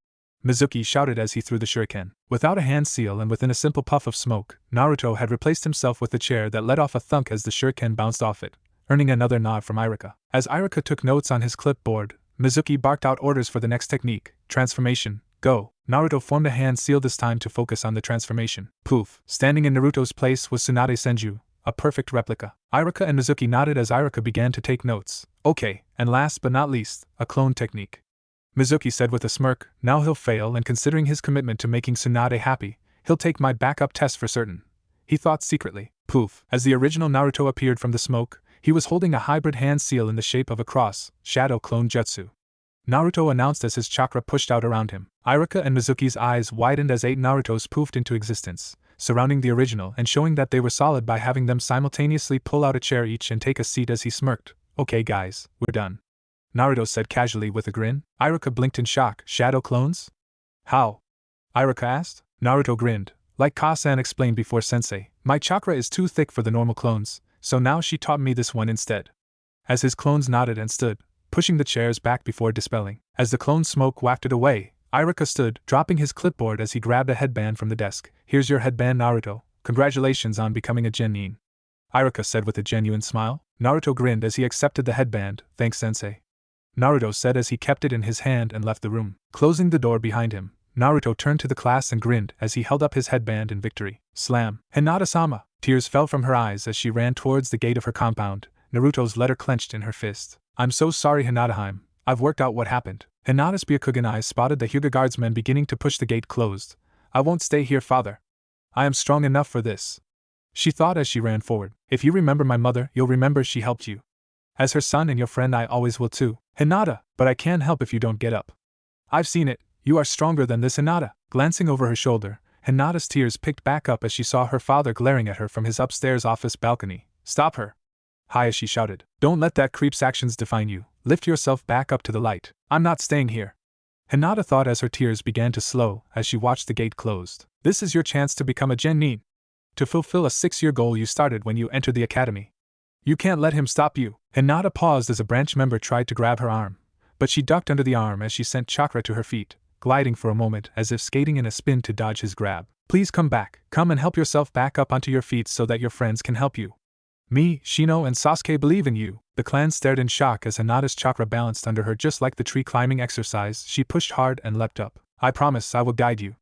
A: Mizuki shouted as he threw the shuriken. Without a hand seal and within a simple puff of smoke, Naruto had replaced himself with the chair that let off a thunk as the shuriken bounced off it, earning another nod from Iruka. As Iruka took notes on his clipboard, Mizuki barked out orders for the next technique. Transformation, go! Naruto formed a hand seal this time to focus on the transformation. Poof! Standing in Naruto's place was Tsunade Senju, a perfect replica. Iruka and Mizuki nodded as Iruka began to take notes. Okay, and last but not least, a clone technique. Mizuki said with a smirk. Now he'll fail, and considering his commitment to making Tsunade happy, he'll take my backup test for certain, he thought secretly. Poof! As the original Naruto appeared from the smoke, he was holding a hybrid hand seal in the shape of a cross, shadow clone jutsu. Naruto announced as his chakra pushed out around him. Iruka and Mizuki's eyes widened as 8 Narutos poofed into existence, surrounding the original and showing that they were solid by having them simultaneously pull out a chair each and take a seat as he smirked. Okay guys, we're done, Naruto said casually with a grin. Iruka blinked in shock. Shadow clones? How? Iruka asked. Naruto grinned. Like Ka-san explained before sensei, my chakra is too thick for the normal clones, so now she taught me this one instead. As his clones nodded and stood, pushing the chairs back before dispelling. As the clone smoke wafted away, Iruka stood, dropping his clipboard as he grabbed a headband from the desk. Here's your headband, Naruto. Congratulations on becoming a genin, Iruka said with a genuine smile. Naruto grinned as he accepted the headband. Thanks, sensei, Naruto said as he kept it in his hand and left the room. Closing the door behind him, Naruto turned to the class and grinned as he held up his headband in victory. Slam! Hinata-sama! Tears fell from her eyes as she ran towards the gate of her compound, Naruto's letter clenched in her fist. I'm so sorry, Hinata-heim. I've worked out what happened. Hinata's Byakugan eyes spotted the Hyuga guardsmen beginning to push the gate closed. I won't stay here, father. I am strong enough for this, she thought as she ran forward. If you remember my mother, you'll remember she helped you. As her son and your friend, I always will too. Hinata, but I can't help if you don't get up. I've seen it. You are stronger than this, Hinata. Glancing over her shoulder, Hinata's tears picked back up as she saw her father glaring at her from his upstairs office balcony. Stop her! Hi, she shouted. Don't let that creep's actions define you. Lift yourself back up to the light. I'm not staying here, Hinata thought as her tears began to slow as she watched the gate closed. This is your chance to become a genin, to fulfill a 6-year goal you started when you entered the academy. You can't let him stop you. Hinata paused as a branch member tried to grab her arm, but she ducked under the arm as she sent Chakra to her feet, gliding for a moment as if skating in a spin to dodge his grab. Please come back. Come and help yourself back up onto your feet so that your friends can help you. Me, Shino, and Sasuke believe in you. The clan stared in shock as Hinata's chakra balanced under her just like the tree climbing exercise. She pushed hard and leapt up. I promise I will guide you.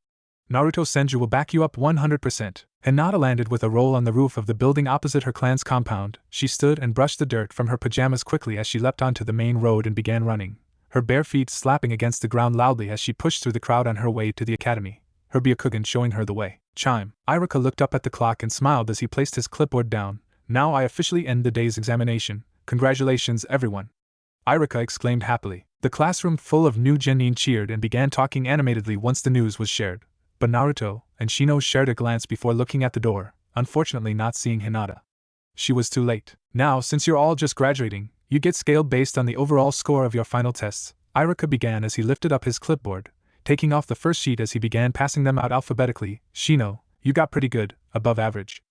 A: Naruto Senju will back you up 100%. Hinata landed with a roll on the roof of the building opposite her clan's compound. She stood and brushed the dirt from her pajamas quickly as she leapt onto the main road and began running, her bare feet slapping against the ground loudly as she pushed through the crowd on her way to the academy, her Byakugan showing her the way. Chime. Iruka looked up at the clock and smiled as he placed his clipboard down. Now I officially end the day's examination. Congratulations, everyone. Iruka exclaimed happily. The classroom full of new genin cheered and began talking animatedly once the news was shared. But Naruto and Shino shared a glance before looking at the door, unfortunately not seeing Hinata. She was too late. Now, since you're all just graduating, you get scaled based on the overall score of your final tests, Iruka began as he lifted up his clipboard, taking off the first sheet as he began passing them out alphabetically. Shino, you got pretty good, above average.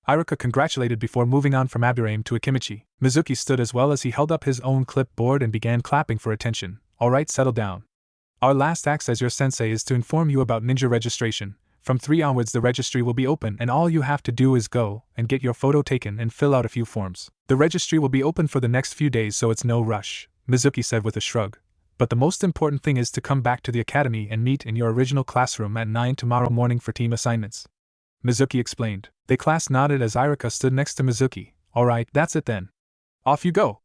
A: Iruka congratulated before moving on from Aburame to Akimichi. Mizuki stood as well as he held up his own clipboard and began clapping for attention. Alright, settle down. Our last act as your sensei is to inform you about ninja registration. From 3 onwards the registry will be open and all you have to do is go and get your photo taken and fill out a few forms. The registry will be open for the next few days so it's no rush, Mizuki said with a shrug. But the most important thing is to come back to the academy and meet in your original classroom at 9 tomorrow morning for team assignments. Mizuki explained. The class nodded as Iruka stood next to Mizuki. Alright, that's it then. Off you go,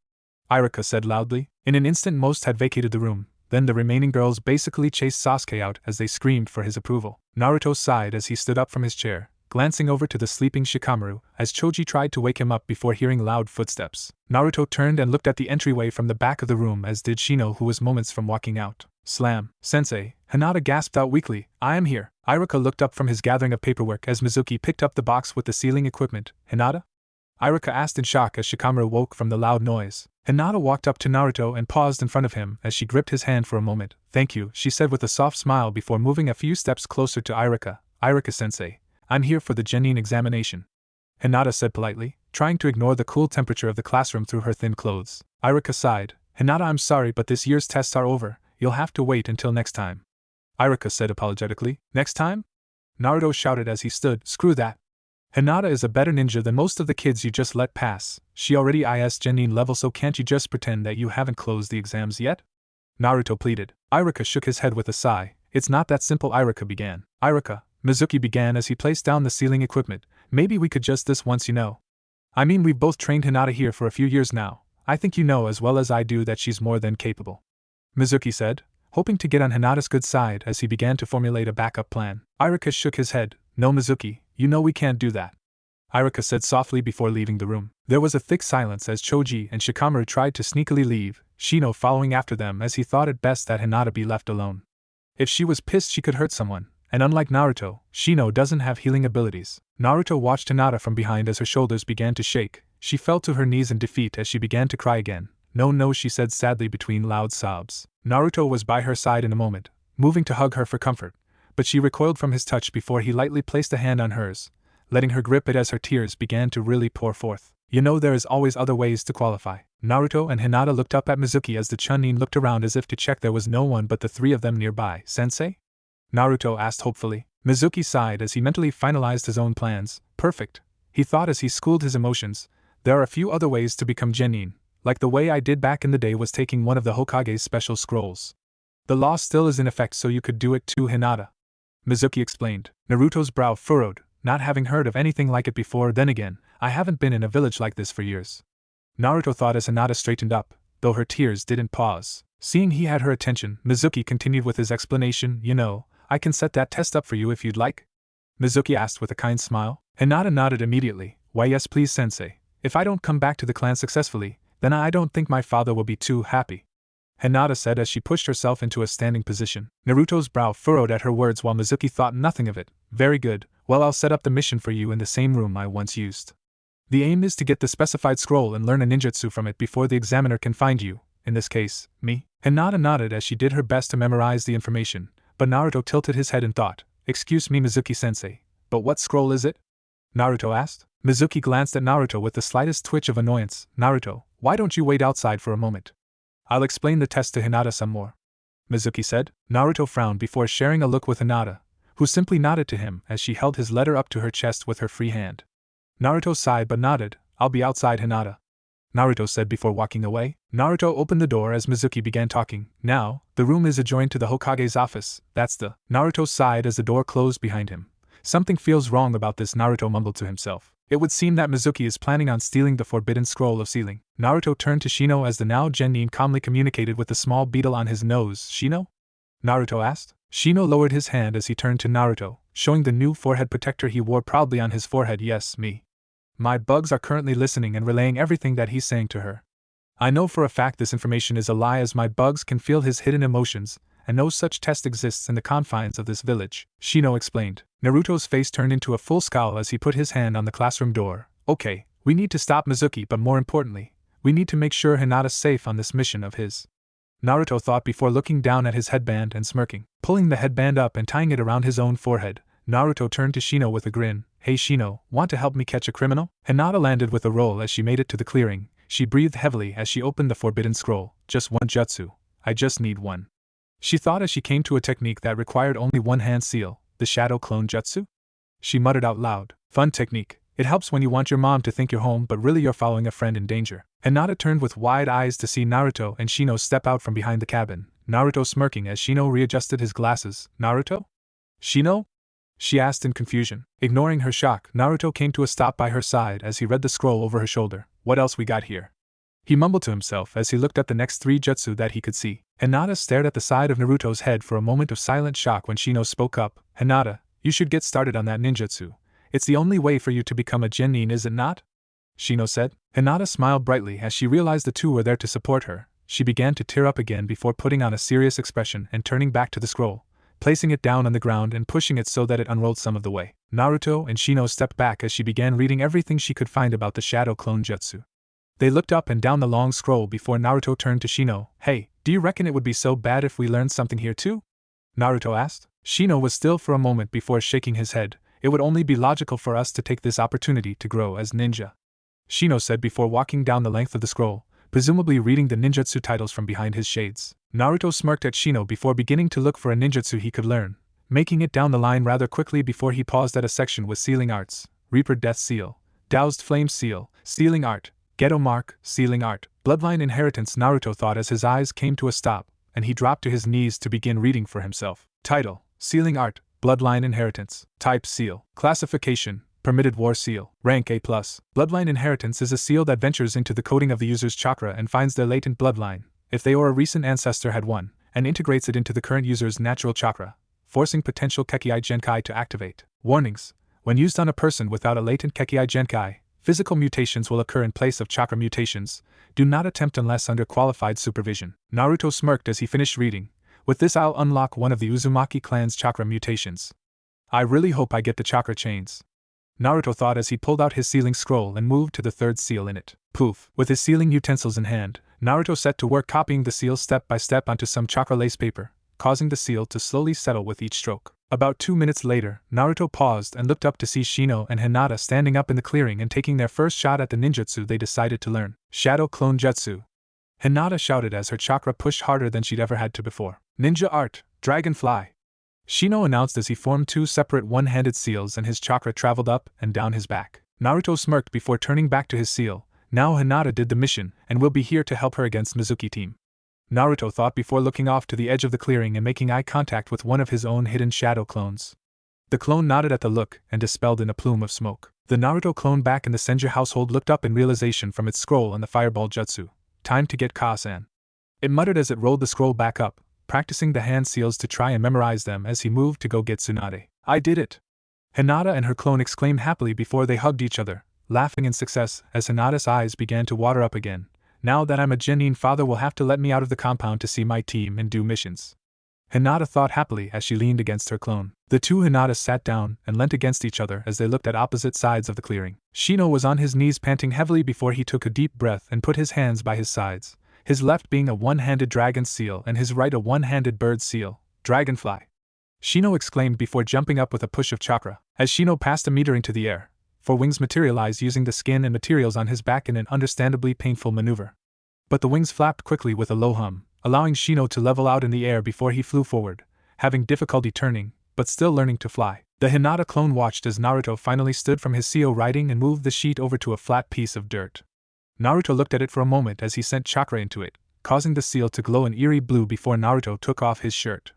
A: Iruka said loudly. In an instant most had vacated the room. Then the remaining girls basically chased Sasuke out as they screamed for his approval. Naruto sighed as he stood up from his chair, glancing over to the sleeping Shikamaru as Choji tried to wake him up before hearing loud footsteps. Naruto turned and looked at the entryway from the back of the room as did Shino, who was moments from walking out. Slam. Sensei, Hinata gasped out weakly. I am here. Iruka looked up from his gathering of paperwork as Mizuki picked up the box with the sealing equipment. Hinata? Iruka asked in shock as Shikamaru woke from the loud noise. Hinata walked up to Naruto and paused in front of him as she gripped his hand for a moment. Thank you, she said with a soft smile before moving a few steps closer to Iruka. Iruka-sensei, I'm here for the genin examination, Hinata said politely, trying to ignore the cool temperature of the classroom through her thin clothes. Iruka sighed. Hinata, I'm sorry but this year's tests are over. You'll have to wait until next time. Iruka said apologetically. Next time? Naruto shouted as he stood. Screw that. Hinata is a better ninja than most of the kids you just let pass. She already is genin level, so can't you just pretend that you haven't closed the exams yet? Naruto pleaded. Iruka shook his head with a sigh. It's not that simple, Iruka began. Iruka, Mizuki began as he placed down the sealing equipment. Maybe we could just this once, you know. I mean, we've both trained Hinata here for a few years now. I think you know as well as I do that she's more than capable, Mizuki said, hoping to get on Hinata's good side as he began to formulate a backup plan. Iruka shook his head. No, Mizuki, you know we can't do that, Iruka said softly before leaving the room. There was a thick silence as Choji and Shikamaru tried to sneakily leave, Shino following after them as he thought it best that Hinata be left alone. If she was pissed she could hurt someone, and unlike Naruto, Shino doesn't have healing abilities. Naruto watched Hinata from behind as her shoulders began to shake. She fell to her knees in defeat as she began to cry again. No, she said sadly between loud sobs. Naruto was by her side in a moment, moving to hug her for comfort, but she recoiled from his touch before he lightly placed a hand on hers, letting her grip it as her tears began to really pour forth. You know there is always other ways to qualify. Naruto and Hinata looked up at Mizuki as the Chunin looked around as if to check there was no one but the three of them nearby. Sensei? Naruto asked hopefully. Mizuki sighed as he mentally finalized his own plans. Perfect, he thought as he schooled his emotions. There are a few other ways to become genin, like the way I did back in the day was taking one of the Hokage's special scrolls. The law still is in effect so you could do it too, Hinata, Mizuki explained. Naruto's brow furrowed, not having heard of anything like it before. Then again, I haven't been in a village like this for years, Naruto thought as Hinata straightened up, though her tears didn't pause. Seeing he had her attention, Mizuki continued with his explanation. You know, I can set that test up for you if you'd like, Mizuki asked with a kind smile. Hinata nodded immediately. Why yes please, sensei. If I don't come back to the clan successfully, then I don't think my father will be too happy, Hinata said as she pushed herself into a standing position. Naruto's brow furrowed at her words while Mizuki thought nothing of it. Very good, well I'll set up the mission for you in the same room I once used. The aim is to get the specified scroll and learn a ninjutsu from it before the examiner can find you, in this case, me. Hinata nodded as she did her best to memorize the information, but Naruto tilted his head in thought. Excuse me Mizuki-sensei, but what scroll is it? Naruto asked. Mizuki glanced at Naruto with the slightest twitch of annoyance. Naruto, why don't you wait outside for a moment? I'll explain the test to Hinata some more, Mizuki said. Naruto frowned before sharing a look with Hinata, who simply nodded to him as she held his letter up to her chest with her free hand. Naruto sighed but nodded. "I'll be outside, Hinata," Naruto said before walking away. Naruto opened the door as Mizuki began talking. "Now, the room is adjoined to the Hokage's office, that's the..." Naruto sighed as the door closed behind him. "Something feels wrong about this," Naruto mumbled to himself. It would seem that Mizuki is planning on stealing the forbidden scroll of sealing. Naruto turned to Shino as the now genin calmly communicated with the small beetle on his nose. "Shino?" Naruto asked. Shino lowered his hand as he turned to Naruto, showing the new forehead protector he wore proudly on his forehead. "Yes, me. My bugs are currently listening and relaying everything that he's saying to her. I know for a fact this information is a lie, as my bugs can feel his hidden emotions, and no such test exists in the confines of this village," Shino explained. Naruto's face turned into a full scowl as he put his hand on the classroom door. "Okay, we need to stop Mizuki, but more importantly, we need to make sure Hinata's safe on this mission of his," Naruto thought before looking down at his headband and smirking. Pulling the headband up and tying it around his own forehead, Naruto turned to Shino with a grin. "Hey Shino, want to help me catch a criminal?" Hinata landed with a roll as she made it to the clearing. She breathed heavily as she opened the forbidden scroll. "Just one jutsu. I just need one," she thought as she came to a technique that required only one hand seal, the shadow clone jutsu. She muttered out loud. "Fun technique. It helps when you want your mom to think you're home but really you're following a friend in danger." Hinata turned with wide eyes to see Naruto and Shino step out from behind the cabin, Naruto smirking as Shino readjusted his glasses. "Naruto? Shino?" she asked in confusion. Ignoring her shock, Naruto came to a stop by her side as he read the scroll over her shoulder. "What else we got here?" he mumbled to himself as he looked at the next 3 jutsu that he could see. Hinata stared at the side of Naruto's head for a moment of silent shock when Shino spoke up. "Hinata, you should get started on that ninjutsu. It's the only way for you to become a genin, is it not?" Shino said. Hinata smiled brightly as she realized the two were there to support her. She began to tear up again before putting on a serious expression and turning back to the scroll, placing it down on the ground and pushing it so that it unrolled some of the way. Naruto and Shino stepped back as she began reading everything she could find about the shadow clone jutsu. They looked up and down the long scroll before Naruto turned to Shino. "Hey, do you reckon it would be so bad if we learned something here too?" Naruto asked. Shino was still for a moment before shaking his head. "It would only be logical for us to take this opportunity to grow as ninja," Shino said before walking down the length of the scroll, presumably reading the ninjutsu titles from behind his shades. Naruto smirked at Shino before beginning to look for a ninjutsu he could learn, making it down the line rather quickly before he paused at a section with sealing arts: Reaper Death Seal, Doused Flame Seal, Sealing Art, Ghetto Mark, Sealing Art, Bloodline Inheritance. Naruto thought as his eyes came to a stop, and he dropped to his knees to begin reading for himself. Title: Sealing Art, Bloodline Inheritance. Type: Seal. Classification: Permitted War Seal. Rank A+. Bloodline Inheritance is a seal that ventures into the coding of the user's chakra and finds their latent bloodline, if they or a recent ancestor had one, and integrates it into the current user's natural chakra, forcing potential Kekkei Genkai to activate. Warnings: when used on a person without a latent Kekkei Genkai, physical mutations will occur in place of chakra mutations. Do not attempt unless under qualified supervision. Naruto smirked as he finished reading. With this I'll unlock one of the Uzumaki clan's chakra mutations. I really hope I get the chakra chains, Naruto thought as he pulled out his sealing scroll and moved to the 3rd seal in it. Poof! With his sealing utensils in hand, Naruto set to work copying the seal step by step onto some chakra lace paper, causing the seal to slowly settle with each stroke. About 2 minutes later, Naruto paused and looked up to see Shino and Hinata standing up in the clearing and taking their first shot at the ninjutsu they decided to learn. Shadow Clone Jutsu, Hinata shouted as her chakra pushed harder than she'd ever had to before. Ninja Art, Dragonfly, Shino announced as he formed 2 separate one-handed seals and his chakra traveled up and down his back. Naruto smirked before turning back to his seal. Now Hinata did the mission and will be here to help her against Mizuki team, Naruto thought before looking off to the edge of the clearing and making eye contact with one of his own hidden shadow clones. The clone nodded at the look and dispelled in a plume of smoke. The Naruto clone back in the Senju household looked up in realization from its scroll on the fireball jutsu. Time to get Ka-san, it muttered as it rolled the scroll back up, practicing the hand seals to try and memorize them as he moved to go get Tsunade. I did it! Hinata and her clone exclaimed happily before they hugged each other, laughing in success as Hinata's eyes began to water up again. Now that I'm a genin, father will have to let me out of the compound to see my team and do missions, Hinata thought happily as she leaned against her clone. The 2 Hinatas sat down and leant against each other as they looked at opposite sides of the clearing. Shino was on his knees panting heavily before he took a deep breath and put his hands by his sides, his left being a one-handed dragon seal and his right a one-handed bird seal, Dragonfly, Shino exclaimed before jumping up with a push of chakra. As Shino passed a meter into the air, 4 wings materialized using the skin and materials on his back in an understandably painful maneuver. But the wings flapped quickly with a low hum, allowing Shino to level out in the air before he flew forward, having difficulty turning, but still learning to fly. The Hinata clone watched as Naruto finally stood from his CO writing and moved the sheet over to a flat piece of dirt. Naruto looked at it for a moment as he sent chakra into it, causing the seal to glow an eerie blue before Naruto took off his shirt.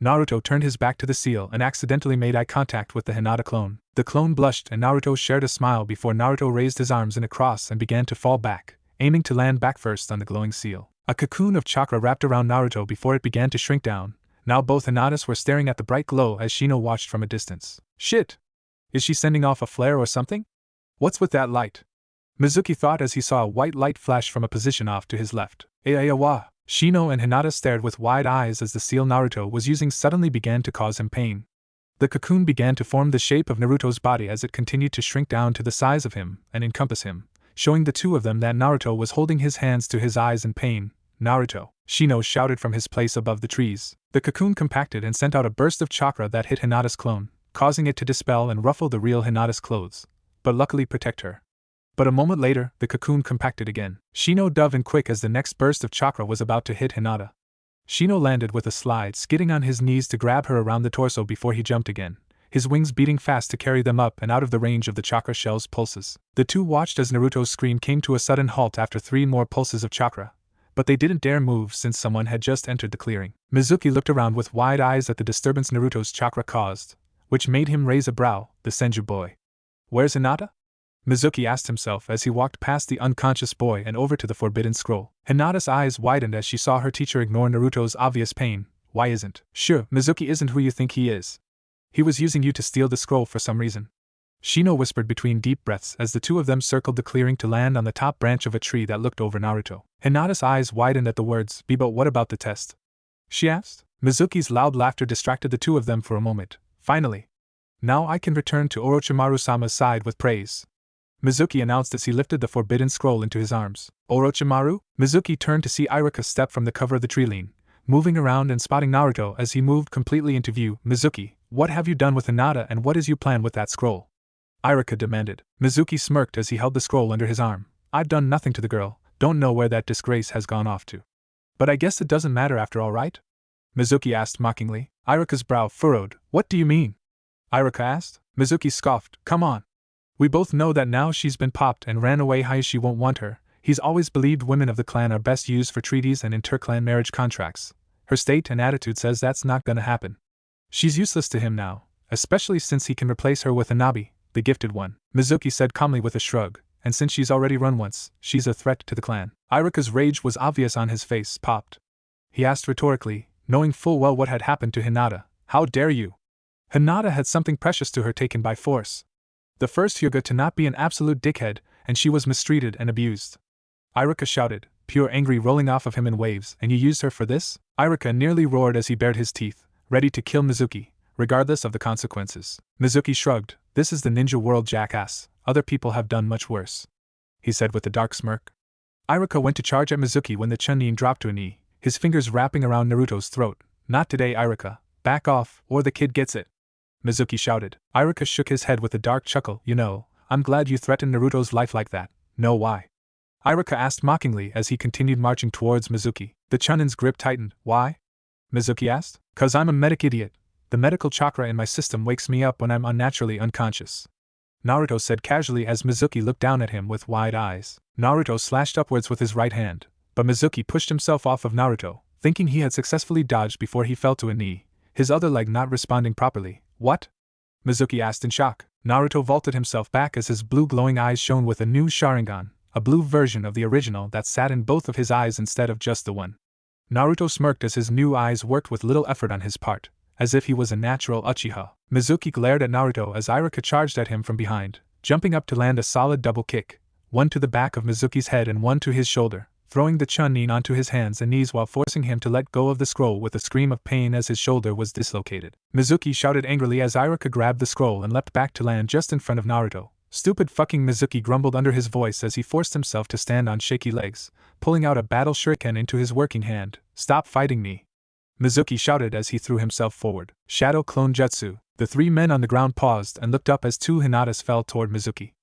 A: Naruto turned his back to the seal and accidentally made eye contact with the Hinata clone. The clone blushed and Naruto shared a smile before Naruto raised his arms in a cross and began to fall back, aiming to land back first on the glowing seal. A cocoon of chakra wrapped around Naruto before it began to shrink down. Now both Hinatas were staring at the bright glow as Shino watched from a distance. Shit! Is she sending off a flare or something? What's with that light? Mizuki thought as he saw a white light flash from a position off to his left. Wa! Shino and Hinata stared with wide eyes as the seal Naruto was using suddenly began to cause him pain. The cocoon began to form the shape of Naruto's body as it continued to shrink down to the size of him and encompass him, showing the two of them that Naruto was holding his hands to his eyes in pain. Naruto! Shino shouted from his place above the trees. The cocoon compacted and sent out a burst of chakra that hit Hinata's clone, causing it to dispel and ruffle the real Hinata's clothes, but luckily protect her. But a moment later, the cocoon compacted again. Shino dove in quick as the next burst of chakra was about to hit Hinata. Shino landed with a slide, skidding on his knees to grab her around the torso before he jumped again, his wings beating fast to carry them up and out of the range of the chakra shell's pulses. The two watched as Naruto's scream came to a sudden halt after 3 more pulses of chakra, but they didn't dare move since someone had just entered the clearing. Mizuki looked around with wide eyes at the disturbance Naruto's chakra caused, which made him raise a brow. The Senju boy. Where's Hinata? Mizuki asked himself as he walked past the unconscious boy and over to the forbidden scroll. Hinata's eyes widened as she saw her teacher ignore Naruto's obvious pain. Why isn't? Sure, Mizuki isn't who you think he is. He was using you to steal the scroll for some reason. Shino whispered between deep breaths as the two of them circled the clearing to land on the top branch of a tree that looked over Naruto. Hinata's eyes widened at the words, but what about the test? She asked. Mizuki's loud laughter distracted the two of them for a moment. Finally. Now I can return to Orochimaru-sama's side with praise. Mizuki announced as he lifted the forbidden scroll into his arms. Orochimaru? Mizuki turned to see Iruka step from the cover of the tree line, moving around and spotting Naruto as he moved completely into view. Mizuki, what have you done with Hinata and what is your plan with that scroll? Iruka demanded. Mizuki smirked as he held the scroll under his arm. I've done nothing to the girl, don't know where that disgrace has gone off to. But I guess it doesn't matter after all, right? Mizuki asked mockingly. Iruka's brow furrowed. What do you mean? Iruka asked. Mizuki scoffed. Come on. We both know that now she's been popped and ran away. Hayashi won't want her. He's always believed women of the clan are best used for treaties and inter-clan marriage contracts. Her state and attitude says that's not gonna happen. She's useless to him now, especially since he can replace her with Anabi, the gifted one, Mizuki said calmly with a shrug, and since she's already run once, she's a threat to the clan. Iruka's rage was obvious on his face. Popped? He asked rhetorically, knowing full well what had happened to Hinata. How dare you? Hinata had something precious to her taken by force. The first Hyuga to not be an absolute dickhead, and she was mistreated and abused. Iruka shouted, pure angry rolling off of him in waves. And you used her for this? Iruka nearly roared as he bared his teeth, ready to kill Mizuki, regardless of the consequences. Mizuki shrugged. This is the ninja world, jackass. Other people have done much worse, he said with a dark smirk. Iruka went to charge at Mizuki when the Chunin dropped to a knee, his fingers wrapping around Naruto's throat. Not today, Iruka. Back off, or the kid gets it, Mizuki shouted. Iruka shook his head with a dark chuckle. You know, I'm glad you threatened Naruto's life like that. No, why? Iruka asked mockingly as he continued marching towards Mizuki. The Chunin's grip tightened. Why? Mizuki asked. 'Cause I'm a medic idiot. The medical chakra in my system wakes me up when I'm unnaturally unconscious, Naruto said casually as Mizuki looked down at him with wide eyes. Naruto slashed upwards with his right hand, but Mizuki pushed himself off of Naruto, thinking he had successfully dodged before he fell to a knee, his other leg not responding properly. What? Mizuki asked in shock. Naruto vaulted himself back as his blue glowing eyes shone with a new Sharingan, a blue version of the original that sat in both of his eyes instead of just the one. Naruto smirked as his new eyes worked with little effort on his part, as if he was a natural Uchiha. Mizuki glared at Naruto as Iruka charged at him from behind, jumping up to land a solid double kick, one to the back of Mizuki's head and one to his shoulder, throwing the Chunin onto his hands and knees while forcing him to let go of the scroll with a scream of pain as his shoulder was dislocated. Mizuki shouted angrily as Iruka grabbed the scroll and leapt back to land just in front of Naruto. Stupid fucking Mizuki grumbled under his voice as he forced himself to stand on shaky legs, pulling out a battle shuriken into his working hand. Stop fighting me, Mizuki shouted as he threw himself forward. Shadow Clone Jutsu. The 3 men on the ground paused and looked up as 2 Hinatas fell toward Mizuki.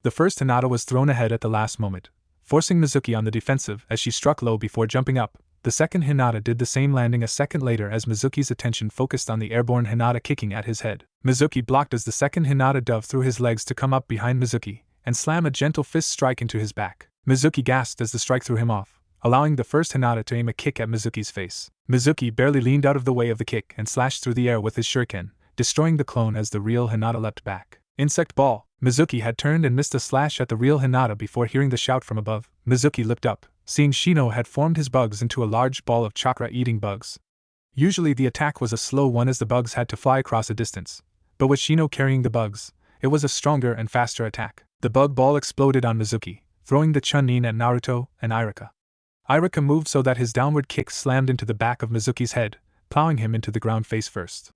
A: The first Hinata was thrown ahead at the last moment, forcing Mizuki on the defensive as she struck low before jumping up, The second Hinata did the same, landing a second later as Mizuki's attention focused on the airborne Hinata kicking at his head. Mizuki blocked as the second Hinata dove through his legs to come up behind Mizuki and slam a gentle fist strike into his back. Mizuki gasped as the strike threw him off, allowing the first Hinata to aim a kick at Mizuki's face. Mizuki barely leaned out of the way of the kick and slashed through the air with his shuriken, destroying the clone as the real Hinata leapt back. Insect ball! Mizuki had turned and missed a slash at the real Hinata before hearing the shout from above. Mizuki looked up, seeing Shino had formed his bugs into a large ball of chakra eating bugs. Usually the attack was a slow one as the bugs had to fly across a distance, but with Shino carrying the bugs, it was a stronger and faster attack. The bug ball exploded on Mizuki, throwing the Chunin at Naruto and Irika. Irika moved so that his downward kick slammed into the back of Mizuki's head, plowing him into the ground face first.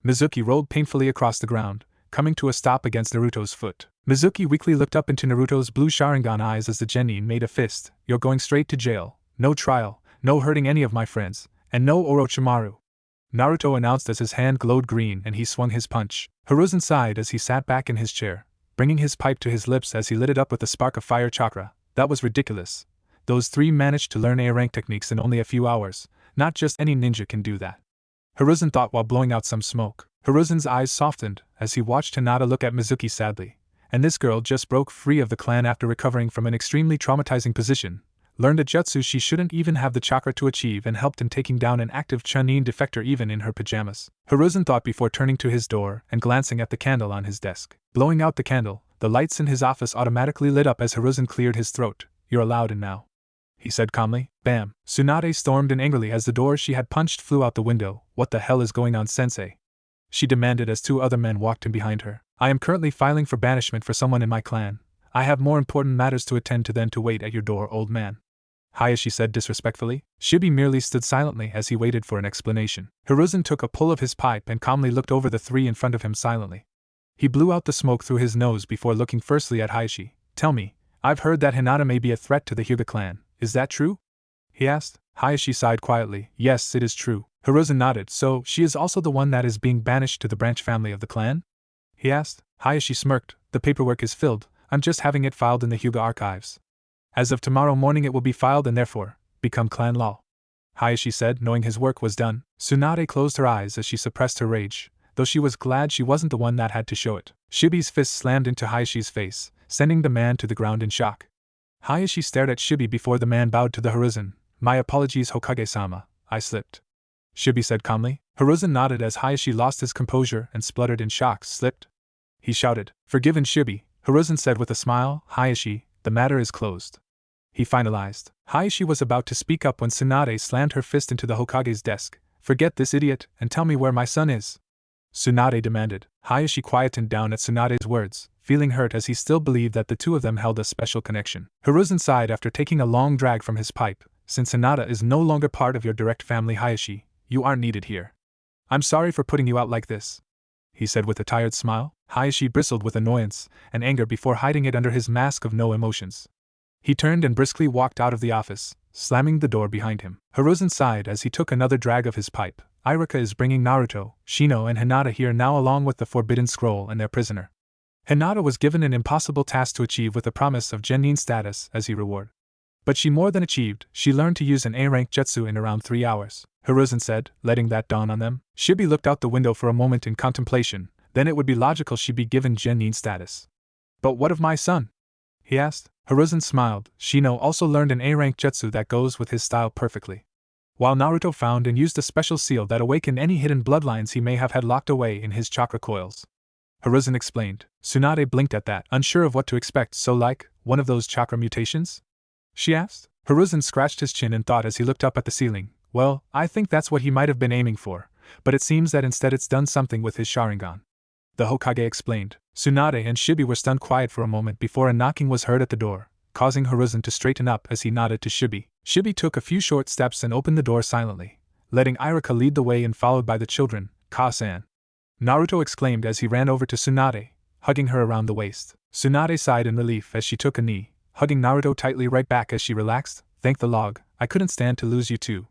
A: Mizuki rolled painfully across the ground, coming to a stop against Naruto's foot. Mizuki weakly looked up into Naruto's blue Sharingan eyes as the genin made a fist. You're going straight to jail, no trial, no hurting any of my friends, and no Orochimaru. Naruto announced as his hand glowed green and he swung his punch. Hiruzen sighed as he sat back in his chair, bringing his pipe to his lips as he lit it up with a spark of fire chakra. That was ridiculous. Those three managed to learn A-rank techniques in only a few hours. Not just any ninja can do that. Hiruzen thought while blowing out some smoke. Hiruzen's eyes softened as he watched Hinata look at Mizuki sadly. And this girl just broke free of the clan after recovering from an extremely traumatizing position, learned a jutsu she shouldn't even have the chakra to achieve, and helped in taking down an active Chunin defector even in her pajamas. Hiruzen thought before turning to his door and glancing at the candle on his desk. Blowing out the candle, the lights in his office automatically lit up as Hiruzen cleared his throat. You're allowed in now, he said calmly. Bam! Tsunade stormed in angrily as the door she had punched flew out the window. What the hell is going on, sensei? She demanded as two other men walked in behind her. I am currently filing for banishment for someone in my clan. I have more important matters to attend to than to wait at your door, old man, Hayashi said disrespectfully. Shibi merely stood silently as he waited for an explanation. Hiruzen took a pull of his pipe and calmly looked over the three in front of him silently. He blew out the smoke through his nose before looking firstly at Hayashi. Tell me, I've heard that Hinata may be a threat to the Hyuga clan. Is that true? He asked. Hayashi sighed quietly. Yes, it is true. Hiruzen nodded. So, she is also the one that is being banished to the branch family of the clan? He asked. Hayashi smirked. The paperwork is filled. I'm just having it filed in the Hyuga archives. As of tomorrow morning it will be filed and therefore, become clan law, Hayashi said, knowing his work was done. Tsunade closed her eyes as she suppressed her rage, though she was glad she wasn't the one that had to show it. Shibi's fist slammed into Hayashi's face, sending the man to the ground in shock. Hayashi stared at Shibi before the man bowed to the Hiruzen. My apologies, Hokage-sama, I slipped, Shibi said calmly. Hiruzen nodded as Hayashi lost his composure and spluttered in shock. Slipped? He shouted. Forgiven, Shibi, Hiruzen said with a smile. Hayashi, the matter is closed, he finalized. Hayashi was about to speak up when Tsunade slammed her fist into the Hokage's desk. Forget this idiot and tell me where my son is, Tsunade demanded. Hayashi quietened down at Tsunade's words, feeling hurt as he still believed that the two of them held a special connection. Hiruzen sighed after taking a long drag from his pipe. Since Hinata is no longer part of your direct family, Hayashi, you aren't needed here. I'm sorry for putting you out like this, he said with a tired smile. Hayashi bristled with annoyance and anger before hiding it under his mask of no emotions. He turned and briskly walked out of the office, slamming the door behind him. Hiruzen sighed as he took another drag of his pipe. Irika is bringing Naruto, Shino and Hinata here now along with the Forbidden Scroll and their prisoner. Hinata was given an impossible task to achieve with the promise of Genin status as a reward. But she more than achieved. She learned to use an A-rank jutsu in around 3 hours, Hiruzen said, letting that dawn on them. Shibi looked out the window for a moment in contemplation. Then it would be logical she be given Genin status. But what of my son? He asked. Hiruzen smiled. Shino also learned an A-rank jutsu that goes with his style perfectly, while Naruto found and used a special seal that awakened any hidden bloodlines he may have had locked away in his chakra coils. Hiruzen explained. Tsunade blinked at that, unsure of what to expect. So like, one of those chakra mutations? She asked. Hiruzen scratched his chin and thought as he looked up at the ceiling. Well, I think that's what he might have been aiming for, but it seems that instead it's done something with his Sharingan, the Hokage explained. Tsunade and Shibi were stunned quiet for a moment before a knocking was heard at the door, causing Hiruzen to straighten up as he nodded to Shibi. Shibi took a few short steps and opened the door silently, letting Irika lead the way and followed by the children. Ka-san, Naruto exclaimed as he ran over to Tsunade, hugging her around the waist. Tsunade sighed in relief as she took a knee, hugging Naruto tightly right back as she relaxed. Thank the log, I couldn't stand to lose you too,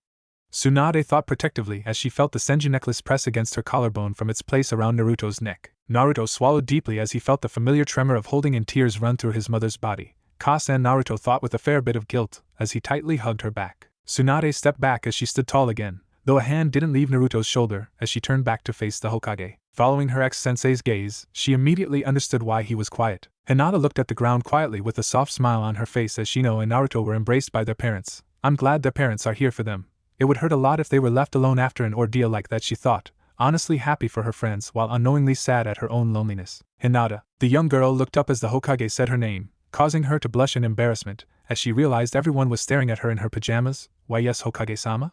A: Tsunade thought protectively as she felt the Senju necklace press against her collarbone from its place around Naruto's neck. Naruto swallowed deeply as he felt the familiar tremor of holding and tears run through his mother's body. Ka-san, Naruto thought with a fair bit of guilt as he tightly hugged her back. Tsunade stepped back as she stood tall again, though a hand didn't leave Naruto's shoulder as she turned back to face the Hokage. Following her ex-sensei's gaze, she immediately understood why he was quiet. Hinata looked at the ground quietly with a soft smile on her face as Shino and Naruto were embraced by their parents. I'm glad their parents are here for them. It would hurt a lot if they were left alone after an ordeal like that, she thought, honestly happy for her friends while unknowingly sad at her own loneliness. Hinata. The young girl looked up as the Hokage said her name, causing her to blush in embarrassment, as she realized everyone was staring at her in her pajamas. Why yes, Hokage-sama?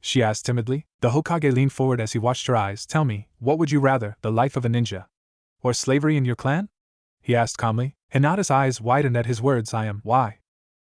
A: She asked timidly. The Hokage leaned forward as he watched her eyes. Tell me, what would you rather, the life of a ninja? Or slavery in your clan? He asked calmly. Hinata's eyes widened at his words. Why?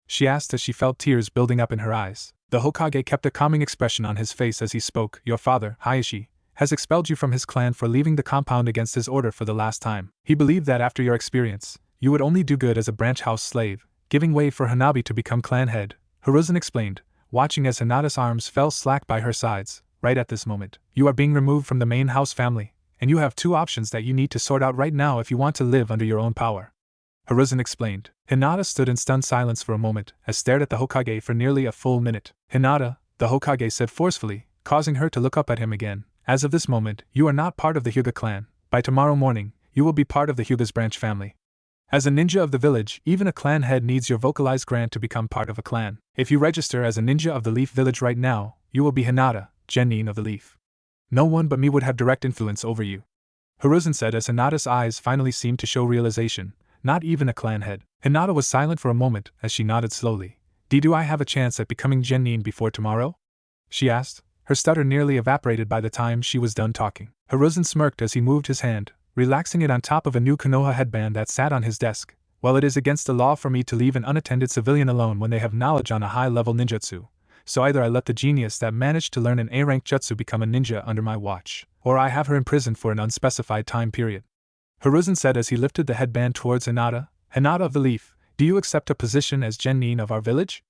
A: She asked as she felt tears building up in her eyes. The Hokage kept a calming expression on his face as he spoke. Your father, Hayashi, has expelled you from his clan for leaving the compound against his order for the last time. He believed that after your experience, you would only do good as a branch house slave, giving way for Hanabi to become clan head, Hiruzen explained, watching as Hinata's arms fell slack by her sides. Right at this moment, you are being removed from the main house family, and you have two options that you need to sort out right now if you want to live under your own power. Hiruzen explained. Hinata stood in stunned silence for a moment, as stared at the Hokage for nearly a full minute. Hinata, the Hokage said forcefully, causing her to look up at him again. As of this moment, you are not part of the Hyuga clan. By tomorrow morning, you will be part of the Hyuga's branch family. As a ninja of the village, even a clan head needs your vocalized grant to become part of a clan. If you register as a ninja of the Leaf Village right now, you will be Hinata, Genin of the Leaf. No one but me would have direct influence over you. Hiruzen said as Hinata's eyes finally seemed to show realization. Not even a clan head. Hinata was silent for a moment as she nodded slowly. Do I have a chance at becoming Genin before tomorrow? She asked, her stutter nearly evaporated by the time she was done talking. Hiruzen smirked as he moved his hand, relaxing it on top of a new Konoha headband that sat on his desk. Well, it is against the law for me to leave an unattended civilian alone when they have knowledge on a high-level ninjutsu, so either I let the genius that managed to learn an A-rank jutsu become a ninja under my watch, or I have her imprisoned for an unspecified time period. Hiruzen said as he lifted the headband towards Hinata. Hinata of the Leaf, do you accept a position as Genin of our village?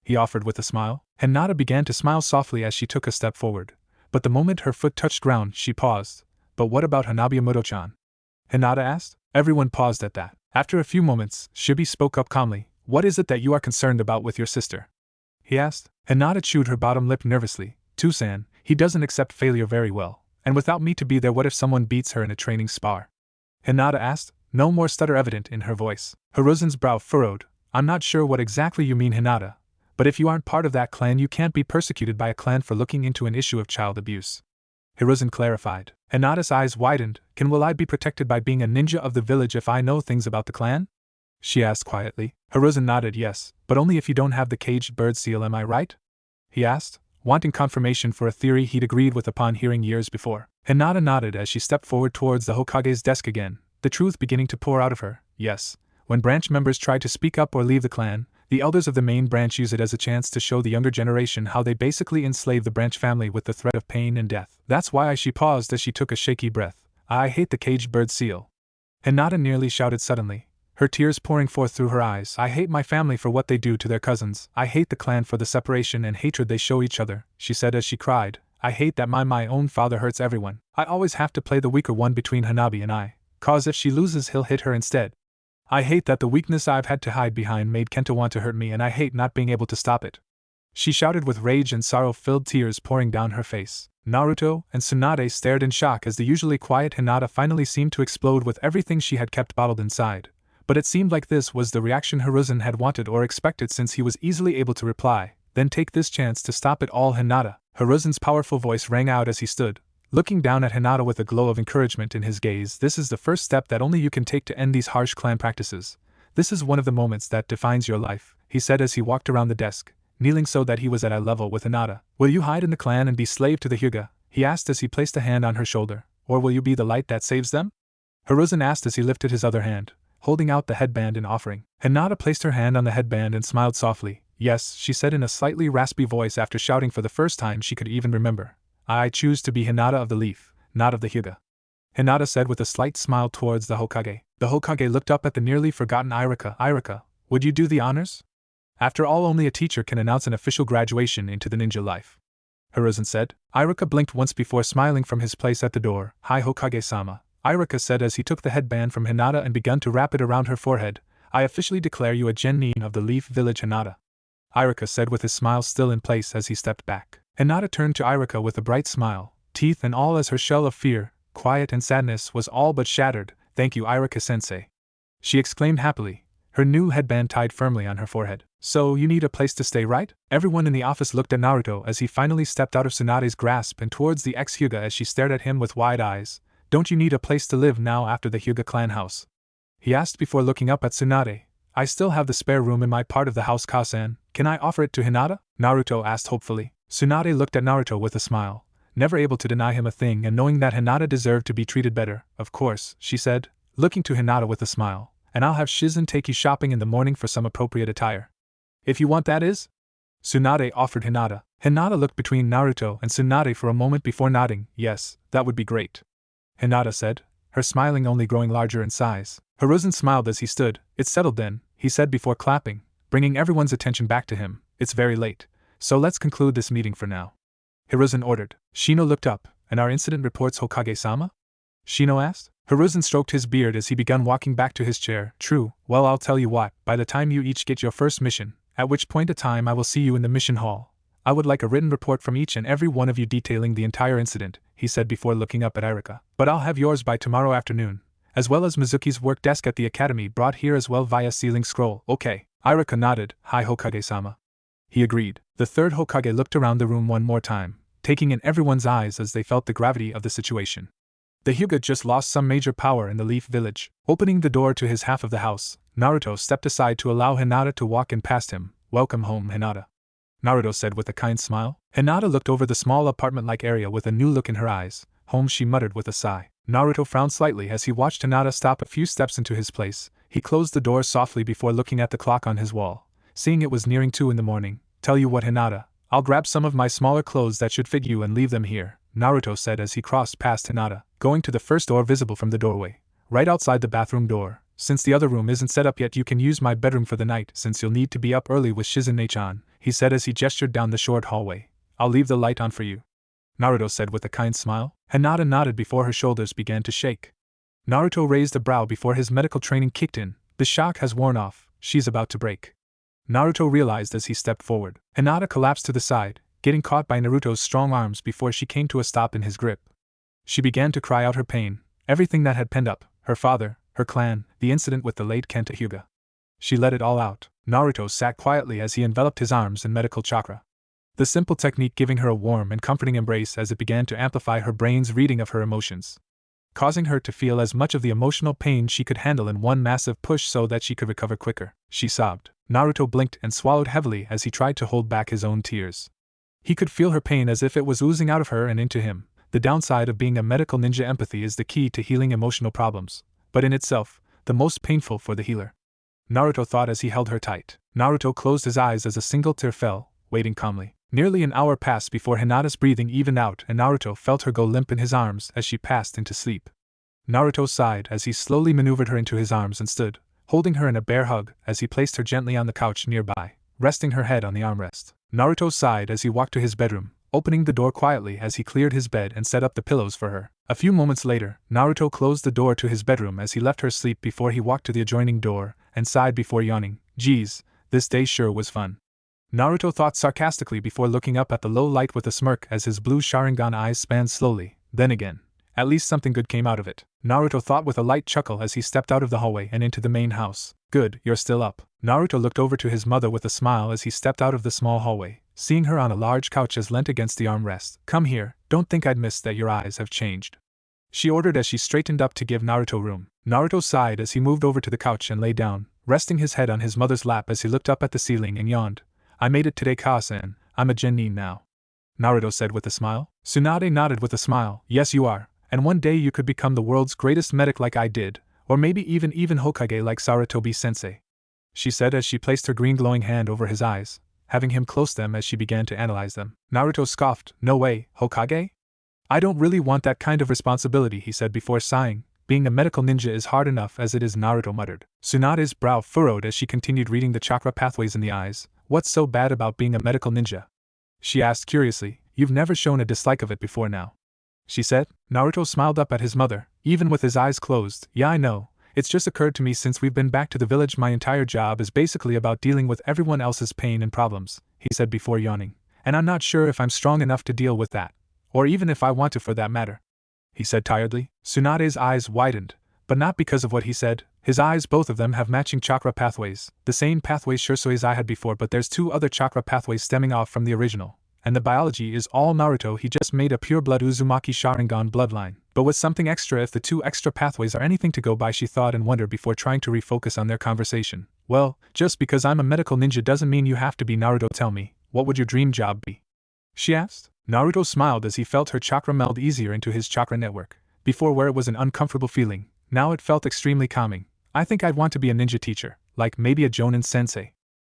A: He offered with a smile. Hinata began to smile softly as she took a step forward, but the moment her foot touched ground, she paused. But what about Hanabi Amuto-chan? Hinata asked. Everyone paused at that. After a few moments, Shibi spoke up calmly. What is it that you are concerned about with your sister? He asked. Hinata chewed her bottom lip nervously. Tusan, he doesn't accept failure very well, and without me to be there, what if someone beats her in a training spar? Hinata asked, no more stutter evident in her voice. Hiruzen's brow furrowed. I'm not sure what exactly you mean, Hinata, but if you aren't part of that clan, you can't be persecuted by a clan for looking into an issue of child abuse. Hiruzen clarified. Hinata's eyes widened. Will I be protected by being a ninja of the village if I know things about the clan? She asked quietly. Hiruzen nodded yes, but only if you don't have the caged bird seal, am I right? He asked, wanting confirmation for a theory he'd agreed with upon hearing years before. Hinata nodded as she stepped forward towards the Hokage's desk again, the truth beginning to pour out of her. Yes, when branch members try to speak up or leave the clan, the elders of the main branch use it as a chance to show the younger generation how they basically enslave the branch family with the threat of pain and death. That's why she paused as she took a shaky breath. I hate the caged bird seal. Hinata nearly shouted suddenly, her tears pouring forth through her eyes. I hate my family for what they do to their cousins. I hate the clan for the separation and hatred they show each other, she said as she cried. I hate that my own father hurts everyone. I always have to play the weaker one between Hanabi and I, cause if she loses he'll hit her instead. I hate that the weakness I've had to hide behind made Kenta want to hurt me, and I hate not being able to stop it. She shouted with rage and sorrow-filled tears pouring down her face. Naruto and Tsunade stared in shock as the usually quiet Hinata finally seemed to explode with everything she had kept bottled inside. But it seemed like this was the reaction Hiruzen had wanted or expected, since he was easily able to reply, then take this chance to stop it all. Hinata. Hiruzen's powerful voice rang out as he stood, looking down at Hinata with a glow of encouragement in his gaze. This is the first step that only you can take to end these harsh clan practices. This is one of the moments that defines your life, he said as he walked around the desk, kneeling so that he was at eye level with Hinata. Will you hide in the clan and be slave to the Hyuga? He asked as he placed a hand on her shoulder. Or will you be the light that saves them? Hiruzen asked as he lifted his other hand, holding out the headband in offering. Hinata placed her hand on the headband and smiled softly. Yes, she said in a slightly raspy voice after shouting for the first time she could even remember. I choose to be Hinata of the Leaf, not of the Hyuga. Hinata said with a slight smile towards the Hokage. The Hokage looked up at the nearly forgotten Irika. Irika, would you do the honors? After all, only a teacher can announce an official graduation into the ninja life. Hiruzen said. Irika blinked once before smiling from his place at the door. Hi Hokage-sama, Irika said as he took the headband from Hinata and began to wrap it around her forehead. I officially declare you a genin of the Leaf Village, Hinata. Irika said with his smile still in place as he stepped back. Hinata turned to Irika with a bright smile, teeth and all as her shell of fear, quiet and sadness was all but shattered. Thank you, Irika-sensei, she exclaimed happily, her new headband tied firmly on her forehead. So you need a place to stay, right? Everyone in the office looked at Naruto as he finally stepped out of Tsunade's grasp and towards the ex-Hyuga as she stared at him with wide eyes. Don't you need a place to live now after the Hyuga clan house? He asked before looking up at Tsunade. I still have the spare room in my part of the house, Kasan. Can I offer it to Hinata? Naruto asked hopefully. Tsunade looked at Naruto with a smile, never able to deny him a thing and knowing that Hinata deserved to be treated better. Of course, she said, looking to Hinata with a smile, and I'll have Shizen take you shopping in the morning for some appropriate attire. If you want, that is? Tsunade offered Hinata. Hinata looked between Naruto and Tsunade for a moment before nodding. Yes, that would be great, Hinata said, her smiling only growing larger in size. Hiruzen smiled as he stood. It's settled then, he said before clapping, bringing everyone's attention back to him. It's very late, so let's conclude this meeting for now, Hiruzen ordered. Shino looked up. And our incident reports, Hokage-sama? Shino asked. Hiruzen stroked his beard as he began walking back to his chair. True, well, I'll tell you what, by the time you each get your first mission, at which point of time I will see you in the mission hall, I would like a written report from each and every one of you detailing the entire incident, he said before looking up at Irika. But I'll have yours by tomorrow afternoon, as well as Mizuki's work desk at the academy brought here as well via sealing scroll. Okay. Irika nodded. Hi, Hokage-sama, he agreed. The third Hokage looked around the room one more time, taking in everyone's eyes as they felt the gravity of the situation. The Hyuga just lost some major power in the Leaf Village. Opening the door to his half of the house, Naruto stepped aside to allow Hinata to walk in past him. Welcome home, Hinata, Naruto said with a kind smile. Hinata looked over the small apartment-like area with a new look in her eyes. Home, she muttered with a sigh. Naruto frowned slightly as he watched Hinata stop a few steps into his place. He closed the door softly before looking at the clock on his wall, seeing it was nearing 2 in the morning. Tell you what, Hinata, I'll grab some of my smaller clothes that should fit you and leave them here, Naruto said as he crossed past Hinata, going to the first door visible from the doorway, right outside the bathroom door. Since the other room isn't set up yet, you can use my bedroom for the night since you'll need to be up early with Shizen-chan, he said as he gestured down the short hallway. I'll leave the light on for you, Naruto said with a kind smile. Hinata nodded before her shoulders began to shake. Naruto raised a brow before his medical training kicked in. The shock has worn off, she's about to break, Naruto realized as he stepped forward. Hinata collapsed to the side, getting caught by Naruto's strong arms before she came to a stop in his grip. She began to cry out her pain, everything that had penned up, her father, her clan, the incident with the late Kenta Hyuga. She let it all out. Naruto sat quietly as he enveloped his arms in medical chakra, the simple technique giving her a warm and comforting embrace as it began to amplify her brain's reading of her emotions, causing her to feel as much of the emotional pain she could handle in one massive push so that she could recover quicker. She sobbed. Naruto blinked and swallowed heavily as he tried to hold back his own tears. He could feel her pain as if it was oozing out of her and into him. The downside of being a medical ninja, empathy is the key to healing emotional problems, but in itself, the most painful for the healer, Naruto thought as he held her tight. Naruto closed his eyes as a single tear fell, waiting calmly. Nearly an hour passed before Hinata's breathing evened out and Naruto felt her go limp in his arms as she passed into sleep. Naruto sighed as he slowly maneuvered her into his arms and stood, holding her in a bear hug as he placed her gently on the couch nearby, resting her head on the armrest. Naruto sighed as he walked to his bedroom, opening the door quietly as he cleared his bed and set up the pillows for her. A few moments later, Naruto closed the door to his bedroom as he left her sleep before he walked to the adjoining door and sighed before yawning. Geez, this day sure was fun, Naruto thought sarcastically before looking up at the low light with a smirk as his blue Sharingan eyes spanned slowly. Then again, at least something good came out of it, Naruto thought with a light chuckle as he stepped out of the hallway and into the main house. Good, you're still up. Naruto looked over to his mother with a smile as he stepped out of the small hallway, seeing her on a large couch as leant against the armrest. Come here, don't think I'd miss that your eyes have changed, she ordered as she straightened up to give Naruto room. Naruto sighed as he moved over to the couch and lay down, resting his head on his mother's lap as he looked up at the ceiling and yawned. I made it today, Kasan. I'm a genin now, Naruto said with a smile. Tsunade nodded with a smile. Yes, you are, and one day you could become the world's greatest medic like I did, or maybe even Hokage like Sarutobi-sensei, she said as she placed her green glowing hand over his eyes, having him close them as she began to analyze them. Naruto scoffed. No way, Hokage? I don't really want that kind of responsibility, he said before sighing. Being a medical ninja is hard enough as it is, Naruto muttered. Tsunade's brow furrowed as she continued reading the chakra pathways in the eyes. What's so bad about being a medical ninja? She asked curiously. You've never shown a dislike of it before now, she said. Naruto smiled up at his mother, even with his eyes closed. Yeah, I know, It's just occurred to me since we've been back to the village my entire job is basically about dealing with everyone else's pain and problems, he said before yawning. And I'm not sure if I'm strong enough to deal with that. Or even if I want to for that matter, he said tiredly. Tsunade's eyes widened, but not because of what he said. His eyes, both of them, have matching chakra pathways, the same pathways Shusoi's eye had before, but there's 2 other chakra pathways stemming off from the original. And the biology is all Naruto. He just made a pure-blood Uzumaki Sharingan bloodline, but with something extra if the 2 extra pathways are anything to go by, she thought and wondered before trying to refocus on their conversation. Well, just because I'm a medical ninja doesn't mean you have to be Naruto. Tell me, what would your dream job be? She asked. Naruto smiled as he felt her chakra meld easier into his chakra network. Before, where it was an uncomfortable feeling, now it felt extremely calming. I think I'd want to be a ninja teacher, like maybe a Jonin sensei.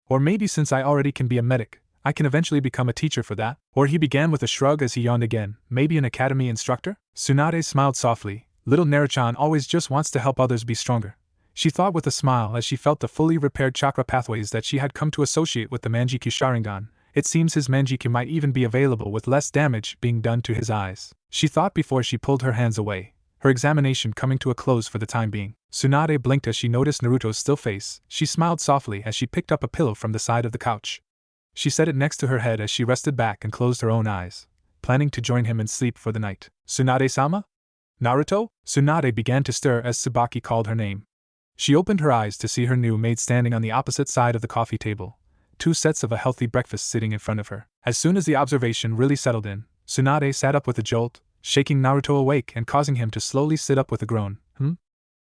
A: Or maybe since I already can be a medic, I can eventually become a teacher for that. Or he began with a shrug as he yawned again, maybe an academy instructor? Tsunade smiled softly. Little Naruto always just wants to help others be stronger, she thought with a smile as she felt the fully repaired chakra pathways that she had come to associate with the Manjikyu Sharingan. It seems his Manjikyu might even be available with less damage being done to his eyes, she thought before she pulled her hands away, her examination coming to a close for the time being. Tsunade blinked as she noticed Naruto's still face. She smiled softly as she picked up a pillow from the side of the couch. She set it next to her head as she rested back and closed her own eyes, planning to join him in sleep for the night. Tsunade-sama? Naruto? Tsunade began to stir as Tsubaki called her name. She opened her eyes to see her new maid standing on the opposite side of the coffee table, 2 sets of a healthy breakfast sitting in front of her. As soon as the observation really settled in, Tsunade sat up with a jolt, shaking Naruto awake and causing him to slowly sit up with a groan.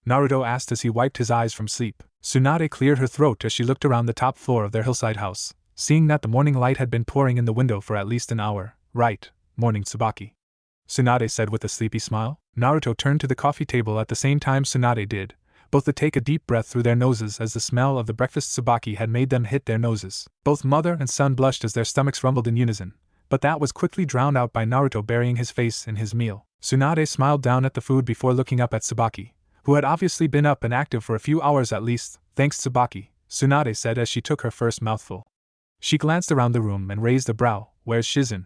A: Naruto asked as he wiped his eyes from sleep. Tsunade cleared her throat as she looked around the top floor of their hillside house, seeing that the morning light had been pouring in the window for at least an hour. Right, morning Tsubaki, Tsunade said with a sleepy smile. Naruto turned to the coffee table at the same time Tsunade did, both to take a deep breath through their noses as the smell of the breakfast Tsubaki had made them hit their noses. Both mother and son blushed as their stomachs rumbled in unison, but that was quickly drowned out by Naruto burying his face in his meal. Tsunade smiled down at the food before looking up at Tsubaki, who had obviously been up and active for a few hours at least. Thanks Tsubaki, Tsunade said as she took her first mouthful. She glanced around the room and raised a brow. Where's Shizen?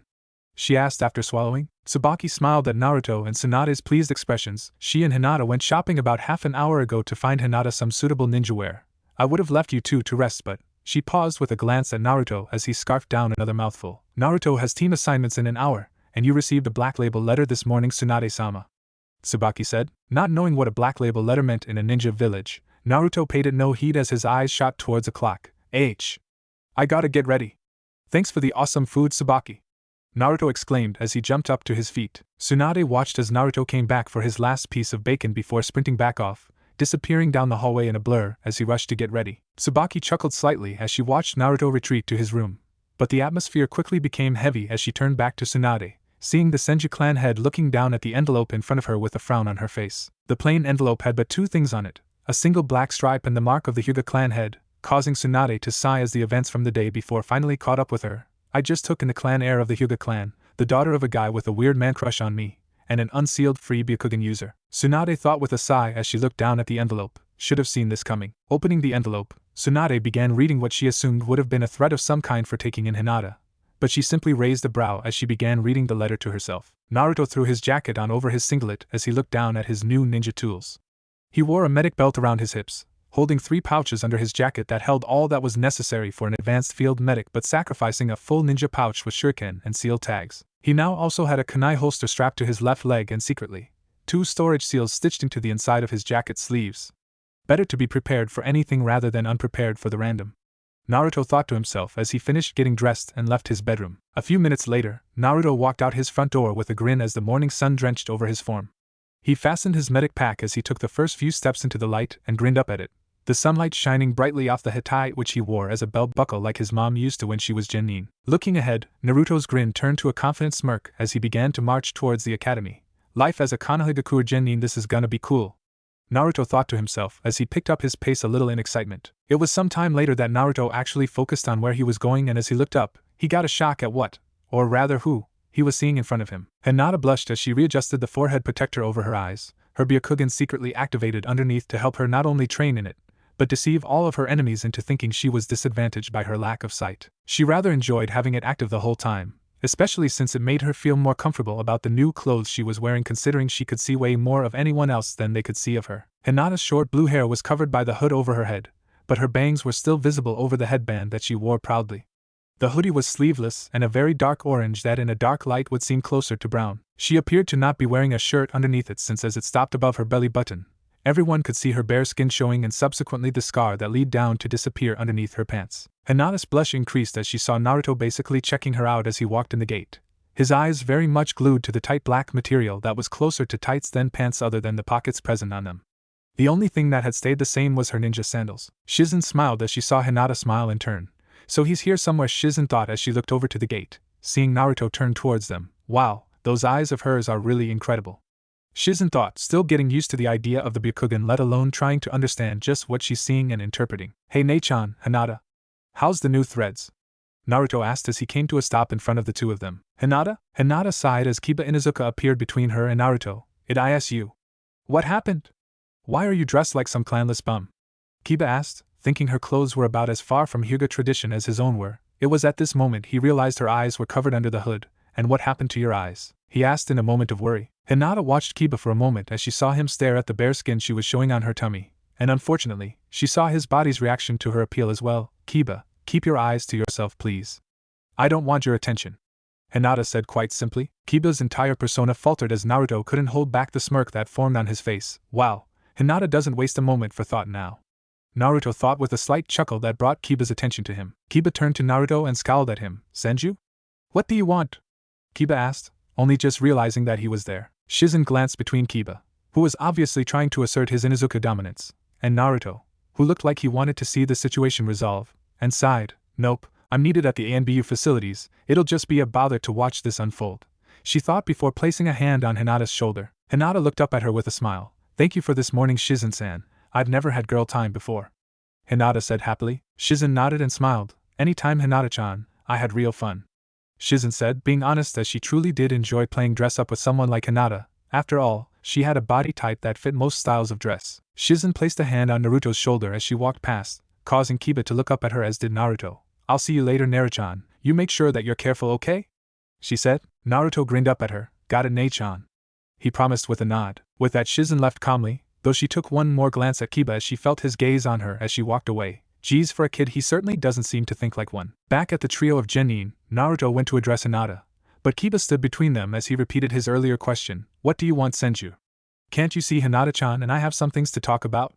A: She asked after swallowing. Tsubaki smiled at Naruto and Tsunade's pleased expressions. She and Hinata went shopping about half an hour ago to find Hinata some suitable ninja wear. I would have left you 2 to rest, but... She paused with a glance at Naruto as he scarfed down another mouthful. Naruto has team assignments in an hour, and you received a black label letter this morning, Tsunade-sama, Tsubaki said. Not knowing what a black label letter meant in a ninja village, Naruto paid it no heed as his eyes shot towards a clock. I gotta get ready. Thanks for the awesome food, Tsubaki, Naruto exclaimed as he jumped up to his feet. Tsunade watched as Naruto came back for his last piece of bacon before sprinting back off, disappearing down the hallway in a blur as he rushed to get ready. Tsubaki chuckled slightly as she watched Naruto retreat to his room, but the atmosphere quickly became heavy as she turned back to Tsunade, seeing the Senju clan head looking down at the envelope in front of her with a frown on her face. The plain envelope had but 2 things on it, a single black stripe and the mark of the Hyuga clan head, causing Tsunade to sigh as the events from the day before finally caught up with her. I just took in the clan heir of the Hyuga clan, the daughter of a guy with a weird man crush on me, and an unsealed free Byakugan user. Tsunade thought with a sigh as she looked down at the envelope. Should have seen this coming. Opening the envelope, Tsunade began reading what she assumed would have been a threat of some kind for taking in Hinata, but she simply raised a brow as she began reading the letter to herself. Naruto threw his jacket on over his singlet as he looked down at his new ninja tools. He wore a medic belt around his hips, holding 3 pouches under his jacket that held all that was necessary for an advanced field medic but sacrificing a full ninja pouch with shuriken and seal tags. He now also had a kunai holster strapped to his left leg and secretly 2 storage seals stitched into the inside of his jacket sleeves. Better to be prepared for anything rather than unprepared for the random, Naruto thought to himself as he finished getting dressed and left his bedroom. A few minutes later, Naruto walked out his front door with a grin as the morning sun drenched over his form. He fastened his medic pack as he took the first few steps into the light and grinned up at it, the sunlight shining brightly off the hitai which he wore as a belt buckle like his mom used to when she was Genin. Looking ahead, Naruto's grin turned to a confident smirk as he began to march towards the academy. Life as a Konohagakure Genin, this is gonna be cool, Naruto thought to himself as he picked up his pace a little in excitement. It was some time later that Naruto actually focused on where he was going, and as he looked up, he got a shock at what, or rather who, he was seeing in front of him. Hinata blushed as she readjusted the forehead protector over her eyes, her Byakugan secretly activated underneath to help her not only train in it, but deceive all of her enemies into thinking she was disadvantaged by her lack of sight. She rather enjoyed having it active the whole time, especially since it made her feel more comfortable about the new clothes she was wearing, considering she could see way more of anyone else than they could see of her. Hinata's short blue hair was covered by the hood over her head, but her bangs were still visible over the headband that she wore proudly. The hoodie was sleeveless and a very dark orange that in a dark light would seem closer to brown. She appeared to not be wearing a shirt underneath it since as it stopped above her belly button, everyone could see her bare skin showing and subsequently the scar that lead down to disappear underneath her pants. Hinata's blush increased as she saw Naruto basically checking her out as he walked in the gate, his eyes very much glued to the tight black material that was closer to tights than pants other than the pockets present on them. The only thing that had stayed the same was her ninja sandals. Shizen smiled as she saw Hinata smile in turn. So he's here somewhere, Shizen thought as she looked over to the gate, seeing Naruto turn towards them. Wow, those eyes of hers are really incredible. Shizen thought, still getting used to the idea of the Byakugan, let alone trying to understand just what she's seeing and interpreting. Hey Nei-chan, Hinata. How's the new threads? Naruto asked as he came to a stop in front of the two of them. Hinata? Hinata sighed as Kiba Inuzuka appeared between her and Naruto. It ISU. What happened? Why are you dressed like some clanless bum? Kiba asked, thinking her clothes were about as far from Hyuga tradition as his own were. It was at this moment he realized her eyes were covered under the hood. And what happened to your eyes? He asked in a moment of worry. Hinata watched Kiba for a moment as she saw him stare at the bare skin she was showing on her tummy, and unfortunately, she saw his body's reaction to her appeal as well. Kiba, keep your eyes to yourself please. I don't want your attention. Hinata said quite simply. Kiba's entire persona faltered as Naruto couldn't hold back the smirk that formed on his face. Wow. Hinata doesn't waste a moment for thought now. Naruto thought with a slight chuckle that brought Kiba's attention to him. Kiba turned to Naruto and scowled at him. Senju? What do you want? Kiba asked, only just realizing that he was there. Shizen glanced between Kiba, who was obviously trying to assert his Inuzuka dominance, and Naruto, who looked like he wanted to see the situation resolve, and sighed. Nope, I'm needed at the ANBU facilities, it'll just be a bother to watch this unfold, she thought before placing a hand on Hinata's shoulder. Hinata looked up at her with a smile. Thank you for this morning, Shizen-san. I've never had girl time before. Hinata said happily. Shizen nodded and smiled. Anytime, Hinata-chan, I had real fun. Shizen said, being honest as she truly did enjoy playing dress up with someone like Hinata. After all, she had a body type that fit most styles of dress. Shizen placed a hand on Naruto's shoulder as she walked past, causing Kiba to look up at her as did Naruto. I'll see you later, Naruto-chan. You make sure that you're careful, okay? She said. Naruto grinned up at her. Got it, Nei-chan. He promised with a nod. With that, Shizen left calmly, though she took one more glance at Kiba as she felt his gaze on her as she walked away. Geez, for a kid he certainly doesn't seem to think like one. Back at the trio of Genin, Naruto went to address Hinata, but Kiba stood between them as he repeated his earlier question. What do you want, Senju? Can't you see Hinata-chan and I have some things to talk about?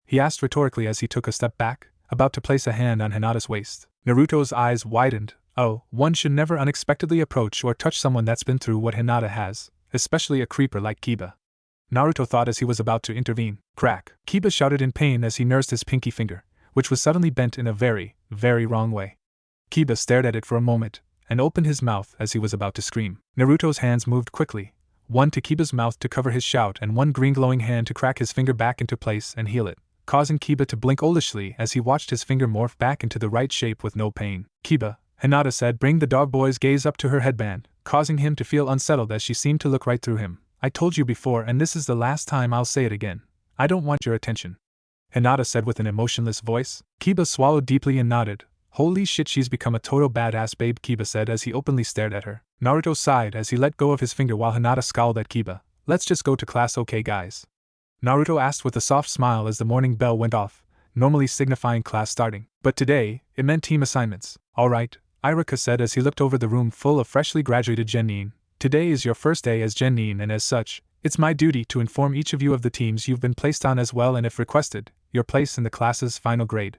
A: He asked rhetorically as he took a step back, about to place a hand on Hinata's waist. Naruto's eyes widened. Oh, one should never unexpectedly approach or touch someone that's been through what Hinata has, especially a creeper like Kiba. Naruto thought as he was about to intervene. Crack! Kiba shouted in pain as he nursed his pinky finger, which was suddenly bent in a very, very wrong way. Kiba stared at it for a moment, and opened his mouth as he was about to scream. Naruto's hands moved quickly, one to Kiba's mouth to cover his shout and one green glowing hand to crack his finger back into place and heal it, causing Kiba to blink owlishly as he watched his finger morph back into the right shape with no pain. Kiba, Hinata said, bring the dog boy's gaze up to her headband, causing him to feel unsettled as she seemed to look right through him. I told you before and this is the last time I'll say it again. I don't want your attention. Hinata said with an emotionless voice. Kiba swallowed deeply and nodded. Holy shit, she's become a total badass babe, Kiba said as he openly stared at her. Naruto sighed as he let go of his finger while Hinata scowled at Kiba. Let's just go to class, okay guys? Naruto asked with a soft smile as the morning bell went off, normally signifying class starting. But today, it meant team assignments. Alright, Iruka said as he looked over the room full of freshly graduated Genin. Today is your first day as Genin and as such, it's my duty to inform each of you of the teams you've been placed on as well and if requested, your place in the class's final grade.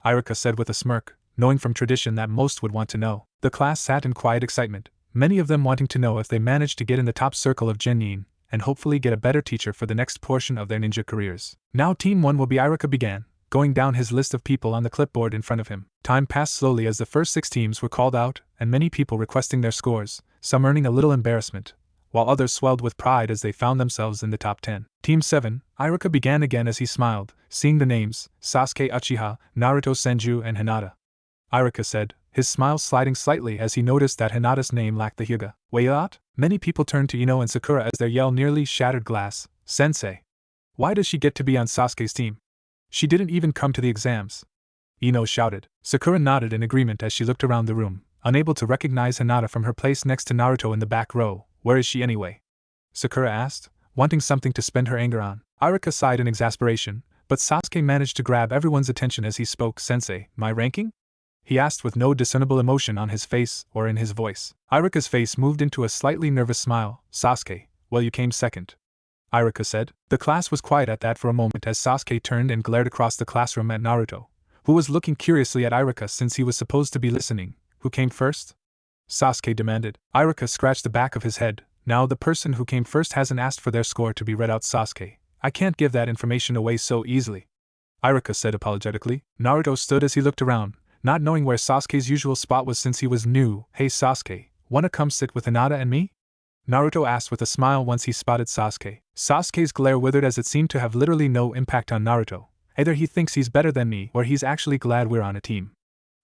A: Iruka said with a smirk, knowing from tradition that most would want to know. The class sat in quiet excitement, many of them wanting to know if they managed to get in the top circle of Genin, and hopefully get a better teacher for the next portion of their ninja careers. Now Team 1 will be Iruka began, going down his list of people on the clipboard in front of him. Time passed slowly as the first 6 teams were called out, and many people requesting their scores, some earning a little embarrassment, while others swelled with pride as they found themselves in the top 10. Team 7, Iruka began again as he smiled, seeing the names, Sasuke Uchiha, Naruto Senju and Hinata. Iruka said, his smile sliding slightly as he noticed that Hinata's name lacked the Hyuga. Wait, many people turned to Ino and Sakura as their yell nearly shattered glass. Sensei! Why does she get to be on Sasuke's team? She didn't even come to the exams. Ino shouted. Sakura nodded in agreement as she looked around the room, unable to recognize Hinata from her place next to Naruto in the back row. Where is she anyway? Sakura asked, wanting something to spend her anger on. Iruka sighed in exasperation, but Sasuke managed to grab everyone's attention as he spoke. Sensei, my ranking? He asked with no discernible emotion on his face or in his voice. Iruka's face moved into a slightly nervous smile. Sasuke, well, you came second, Iruka said. The class was quiet at that for a moment as Sasuke turned and glared across the classroom at Naruto, who was looking curiously at Iruka since he was supposed to be listening. Who came first? Sasuke demanded. Iruka scratched the back of his head. Now the person who came first hasn't asked for their score to be read out. Sasuke, I can't give that information away so easily, Iruka said apologetically. Naruto stood as he looked around, not knowing where Sasuke's usual spot was since he was new. Hey Sasuke, wanna come sit with Hinata and me? Naruto asked with a smile once he spotted Sasuke. Sasuke's glare withered as it seemed to have literally no impact on Naruto. Either he thinks he's better than me or he's actually glad we're on a team,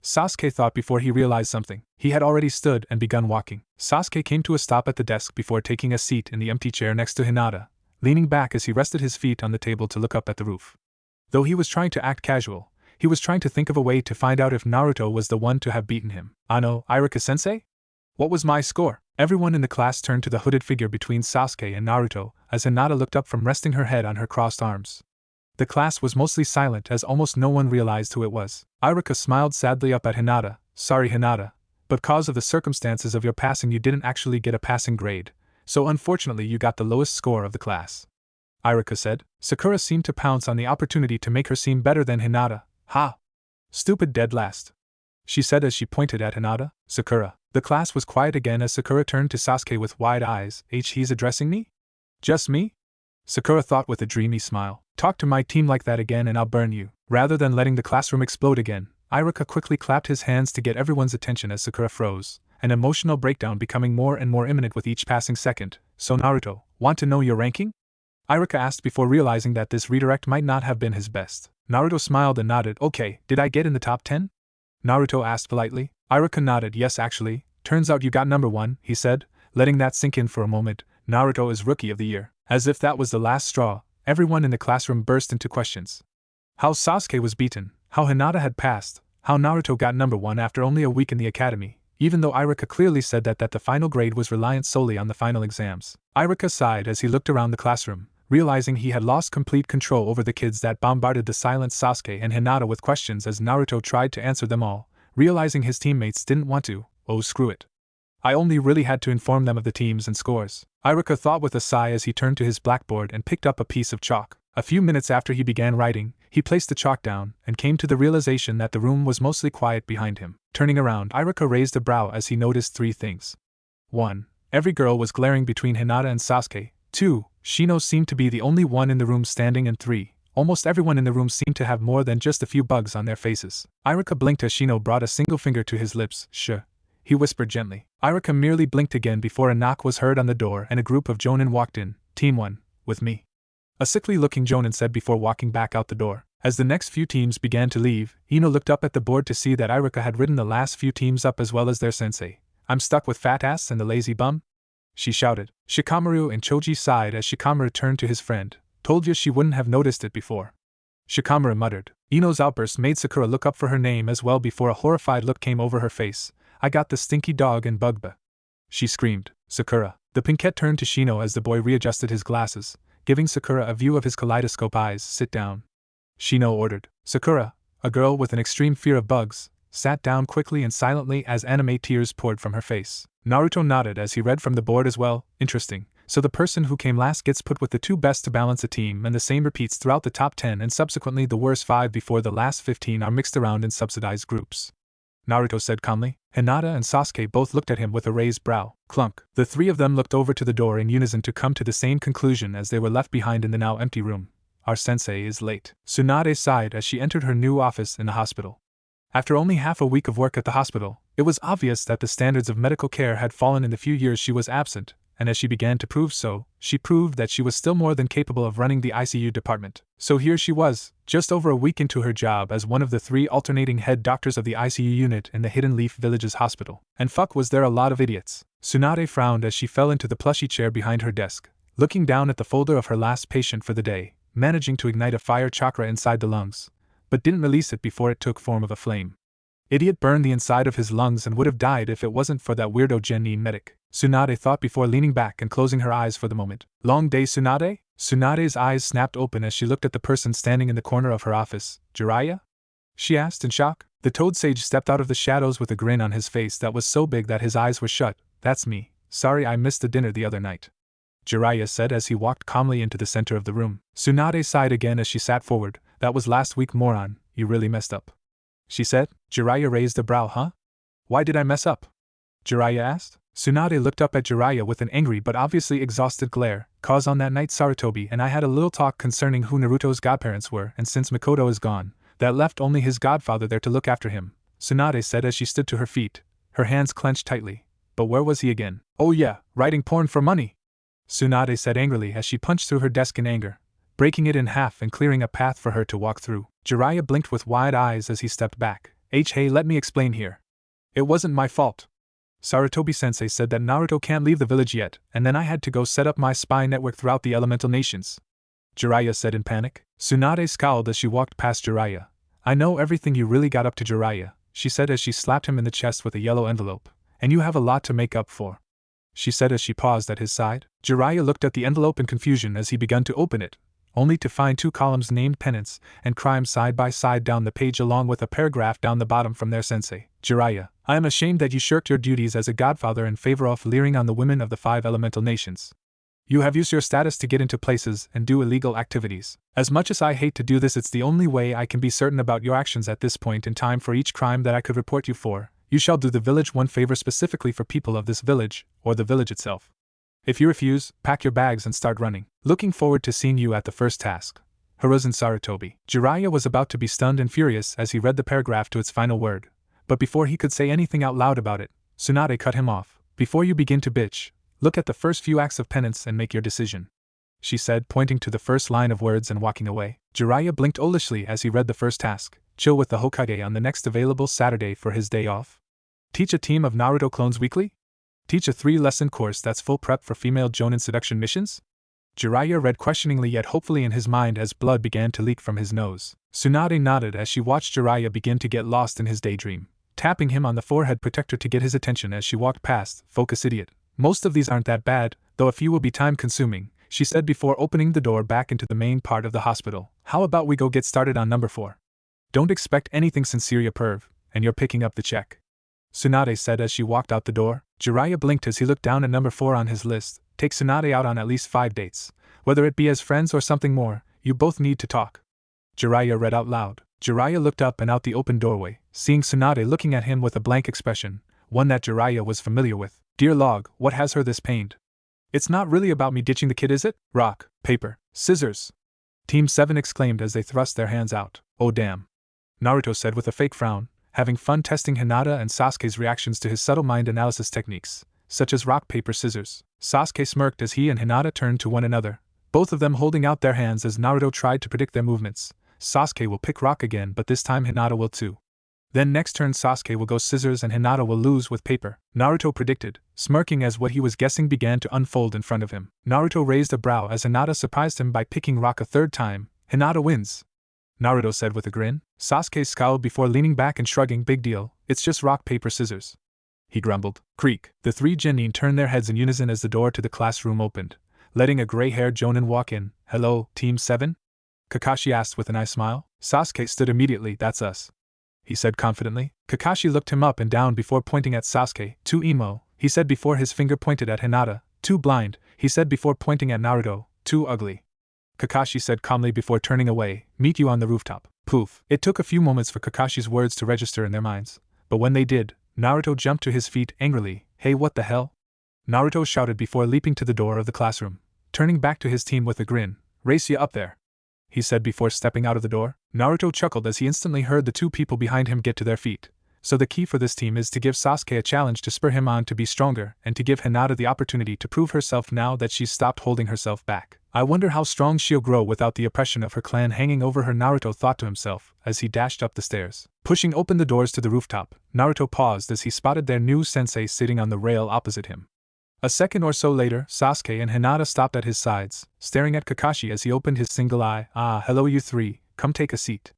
A: Sasuke thought before he realized something. He had already stood and begun walking. Sasuke came to a stop at the desk before taking a seat in the empty chair next to Hinata, leaning back as he rested his feet on the table to look up at the roof. Though he was trying to act casual, he was trying to think of a way to find out if Naruto was the one to have beaten him. Ano, Iruka-sensei? What was my score? Everyone in the class turned to the hooded figure between Sasuke and Naruto as Hinata looked up from resting her head on her crossed arms. The class was mostly silent as almost no one realized who it was. Iruka smiled sadly up at Hinata. Sorry Hinata, but cause of the circumstances of your passing you didn't actually get a passing grade, so unfortunately you got the lowest score of the class, Iruka said. Sakura seemed to pounce on the opportunity to make her seem better than Hinata. Ha! Stupid dead last, she said as she pointed at Hinata. Sakura. The class was quiet again as Sakura turned to Sasuke with wide eyes. He's addressing me? Just me? Sakura thought with a dreamy smile. Talk to my team like that again and I'll burn you. Rather than letting the classroom explode again, Iruka quickly clapped his hands to get everyone's attention as Sakura froze, an emotional breakdown becoming more and more imminent with each passing second. So Naruto, want to know your ranking? Iruka asked before realizing that this redirect might not have been his best. Naruto smiled and nodded. Okay, did I get in the top 10? Naruto asked politely. Iruka nodded. Yes actually, turns out you got number 1, he said, letting that sink in for a moment. Naruto is Rookie of the Year. As if that was the last straw, everyone in the classroom burst into questions. How Sasuke was beaten, how Hinata had passed, how Naruto got number 1 after only a week in the academy, even though Iruka clearly said that the final grade was reliant solely on the final exams. Iruka sighed as he looked around the classroom, realizing he had lost complete control over the kids that bombarded the silent Sasuke and Hinata with questions as Naruto tried to answer them all, realizing his teammates didn't want to. Oh screw it. I only really had to inform them of the teams and scores, Iruka thought with a sigh as he turned to his blackboard and picked up a piece of chalk. A few minutes after he began writing, he placed the chalk down and came to the realization that the room was mostly quiet behind him. Turning around, Iruka raised a brow as he noticed 3 things. 1. Every girl was glaring between Hinata and Sasuke. 2. Shino seemed to be the only one in the room standing, and 3. Almost everyone in the room seemed to have more than just a few bugs on their faces. Iruka blinked as Shino brought a single finger to his lips. Shh, he whispered gently. Iruka merely blinked again before a knock was heard on the door and a group of Jonin walked in. Team 1, with me, a sickly-looking Jonin said before walking back out the door. As the next few teams began to leave, Ino looked up at the board to see that Iruka had written the last few teams up as well as their sensei. I'm stuck with Fat Ass and the Lazy Bum? She shouted. Shikamaru and Choji sighed as Shikamaru turned to his friend. Told you she wouldn't have noticed it before, Shikamaru muttered. Ino's outburst made Sakura look up for her name as well before a horrified look came over her face. I got the stinky dog and bugba, she screamed. Sakura. The pinkette turned to Shino as the boy readjusted his glasses, giving Sakura a view of his kaleidoscope eyes. Sit down, Shino ordered. Sakura, a girl with an extreme fear of bugs, sat down quickly and silently as anime tears poured from her face. Naruto nodded as he read from the board as well. Interesting. So the person who came last gets put with the 2 best to balance a team, and the same repeats throughout the top 10 and subsequently the worst 5 before the last 15 are mixed around in subsidized groups, Naruto said calmly. Hinata and Sasuke both looked at him with a raised brow. Clunk. The 3 of them looked over to the door in unison to come to the same conclusion as they were left behind in the now empty room. Our sensei is late. Tsunade sighed as she entered her new office in the hospital. After only half a week of work at the hospital, it was obvious that the standards of medical care had fallen in the few years she was absent, and as she began to prove so, she proved that she was still more than capable of running the ICU department. So here she was, just over a week into her job as one of the 3 alternating head doctors of the ICU unit in the Hidden Leaf Village's hospital. And fuck was there a lot of idiots. Tsunade frowned as she fell into the plushy chair behind her desk, looking down at the folder of her last patient for the day, managing to ignite a fire chakra inside the lungs, but didn't release it before it took form of a flame. Idiot burned the inside of his lungs and would have died if it wasn't for that weirdo Genin medic. Tsunade thought before leaning back and closing her eyes for the moment. Long day, Tsunade? Tsunade's eyes snapped open as she looked at the person standing in the corner of her office. Jiraiya? She asked in shock. The Toad Sage stepped out of the shadows with a grin on his face that was so big that his eyes were shut. That's me. Sorry I missed the dinner the other night, Jiraiya said as he walked calmly into the center of the room. Tsunade sighed again as she sat forward. That was last week, moron. You really messed up, she said. Jiraiya raised a brow. Huh? Why did I mess up? Jiraiya asked. Tsunade looked up at Jiraiya with an angry but obviously exhausted glare. Cause on that night Sarutobi and I had a little talk concerning who Naruto's godparents were, and since Mikoto is gone, that left only his godfather there to look after him, Tsunade said as she stood to her feet, her hands clenched tightly. But where was he again? Oh yeah, writing porn for money, Tsunade said angrily as she punched through her desk in anger, breaking it in half and clearing a path for her to walk through. Jiraiya blinked with wide eyes as he stepped back. Hey, let me explain here. It wasn't my fault. Sarutobi-sensei said that Naruto can't leave the village yet, and then I had to go set up my spy network throughout the elemental nations, Jiraiya said in panic. Tsunade scowled as she walked past Jiraiya. I know everything you really got up to, Jiraiya, she said as she slapped him in the chest with a yellow envelope. And you have a lot to make up for, she said as she paused at his side. Jiraiya looked at the envelope in confusion as he began to open it, only to find 2 columns named penance and crime side by side down the page along with a paragraph down the bottom from their sensei. Jiraiya, I am ashamed that you shirked your duties as a godfather in favor of leering on the women of the 5 elemental nations. You have used your status to get into places and do illegal activities. As much as I hate to do this, it's the only way I can be certain about your actions at this point in time. For each crime that I could report you for, you shall do the village one favor specifically for people of this village, or the village itself. If you refuse, pack your bags and start running. Looking forward to seeing you at the first task. Hiruzen Sarutobi. Jiraiya was about to be stunned and furious as he read the paragraph to its final word, but before he could say anything out loud about it, Tsunade cut him off. Before you begin to bitch, look at the first few acts of penance and make your decision, she said, pointing to the first line of words and walking away. Jiraiya blinked olishly as he read the first task. Chill with the Hokage on the next available Saturday for his day off. Teach a team of Naruto clones weekly? Teach a 3-lesson course that's full prep for female Jonin seduction missions? Jiraiya read questioningly yet hopefully in his mind as blood began to leak from his nose. Tsunade nodded as she watched Jiraiya begin to get lost in his daydream, tapping him on the forehead protector to get his attention as she walked past. Focus, idiot. Most of these aren't that bad, though a few will be time-consuming, she said before opening the door back into the main part of the hospital. How about we go get started on number 4? Don't expect anything sincere, ya perv, and you're picking up the check, Tsunade said as she walked out the door. Jiraiya blinked as he looked down at number 4 on his list. Take Tsunade out on at least 5 dates. Whether it be as friends or something more, you both need to talk, Jiraiya read out loud. Jiraiya looked up and out the open doorway, seeing Tsunade looking at him with a blank expression, one that Jiraiya was familiar with. Dear log, what has her this pained? It's not really about me ditching the kid, is it? Rock, paper, scissors, Team 7 exclaimed as they thrust their hands out. Oh damn, Naruto said with a fake frown, having fun testing Hinata and Sasuke's reactions to his subtle mind analysis techniques, such as rock, paper, scissors. Sasuke smirked as he and Hinata turned to one another, both of them holding out their hands as Naruto tried to predict their movements. Sasuke will pick rock again, but this time Hinata will too. Then next turn Sasuke will go scissors and Hinata will lose with paper, Naruto predicted, smirking as what he was guessing began to unfold in front of him. Naruto raised a brow as Hinata surprised him by picking rock a 3rd time. Hinata wins, Naruto said with a grin. Sasuke scowled before leaning back and shrugging. Big deal, it's just rock, paper, scissors, he grumbled. Creak. The 3 genin turned their heads in unison as the door to the classroom opened, letting a gray-haired Jonin walk in. Hello, Team 7? Kakashi asked with an eye smile. Sasuke stood immediately. That's us, he said confidently. Kakashi looked him up and down before pointing at Sasuke. Too emo, he said before his finger pointed at Hinata. Too blind, he said before pointing at Naruto. Too ugly, Kakashi said calmly before turning away. Meet you on the rooftop. Poof. It took a few moments for Kakashi's words to register in their minds, but when they did, Naruto jumped to his feet angrily. Hey, what the hell? Naruto shouted before leaping to the door of the classroom, turning back to his team with a grin. Race ya up there, he said before stepping out of the door. Naruto chuckled as he instantly heard the 2 people behind him get to their feet. So the key for this team is to give Sasuke a challenge to spur him on to be stronger and to give Hinata the opportunity to prove herself now that she's stopped holding herself back. I wonder how strong she'll grow without the oppression of her clan hanging over her, Naruto thought to himself as he dashed up the stairs. Pushing open the doors to the rooftop, Naruto paused as he spotted their new sensei sitting on the rail opposite him. A second or so later, Sasuke and Hinata stopped at his sides, staring at Kakashi as he opened his single eye. Ah, hello you 3, come take a seat,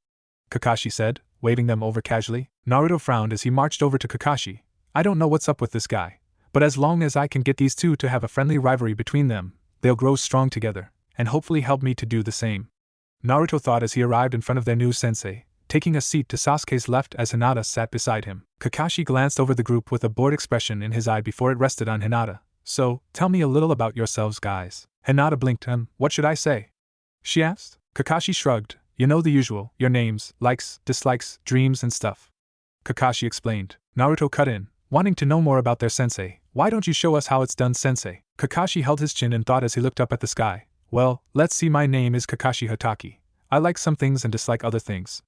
A: Kakashi said, waving them over casually. Naruto frowned as he marched over to Kakashi. I don't know what's up with this guy, But as long as I can get these two to have a friendly rivalry between them, they'll grow strong together, and hopefully help me to do the same. Naruto thought as he arrived in front of their new sensei, taking a seat to Sasuke's left as Hinata sat beside him. Kakashi glanced over the group with a bored expression in his eye before it rested on Hinata. So, tell me a little about yourselves, guys. Hinata blinked. What should I say? She asked. Kakashi shrugged. You know the usual, your names, likes, dislikes, dreams and stuff. Kakashi explained. Naruto cut in, wanting to know more about their sensei. Why don't you show us how it's done, sensei? Kakashi held his chin and thought as he looked up at the sky. Well, let's see, my name is Kakashi Hatake. I like some things and dislike other things.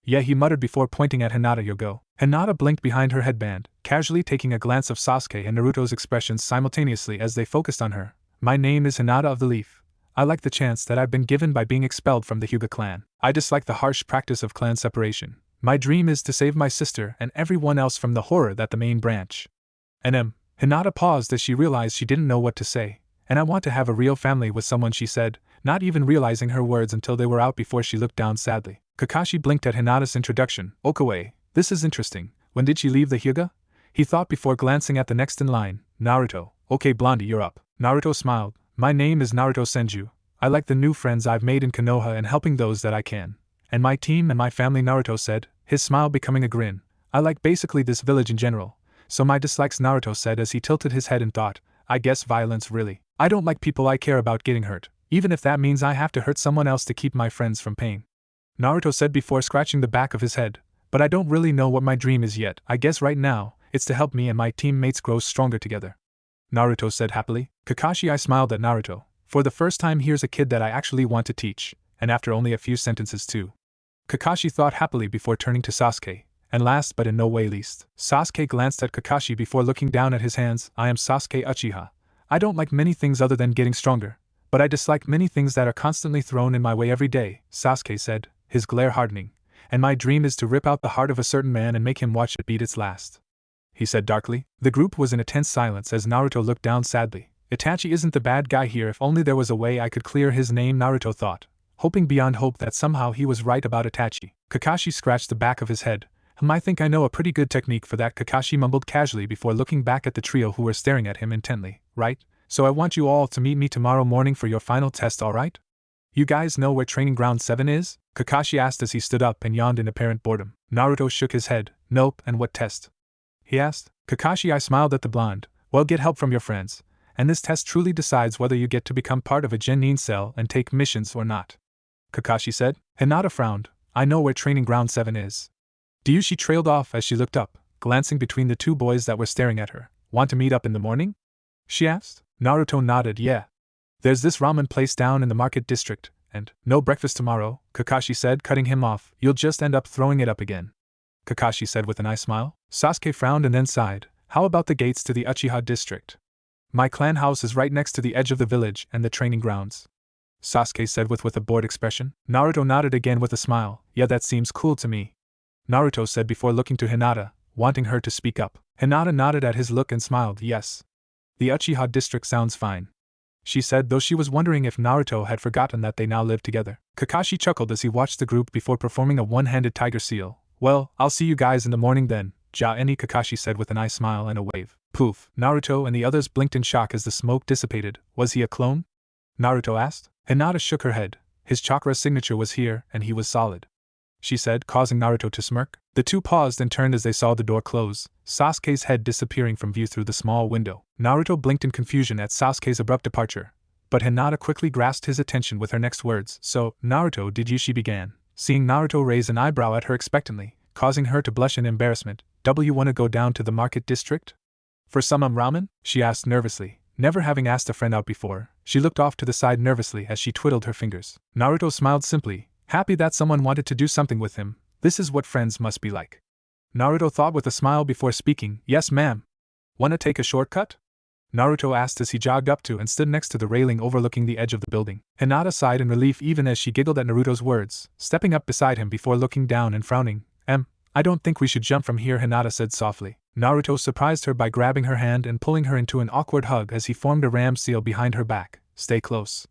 A: Yeah, he muttered before pointing at Hinata. You go. Hinata blinked behind her headband, casually taking a glance of Sasuke and Naruto's expressions simultaneously as they focused on her. My name is Hinata of the Leaf. I like the chance that I've been given by being expelled from the Hyuga clan. I dislike the harsh practice of clan separation. My dream is to save my sister and everyone else from the horror that the main branch. And Hinata paused as she realized she didn't know what to say. And I want to have a real family with someone, she said, not even realizing her words until they were out before she looked down sadly. Kakashi blinked at Hinata's introduction. Okawe, this is interesting. When did she leave the Hyuga? He thought before glancing at the next in line. Naruto. Okay, Blondie, you're up. Naruto smiled. My name is Naruto Senju. I like the new friends I've made in Konoha and helping those that I can. And my team and my family, Naruto said, his smile becoming a grin. I like basically this village in general. So my dislikes, Naruto said as he tilted his head and thought, I guess violence really. I don't like people I care about getting hurt, even if that means I have to hurt someone else to keep my friends from pain. Naruto said before scratching the back of his head, but I don't really know what my dream is yet. I guess right now, it's to help me and my teammates grow stronger together. Naruto said happily. Kakashi, I smiled at Naruto. For the first time, here's a kid that I actually want to teach, and after only a few sentences too. Kakashi thought happily before turning to Sasuke, and last but in no way least, Sasuke glanced at Kakashi before looking down at his hands. I am Sasuke Uchiha. I don't like many things other than getting stronger, but I dislike many things that are constantly thrown in my way every day, Sasuke said, his glare hardening. And my dream is to rip out the heart of a certain man and make him watch it beat its last. He said darkly. The group was in a tense silence as Naruto looked down sadly. Itachi isn't the bad guy here. If only there was a way I could clear his name, Naruto thought, hoping beyond hope that somehow he was right about Itachi. Kakashi scratched the back of his head. I think I know a pretty good technique for that, Kakashi mumbled casually before looking back at the trio who were staring at him intently. Right? So I want you all to meet me tomorrow morning for your final test, alright? You guys know where Training Ground 7 is? Kakashi asked as he stood up and yawned in apparent boredom. Naruto shook his head. Nope, and what test? He asked. Kakashi, I smiled at the blonde. Well, get help from your friends. And this test truly decides whether you get to become part of a genin cell and take missions or not. Kakashi said. Hinata frowned. I know where Training Ground 7 is. Do you? She trailed off as she looked up, glancing between the two boys that were staring at her. Want to meet up in the morning? She asked. Naruto nodded. Yeah. There's this ramen place down in the market district, and no breakfast tomorrow, Kakashi said, cutting him off. You'll just end up throwing it up again. Kakashi said with a nice smile. Sasuke frowned and then sighed. How about the gates to the Uchiha district? My clan house is right next to the edge of the village and the training grounds. Sasuke said with a bored expression. Naruto nodded again with a smile. Yeah, that seems cool to me. Naruto said before looking to Hinata, wanting her to speak up. Hinata nodded at his look and smiled. Yes. The Uchiha district sounds fine. She said, though she was wondering if Naruto had forgotten that they now lived together. Kakashi chuckled as he watched the group before performing a one-handed tiger seal. Well, I'll see you guys in the morning then, Ja-eni, Kakashi said with a nice smile and a wave. Poof. Naruto and the others blinked in shock as the smoke dissipated. Was he a clone? Naruto asked. Hinata shook her head. His chakra signature was here, and he was solid. She said, causing Naruto to smirk. The two paused and turned as they saw the door close, Sasuke's head disappearing from view through the small window. Naruto blinked in confusion at Sasuke's abrupt departure, but Hinata quickly grasped his attention with her next words. So, Naruto, did you? She began, seeing Naruto raise an eyebrow at her expectantly, causing her to blush in embarrassment. You wanna go down to the market district? For some ramen? She asked nervously. Never having asked a friend out before, she looked off to the side nervously as she twiddled her fingers. Naruto smiled simply, happy that someone wanted to do something with him. This is what friends must be like. Naruto thought with a smile before speaking. Yes, ma'am. Wanna take a shortcut? Naruto asked as he jogged up to and stood next to the railing overlooking the edge of the building. Hinata sighed in relief even as she giggled at Naruto's words, stepping up beside him before looking down and frowning. I don't think we should jump from here, Hinata said softly. Naruto surprised her by grabbing her hand and pulling her into an awkward hug as he formed a ram seal behind her back. Stay close.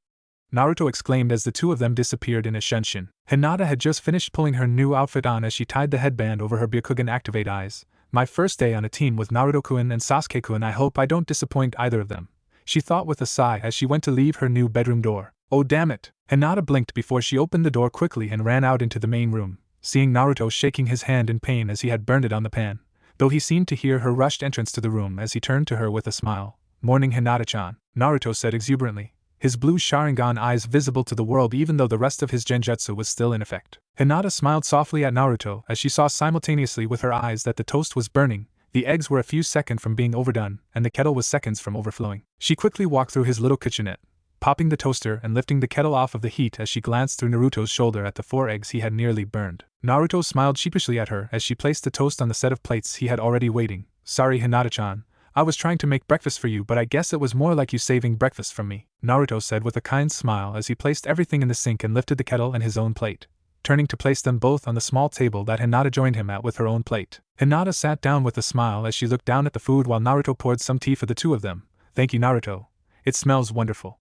A: Naruto exclaimed as the two of them disappeared in a shunshin. Hinata had just finished pulling her new outfit on as she tied the headband over her Byakugan activate eyes, My first day on a team with Naruto-kun and Sasuke-kun, I hope I don't disappoint either of them, she thought with a sigh as she went to leave her new bedroom door. Oh damn it! Hinata blinked before she opened the door quickly and ran out into the main room, seeing Naruto shaking his hand in pain as he had burned it on the pan, though he seemed to hear her rushed entrance to the room as he turned to her with a smile. Morning, Hinata-chan, Naruto said exuberantly, his blue Sharingan eyes visible to the world even though the rest of his genjutsu was still in effect. Hinata smiled softly at Naruto as she saw simultaneously with her eyes that the toast was burning, the eggs were a few seconds from being overdone, and the kettle was seconds from overflowing. She quickly walked through his little kitchenette, popping the toaster and lifting the kettle off of the heat as she glanced through Naruto's shoulder at the 4 eggs he had nearly burned. Naruto smiled sheepishly at her as she placed the toast on the set of plates he had already waiting. Sorry, Hinata-chan, I was trying to make breakfast for you, but I guess it was more like you saving breakfast from me, Naruto said with a kind smile as he placed everything in the sink and lifted the kettle and his own plate, turning to place them both on the small table that Hinata joined him at with her own plate. Hinata sat down with a smile as she looked down at the food while Naruto poured some tea for the two of them. Thank you, Naruto. It smells wonderful,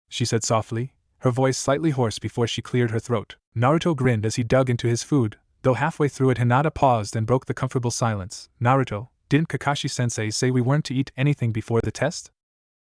A: she said softly, her voice slightly hoarse before she cleared her throat. Naruto grinned as he dug into his food, though halfway through it Hinata paused and broke the comfortable silence. Naruto, didn't Kakashi-sensei say we weren't to eat anything before the test?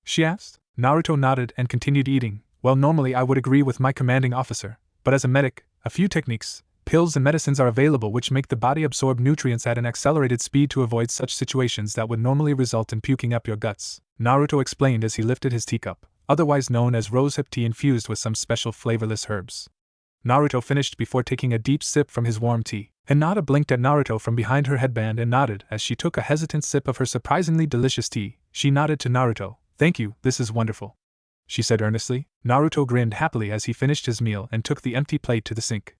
A: She asked. Naruto nodded and continued eating. Well, normally I would agree with my commanding officer, but as a medic, a few techniques, pills and medicines are available which make the body absorb nutrients at an accelerated speed to avoid such situations that would normally result in puking up your guts, Naruto explained as he lifted his teacup, otherwise known as rosehip tea infused with some special flavorless herbs. Naruto finished before taking a deep sip from his warm tea. Hinata blinked at Naruto from behind her headband and nodded as she took a hesitant sip of her surprisingly delicious tea. She nodded to Naruto. Thank you, this is wonderful, she said earnestly. Naruto grinned happily as he finished his meal and took the empty plate to the sink.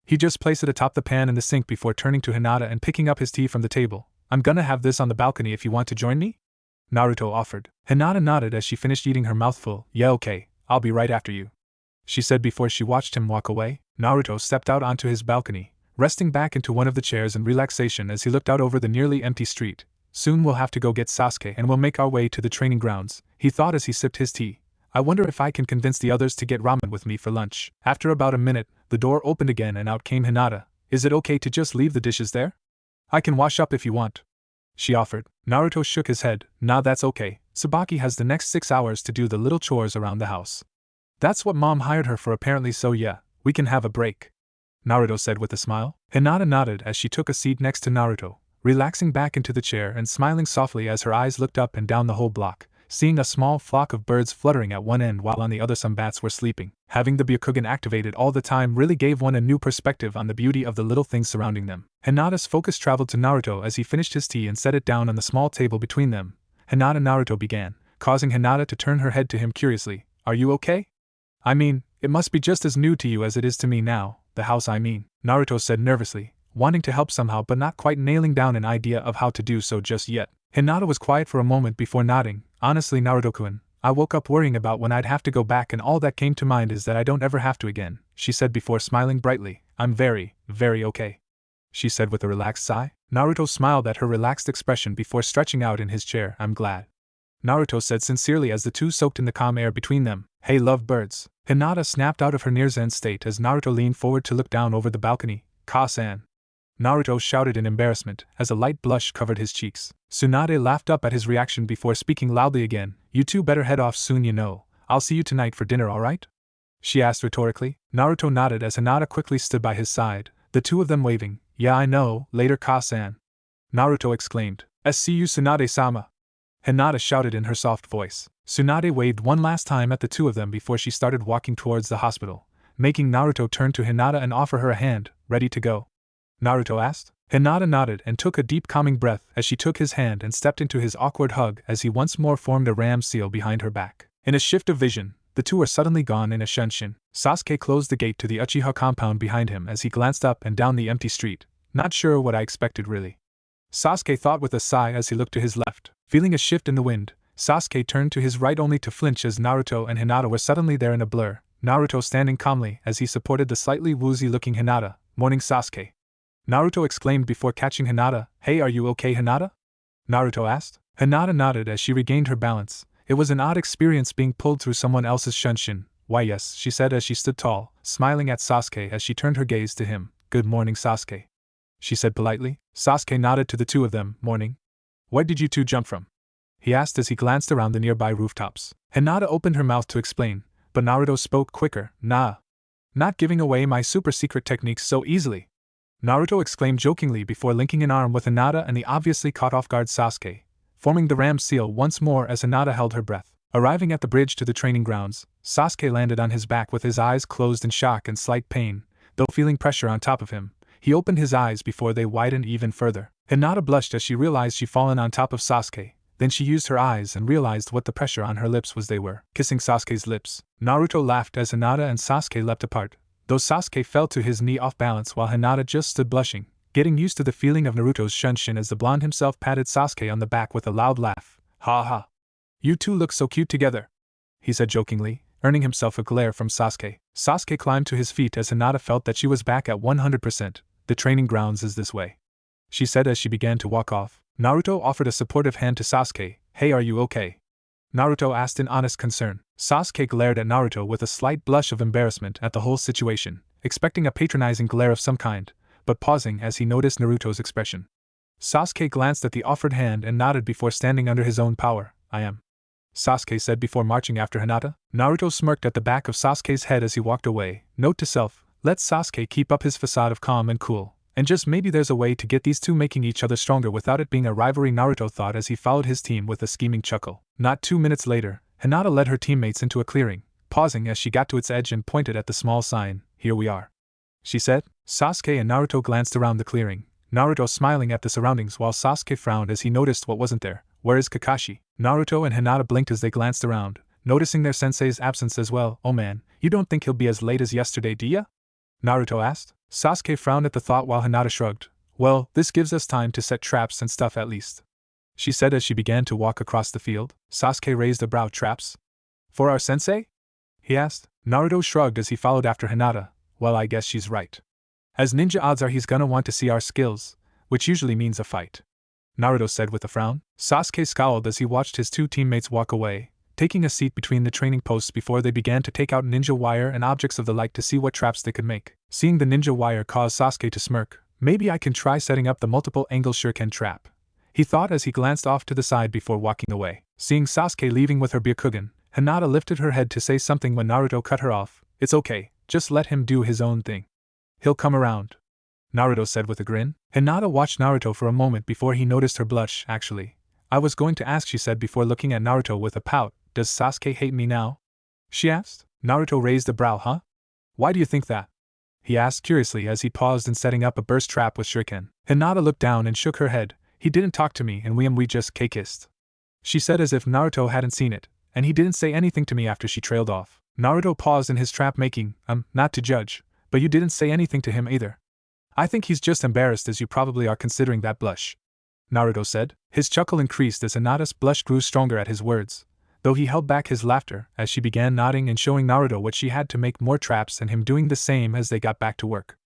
A: He just placed it atop the pan in the sink before turning to Hinata and picking up his tea from the table. I'm gonna have this on the balcony if you want to join me? Naruto offered. Hinata nodded as she finished eating her mouthful. Yeah, okay, I'll be right after you, she said before she watched him walk away. Naruto stepped out onto his balcony, resting back into one of the chairs in relaxation as he looked out over the nearly empty street. Soon we'll have to go get Sasuke and we'll make our way to the training grounds, he thought as he sipped his tea. I wonder if I can convince the others to get ramen with me for lunch. After about a minute, the door opened again and out came Hinata. Is it okay to just leave the dishes there? I can wash up if you want, she offered. Naruto shook his head. Nah, that's okay. Tsubaki has the next 6 hours to do the little chores around the house. That's what mom hired her for apparently, so yeah, we can have a break, Naruto said with a smile. Hinata nodded as she took a seat next to Naruto, relaxing back into the chair and smiling softly as her eyes looked up and down the whole block, seeing a small flock of birds fluttering at one end while on the other some bats were sleeping. Having the Byakugan activated all the time really gave one a new perspective on the beauty of the little things surrounding them. Hinata's focus traveled to Naruto as he finished his tea and set it down on the small table between them. Naruto began, causing Hinata to turn her head to him curiously. Are you okay? I mean, it must be just as new to you as it is to me now, the house I mean, Naruto said nervously, wanting to help somehow but not quite nailing down an idea of how to do so just yet. Hinata was quiet for a moment before nodding. Honestly, Naruto-kun, I woke up worrying about when I'd have to go back and all that came to mind is that I don't ever have to again, she said before smiling brightly. I'm very, very okay, she said with a relaxed sigh. Naruto smiled at her relaxed expression before stretching out in his chair. I'm glad, Naruto said sincerely as the two soaked in the calm air between them. Hey lovebirds, Hinata snapped out of her near-zen state as Naruto leaned forward to look down over the balcony. Ka-san, Naruto shouted in embarrassment as a light blush covered his cheeks. Tsunade laughed up at his reaction before speaking loudly again. You two better head off soon, you know. I'll see you tonight for dinner, alright? She asked rhetorically. Naruto nodded as Hinata quickly stood by his side, the two of them waving. Yeah, I know, later Ka-san, Naruto exclaimed. See you, Tsunade-sama, Hinata shouted in her soft voice. Tsunade waved one last time at the two of them before she started walking towards the hospital, making Naruto turn to Hinata and offer her a hand. Ready to go? Naruto asked. Hinata nodded and took a deep calming breath as she took his hand and stepped into his awkward hug as he once more formed a ram seal behind her back. In a shift of vision, the two were suddenly gone in a shunshin. Sasuke closed the gate to the Uchiha compound behind him as he glanced up and down the empty street. Not sure what I expected really, Sasuke thought with a sigh as he looked to his left. Feeling a shift in the wind, Sasuke turned to his right only to flinch as Naruto and Hinata were suddenly there in a blur, Naruto standing calmly as he supported the slightly woozy-looking Hinata. Morning, Sasuke, Naruto exclaimed before catching Hinata. Hey, are you okay, Hinata? Naruto asked. Hinata nodded as she regained her balance. It was an odd experience being pulled through someone else's shunshin. Why yes, she said as she stood tall, smiling at Sasuke as she turned her gaze to him. Good morning, Sasuke, she said politely. Sasuke nodded to the two of them. Morning. Where did you two jump from? He asked as he glanced around the nearby rooftops. Hinata opened her mouth to explain, but Naruto spoke quicker. Nah. Not giving away my super secret techniques so easily. Naruto exclaimed jokingly before linking an arm with Hinata and the obviously caught off guard Sasuke, forming the ram seal once more as Hinata held her breath. Arriving at the bridge to the training grounds, Sasuke landed on his back with his eyes closed in shock and slight pain, though feeling pressure on top of him. He opened his eyes before they widened even further. Hinata blushed as she realized she'd fallen on top of Sasuke. Then she used her eyes and realized what the pressure on her lips was. They were kissing Sasuke's lips. Naruto laughed as Hinata and Sasuke leapt apart, though Sasuke fell to his knee off balance while Hinata just stood blushing, getting used to the feeling of Naruto's shunshin as the blonde himself patted Sasuke on the back with a loud laugh. Ha ha. You two look so cute together, he said jokingly, earning himself a glare from Sasuke. Sasuke climbed to his feet as Hinata felt that she was back at 100%. The training grounds is this way, she said as she began to walk off. Naruto offered a supportive hand to Sasuke. Hey, are you okay? Naruto asked in honest concern. Sasuke glared at Naruto with a slight blush of embarrassment at the whole situation, expecting a patronizing glare of some kind, but pausing as he noticed Naruto's expression. Sasuke glanced at the offered hand and nodded before standing under his own power. I am, Sasuke said before marching after Hinata. Naruto smirked at the back of Sasuke's head as he walked away. Note to self, let Sasuke keep up his facade of calm and cool, and just maybe there's a way to get these two making each other stronger without it being a rivalry, Naruto thought as he followed his team with a scheming chuckle. Not 2 minutes later, Hinata led her teammates into a clearing, pausing as she got to its edge and pointed at the small sign. Here we are, she said. Sasuke and Naruto glanced around the clearing, Naruto smiling at the surroundings while Sasuke frowned as he noticed what wasn't there. Where is Kakashi? Naruto and Hinata blinked as they glanced around, noticing their sensei's absence as well. Oh man, you don't think he'll be as late as yesterday, do ya? Naruto asked. Sasuke frowned at the thought while Hinata shrugged. Well, this gives us time to set traps and stuff at least, she said as she began to walk across the field. Sasuke raised a brow. Traps? For our sensei? He asked. Naruto shrugged as he followed after Hinata. Well, I guess she's right. As ninja, odds are he's gonna want to see our skills, which usually means a fight, Naruto said with a frown. Sasuke scowled as he watched his two teammates walk away, taking a seat between the training posts before they began to take out ninja wire and objects of the like to see what traps they could make. Seeing the ninja wire caused Sasuke to smirk. Maybe I can try setting up the multiple angle shuriken trap, he thought as he glanced off to the side before walking away. Seeing Sasuke leaving with her Byakugan, Hinata lifted her head to say something when Naruto cut her off. It's okay, just let him do his own thing. He'll come around, Naruto said with a grin. Hinata watched Naruto for a moment before he noticed her blush. Actually, I was going to ask, she said before looking at Naruto with a pout. Does Sasuke hate me now? She asked. Naruto raised a brow. Huh? Why do you think that? He asked curiously as he paused in setting up a burst trap with shuriken. Hinata looked down and shook her head. He didn't talk to me and we just kissed, she said as if Naruto hadn't seen it, and he didn't say anything to me after she trailed off. Naruto paused in his trap making, not to judge, but you didn't say anything to him either. I think he's just embarrassed as you probably are considering that blush, Naruto said. His chuckle increased as Hinata's blush grew stronger at his words, though he held back his laughter as she began nodding and showing Naruto what she had to make more traps and him doing the same as they got back to work.